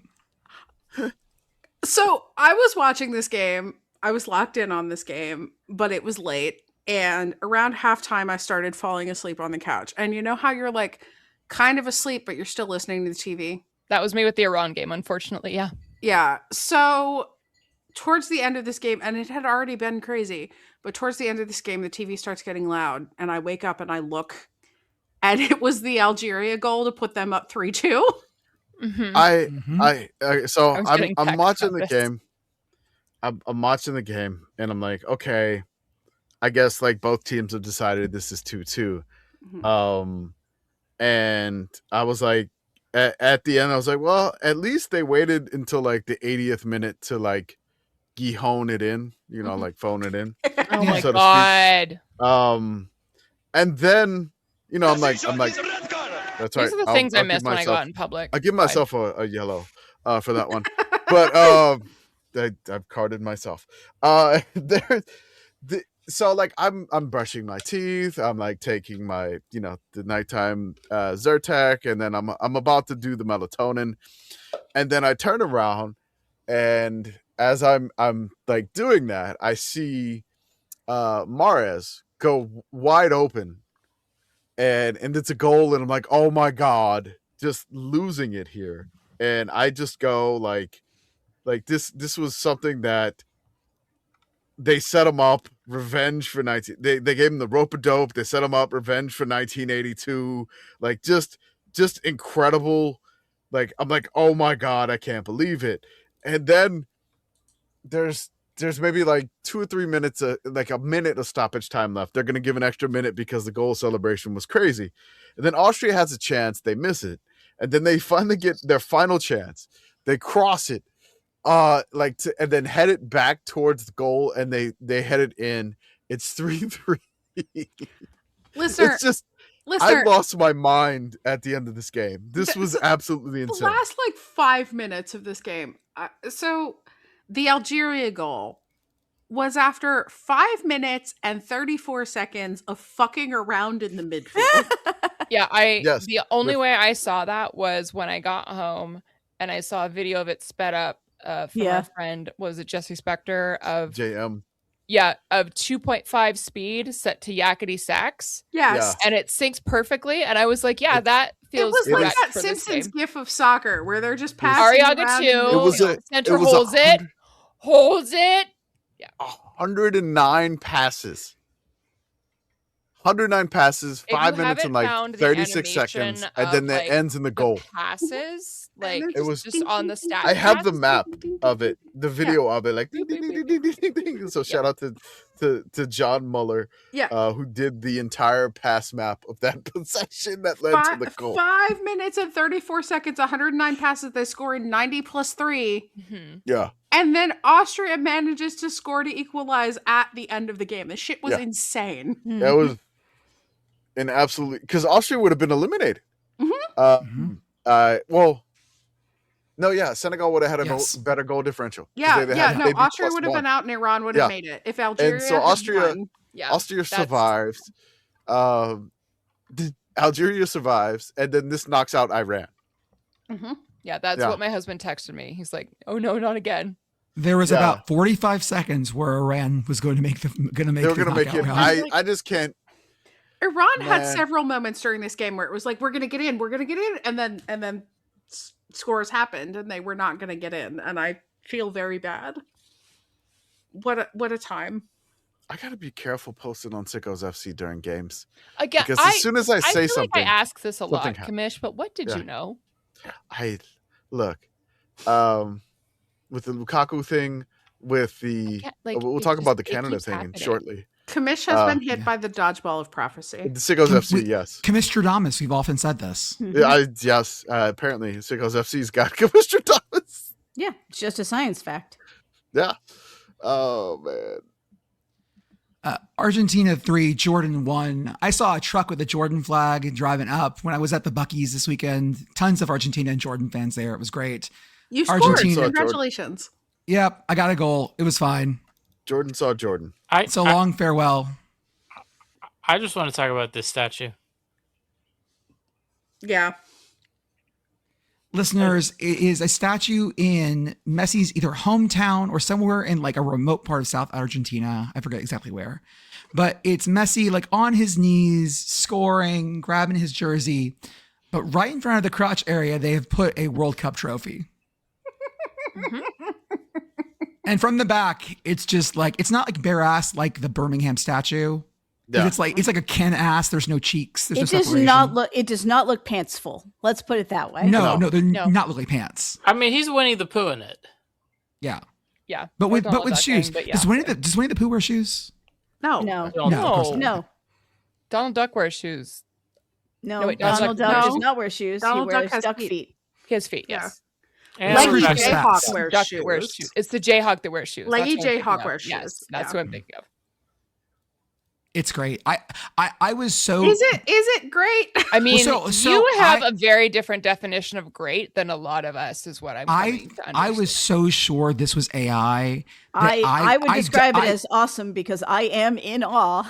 So I was watching this game. I was locked in on this game, but it was late. And around halftime, I started falling asleep on the couch. And you know how you're like kind of asleep, but you're still listening to the TV? That was me with the Iran game, unfortunately. Yeah. Yeah. So towards the end of this game, and it had already been crazy, but towards the end of this game, the TV starts getting loud. And I wake up and I look, and it was the Algeria goal to put them up 3-2. Mm-hmm. So I was I'm getting I'm text watching about the this. game. I'm watching the game, and I'm like, okay, I guess like both teams have decided this is 2-2. And I was like, at the end, I was like, well, at least they waited until like the 80th minute to like GIJON it in, like phone it in, Oh my so to god. speak. And then, I'm like, that's right. These are the things I miss when I go out in public. I give Fine. myself a yellow for that one, but I've carded myself. So like I'm brushing my teeth. I'm like taking my the nighttime Zyrtec, and then I'm about to do the melatonin, and then I turn around, and as I'm like doing that, I see Mahrez go wide open, and it's a goal, and I'm like, oh my god, just losing it here, and I just go like this was something that they set him up, revenge for 19. They gave him the rope-a-dope. They set him up, revenge for 1982. Like just incredible. Like I'm like, oh my god, I can't believe it. And then there's maybe like 2 or 3 minutes, like a minute of stoppage time left. They're gonna give an extra minute because the goal celebration was crazy. And then Austria has a chance, they miss it, and then they finally get their final chance. They cross it. And then head it back towards the goal, and they head it in. It's 3-3. Listener, It's just I lost my mind at the end of this game. This was absolutely insane. The last like 5 minutes of this game. So the Algeria goal was after 5 minutes and 34 seconds of fucking around in the midfield. Yeah, the only way I saw that was when I got home and I saw a video of it sped up. From our friend, was it Jesse Spector of JM? Yeah, of 2.5 speed set to yakety sax. Yes, and it syncs perfectly. And I was like, yeah, that feels. It was like that Simpsons gif of soccer where they're just passing. Ariaga 2. Center holds it. Yeah, 109 passes. 109 passes, 5 minutes and like 36 seconds, and then that ends in the goal. Passes, like it was just on the stat. I have the map of it, the video of it, like ding, ding, ding, ding, ding, ding. So shout out to John Muller, who did the entire pass map of that possession that led to the goal. 5 minutes and 34 seconds, 109 passes. They score in 90 plus 3. Mm-hmm. Yeah. And then Austria manages to score to equalize at the end of the game. This shit was insane. That was an absolutely, because Austria would have been eliminated. Senegal would have had a better goal differential. Austria would have been out and Iran would have made it. If Algeria and so Austria survives. Algeria survives, and then this knocks out Iran. Mm-hmm. Yeah, that's what my husband texted me. He's like, "Oh no, not again." There was about 45 seconds where Iran was going to make They were going to make it. I just can't. Iran had several moments during this game where it was like, we're going to get in, and then scores happened and they were not going to get in, and I feel very bad. What a time. I got to be careful posting on Sickos FC during games. Again, because as soon as I say something, like I ask this a lot, Commish, but what did you know? Look, with the Lukaku thing, with the we'll talk about the Canada thing shortly. Commish has been hit by the dodgeball of prophecy. The Sickos FC, yes. Commistradamus, we've often said this. Apparently Sickos FC's got Commistradamus. Yeah, it's just a science fact. Yeah. Oh, man. Argentina 3, Jordan 1. I saw a truck with a Jordan flag driving up when I was at the Buc-ee's this weekend. Tons of Argentina and Jordan fans there. It was great. You scored. Congratulations. Yep, I got a goal. It was fine. Jordan saw Jordan. So long farewell. I just want to talk about this statue. Yeah. listeners, it is a statue in Messi's either hometown or somewhere in like a remote part of South Argentina. I forget exactly where, but it's Messi like on his knees, scoring, grabbing his jersey. But right in front of the crotch area, they have put a World Cup trophy. And from the back, it's just like, it's not like bare ass like the Birmingham statue. Yeah. It's like a Ken ass. There's no cheeks. There's It no does separation. not look. It does not look pantsful. Let's put it that way. No, No. they're No. not look like pants. I mean, he's Winnie the Pooh in it. Yeah, Yeah. but Or with Donald Duck shoes. thing, but yeah. Does Winnie the Pooh wear shoes? No. No, Don't No, of course No. not. no, Donald Duck wears shoes. no. No, wait, Donald Duck- Duck no. does not wear shoes. Donald he Duck wears has duck feet. feet. He has feet. Yeah. Yes. And Leggy Leggy Scratch Jayhawk Stats. wears Duck shoes. that wears shoes. It's the Jayhawk that wears shoes. Leggy That's what I'm thinking Jayhawk of. wears Yes, shoes. that's Yeah. what I'm thinking of. It's great. I was so Is it great? I mean, so you have I- a very different definition of great than a lot of us, is what I'm coming to I was understand. so sure this was AI. that I would describe it I- as awesome because I am in awe.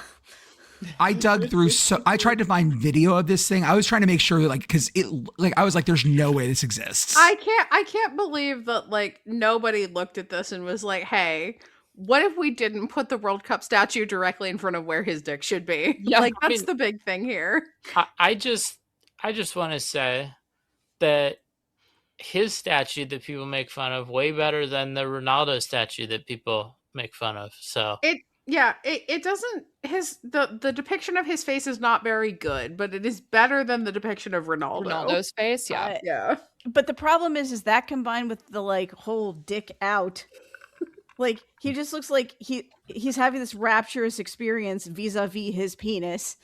I dug through I tried to find video of this thing. I was trying to make sure like because it like I was like, there's no way this exists. I can't believe that like nobody looked at this and was like, hey, what if we didn't put the World Cup statue directly in front of where his dick should be? Yeah, like I that's mean- the big thing here. I just want to say that his statue that people make fun of way better than the Ronaldo statue that people make fun of. So It doesn't the depiction of his face is not very good, but it is better than the depiction of Ronaldo. Ronaldo's face. Yeah. Yeah. But the problem is that combined with the like whole dick out, like he just looks like he's having this rapturous experience vis-a-vis his penis.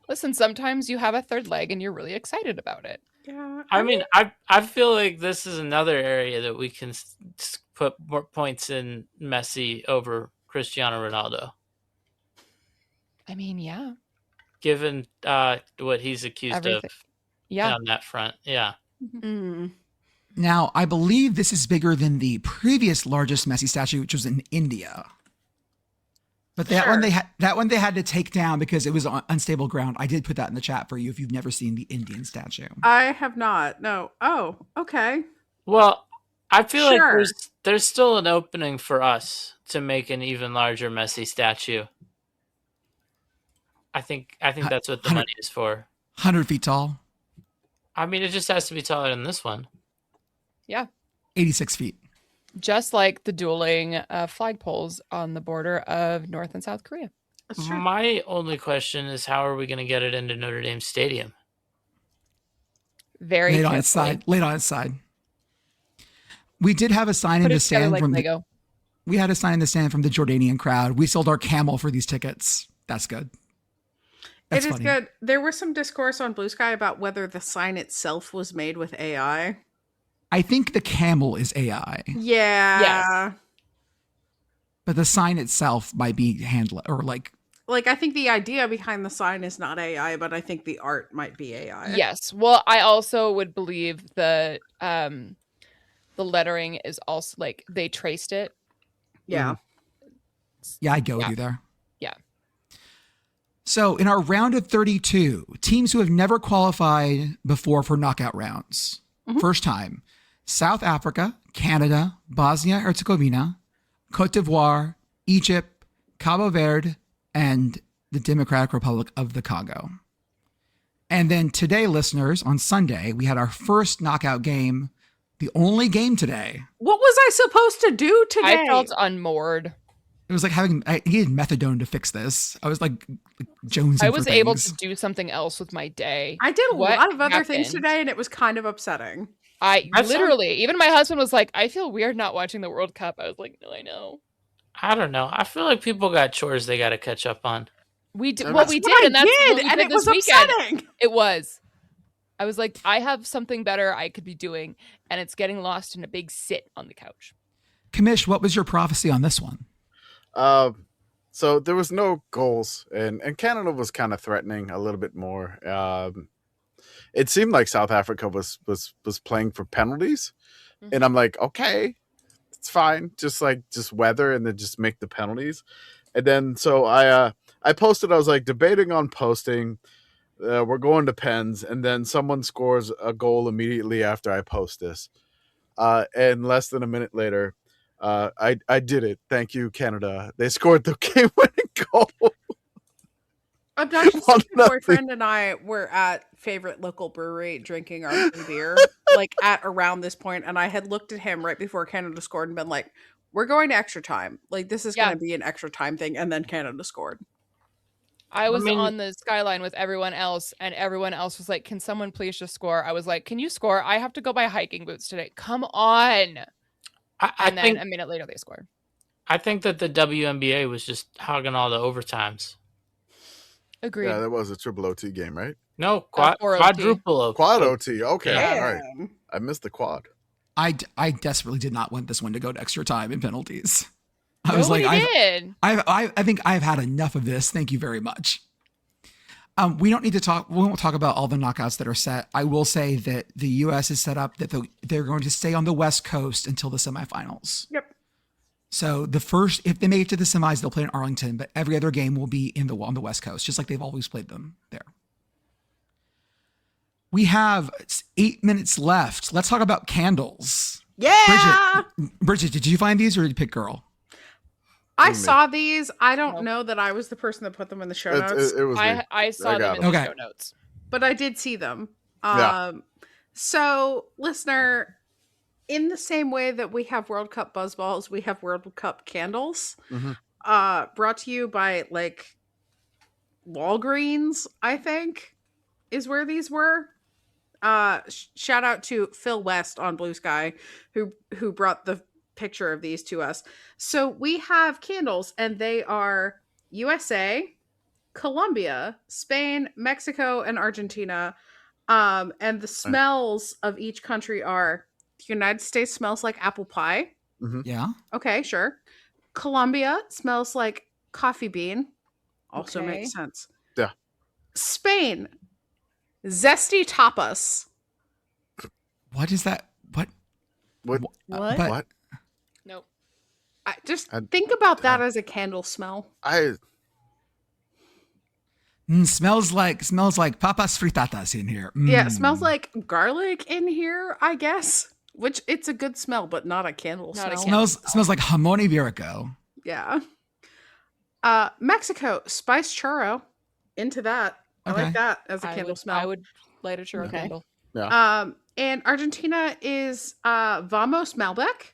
Listen, sometimes you have a third leg and you're really excited about it. Yeah. I mean, I feel like this is another area that we can put more points in Messi over Cristiano Ronaldo, I mean, yeah. given what he's accused Everything. of Yeah. on that front. Yeah. Mm. Now I believe this is bigger than the previous largest Messi statue, which was in India. But that one they had to take down because it was on unstable ground. I did put that in the chat for you if you've never seen the Indian statue. I have not. No. Oh, okay. Well, I feel Sure. like there's still an opening for us to make an even larger Messi statue. I think that's what the 100 money is for. 100 feet tall, I mean, it just has to be taller than this one. 86 feet. Just like the dueling flagpoles on the border of North and South Korea. That's true. My only question is, how are we going to get it into Notre Dame Stadium? Very Laid on its carefully. side. Laid on its side. We did have a sign Put in it the together stand like from the, Lego. we had a sign in the stand from the Jordanian crowd. We sold our camel for these tickets. That's good. That's It is funny. good. There was some discourse on Blue Sky about whether the sign itself was made with AI. I think the camel is AI, Yeah. Yes. but the sign itself might be handled or like Like I think the idea behind the sign is not AI, but I think the art might be AI. Yes. Well, I also would believe the lettering is also like they traced it. Yeah. yeah, I go with Yeah. you there. Yeah. So in our round of 32, teams who have never qualified before for knockout rounds. Mhm. First time, South Africa, Canada, Bosnia Herzegovina, Cote d'Ivoire, Egypt, Cabo Verde, and the Democratic Republic of the Congo. And then today, listeners, on Sunday, we had our first knockout game, the only game today. What was I supposed to do today? I felt unmoored. It was like I needed methadone to fix this. I was like jonesing I for was able things. to do something else with my day. I did a What lot of other things happened? today, and it was kind of upsetting. I That's literally, even my husband was like, I feel weird not watching the World Cup. I was like, no, I know. I don't know. I feel like people got chores they got to catch up on. We did That's what we What did, I and that's what we and did it this was weekend. upsetting. It was. I was like, I have something better I could be doing, and it's getting lost in a big sit on the couch. Commish, what was your prophecy on this one? So there was no goals, and Canada was kind of threatening a little bit more. It seemed like South Africa was playing for penalties, and I'm like, okay, it's fine, just weather and then just make the penalties. And then so I posted, I was like debating on posting we're going to pens, and then someone scores a goal immediately after I post this. And less than a minute later, I did it. Thank you, Canada. They scored the game-winning goal. Obnoxious Well, Secret boyfriend and I were at favorite local brewery drinking our beer, like at around this point, and I had looked at him right before Canada scored and been like, "We're going to extra time. Like this is going to be an extra time thing." And then Canada scored. I was on the skyline with everyone else, and everyone else was like, "Can someone please just score?" I was like, "Can you score? I have to go buy hiking boots today. Come on!" And then a minute later, they scored. I think that the WNBA was just hogging all the overtimes. Agreed. Yeah, that was a triple OT game, right? No, quadruple OT. Quad OT. Okay, Yeah. all right. I missed the quad. I desperately did not want this one to go to extra time and penalties. I Nobody was like, did. I think I've had enough of this. Thank you very much. We don't need to talk. We won't talk about all the knockouts that are set. I will say that the U.S. is set up that they're going to stay on the West Coast until the semifinals. Yep. So if they make it to the semis, they'll play in Arlington, but every other game will be on the West Coast, just like they've always played them there. We have 8 minutes left. Let's talk about candles. Yeah. Bridget, did you find these or did you pick Girl? I saw these. I don't know that I was the person that put them in the show notes. It was me. I saw them in the show notes. But I did see them. Yeah. So, listener, in the same way that we have World Cup buzzballs, we have World Cup candles. Mm-hmm. Brought to you by like Walgreens, I think, is where these were. Shout out to Phil West on Blue Sky, who brought the picture of these to us. So we have candles, and they are USA, Colombia, Spain, Mexico, and Argentina. And the smells of each country are: the United States smells like apple pie. Mm-hmm. Yeah. Okay, sure. Colombia smells like coffee bean. Also Okay. makes sense. Yeah. Spain, Zesty Tapas. What is that? What? What? What? But- What? Nope. Think about that as a candle smell. Smells like papas fritatas in here. Yeah, it smells like garlic in here, I guess. Which it's a good smell, but not a candle Not a smell. candle. Smells like jamon iberico. Yeah. Mexico, spiced churro. Into that. I Okay. like that as a candle smell. I would light a churro Okay. candle. Yeah. And Argentina is Vamos Malbec,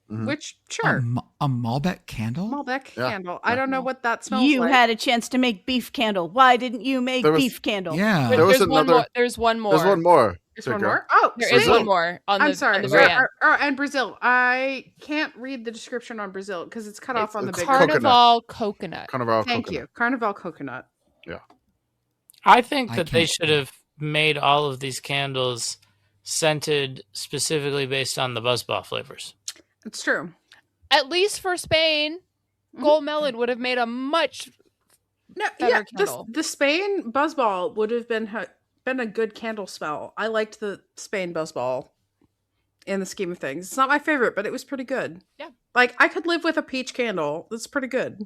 Mhm. which sure, A Malbec candle? Malbec Yeah. candle. I don't know what that smells You like. had a chance to make beef candle. Why didn't you make There was- beef candle? Yeah. There was There's one another- more. There's one more. There's one more. There's one Pitt Girl. more. Oh, There sweet. is one more on I'm the sorry. on the very end. And Brazil. I can't read the description on Brazil because it's cut off on the it's big. coconut. Carnival coconut. Carnival Thank coconut. you, Carnival coconut. I think I that they can't- should have made all of these candles scented specifically based on the buzzball flavors. It's true. At least for Spain, Gold Melon would have made a much No, better yeah, candle. the Spain buzzball would have been a good candle smell. I liked the Spain buzzball in the scheme of things. It's not my favorite, but it was pretty good. Yeah. Like I could live with a peach candle. That's pretty good.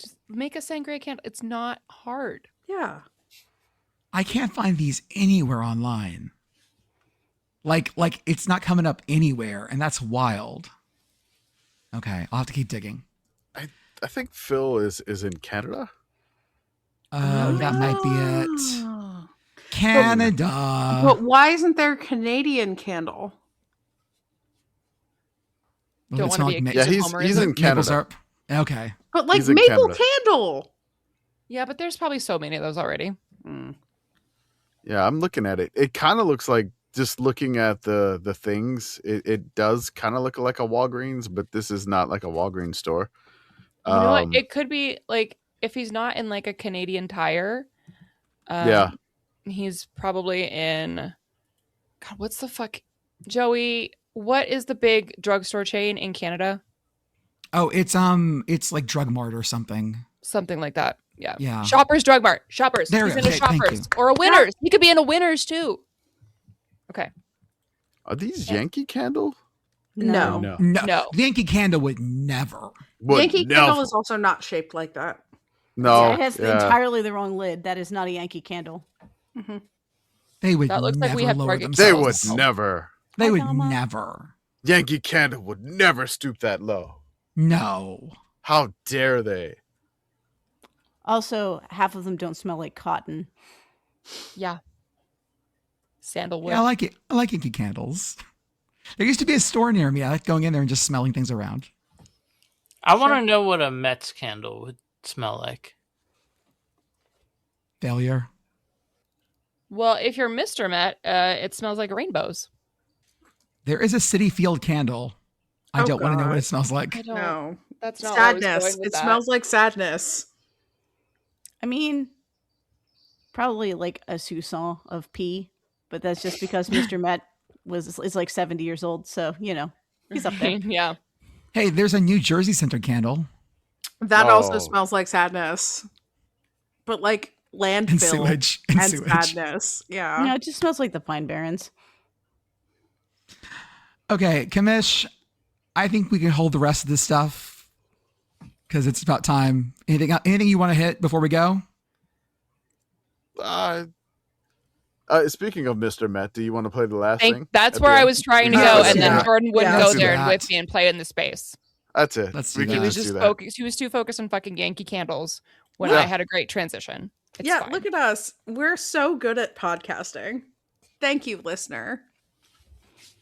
just make a sangria candle. It's not hard. Yeah. I can't find these anywhere online. Like it's not coming up anywhere, and that's wild. Okay, I'll have to keep digging. I think Phil is in Canada. That might be it. Oh. Canada. But why isn't there a Canadian candle? Well, Don't it's wanna not be ma- accused Yeah, of he's homerism. in maple Canada. syrup. Okay. But like He's in maple Canada. candle. Yeah, but there's probably so many of those already. Yeah, I'm looking at it. It kind of looks like, just looking at the things, it does kind of look like a Walgreens, but this is not like a Walgreens store. You know what? It could be like if he's not in like a Canadian Tire. Yeah. He's probably in. God, what's the fuck, Joey? What is the big drugstore chain in Canada? Oh, it's like Drug Mart or something. Something like that. Yeah. Yeah. Shoppers Drug Mart. Shoppers. There He's we in go. a Okay, thank Shoppers you. or a Winners. He could be in a Winners too. Okay. Are these Yankee Candle? No. No. The Yankee Candle would never. Would Yankee never. candle is also not shaped like that. No, It has entirely the wrong lid. That is not a Yankee Candle. Mhm. They would That looks like we never have lower Target they themselves. would never. They Hi, would Mama. never. Yankee Candle would never stoop that low. No. How dare they? Also, half of them don't smell like cotton. Yeah. Sandalwood. Yeah, I like it. I like Yankee Candles. There used to be a store near me. I like going in there and just smelling things around. I want to know what a Mets candle would smell like. Failure. Well, if you're Mr. Met, it smells like rainbows. There is a City Field candle. I Oh, don't want to know what God. it smells like. I don't. No. That's not where I was Sadness. going with It that. smells like sadness. I mean, probably like a soupçon of pee, but that's just because Mr. Met is like 70 years old, so he's up there. Yeah. Hey, there's a New Jersey Center candle. That also Oh. smells like sadness. But like And landfill sewage. And and sewage. sadness. Yeah. No, it just smells like the Pine Barrens. Okay, Commish, I think we can hold the rest of this stuff because it's about time. Anything you want to hit before we go? Speaking of Mr. Met, do you want to play the last thing? That's at where the I end? was trying to Yeah, go, let's and do then that. Jordan wouldn't Yeah, go let's do there and that. with me and play in the space. That's it. Let's do we that. can He was just just do that. focused. He was too focused on fucking Yankee Candles when Yeah. I had a great transition. It's Yeah, fine. look at us. We're so good at podcasting. Thank you, listener.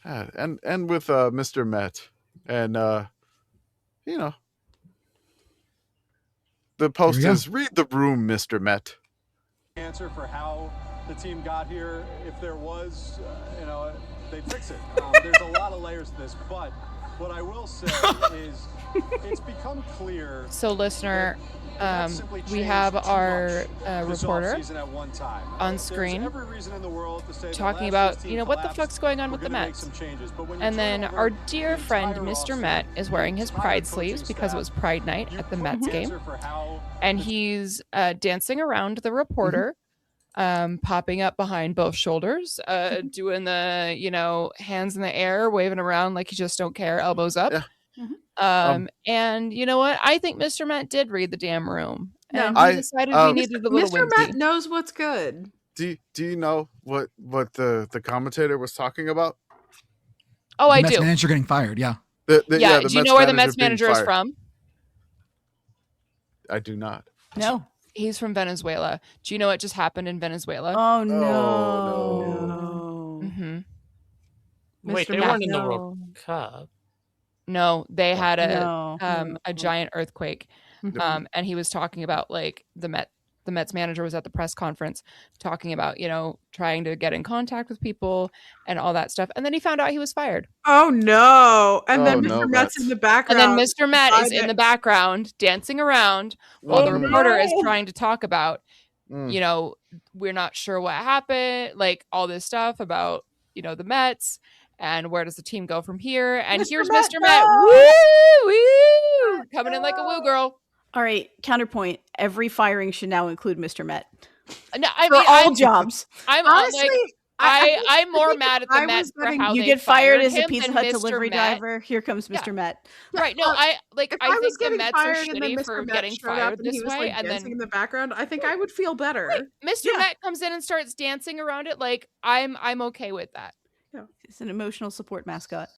Yeah, and with Mr. Met, and the post Here we go. is read the room, Mr. Met. Answer for how the team got here. If there was, they'd fix it. There's a lot of layers to this, but what I will say is it's become clear. So, listener, that simply we changed have too our much this reporter offseason at one time. on There's screen every reason in the world to say that talking last year's about, team what the collapsed. fuck's going on We're with the gonna make Mets. some changes, but when you And turn then over our the dear friend, entire Mr. roster, Met, is wearing his entire pride coaching sleeves because it was staff, Pride Night you at the put Mets the game. answer for how And the he's dancing around the reporter, popping up behind both shoulders, doing the, hands in the air, waving around like you just don't care, elbows up. Yeah. And you know what? I think Mr. Met did read the damn room. No. And he decided we needed a little Mr. whimsy. Matt knows what's good. Do you know what the commentator was talking about? Oh, The I Mets do. manager getting fired. Yeah. The Yeah. the Do you Mets know where the Mets being manager is fired. from? I do not. No. He's from Venezuela. Do you know what just happened in Venezuela? Oh no. no. Mm-hmm. Wait, Mr. they Matt, weren't in the no. World Cup. No, they had No. a giant earthquake. And he was talking about the Mets manager was at the press conference talking about, trying to get in contact with people and all that stuff. And then he found out he was fired. Oh no. And then Oh, Mr. no, Matt's Mets. in the And background. then Mr. Matt is beside in the it. background dancing around while the Mhm. reporter is no. trying to talk about, Mm. we're not sure what happened, all this stuff about, the Mets and where does the team go from here. And Mr. here's Met, Mr. Met. no. Woo! Woo! Coming in like a woo girl. All right, counterpoint. Every firing should now include Mr. Met. No, I For mean, all jobs. I'm Honestly, I'm more think mad at I the Mets was for getting- how You they get fired as a him Pizza than Hut Mr. delivery Met. driver. Here comes Mr. Met. Right? No, Well, I if I was think the getting Mets are fired and then shitty Mr. for Matt getting showed up fired and he this was way, like and dancing then in the background, I think I would feel better. Mr. Yeah. Met comes in and starts dancing around it. I'm okay with that. It's an emotional support mascot.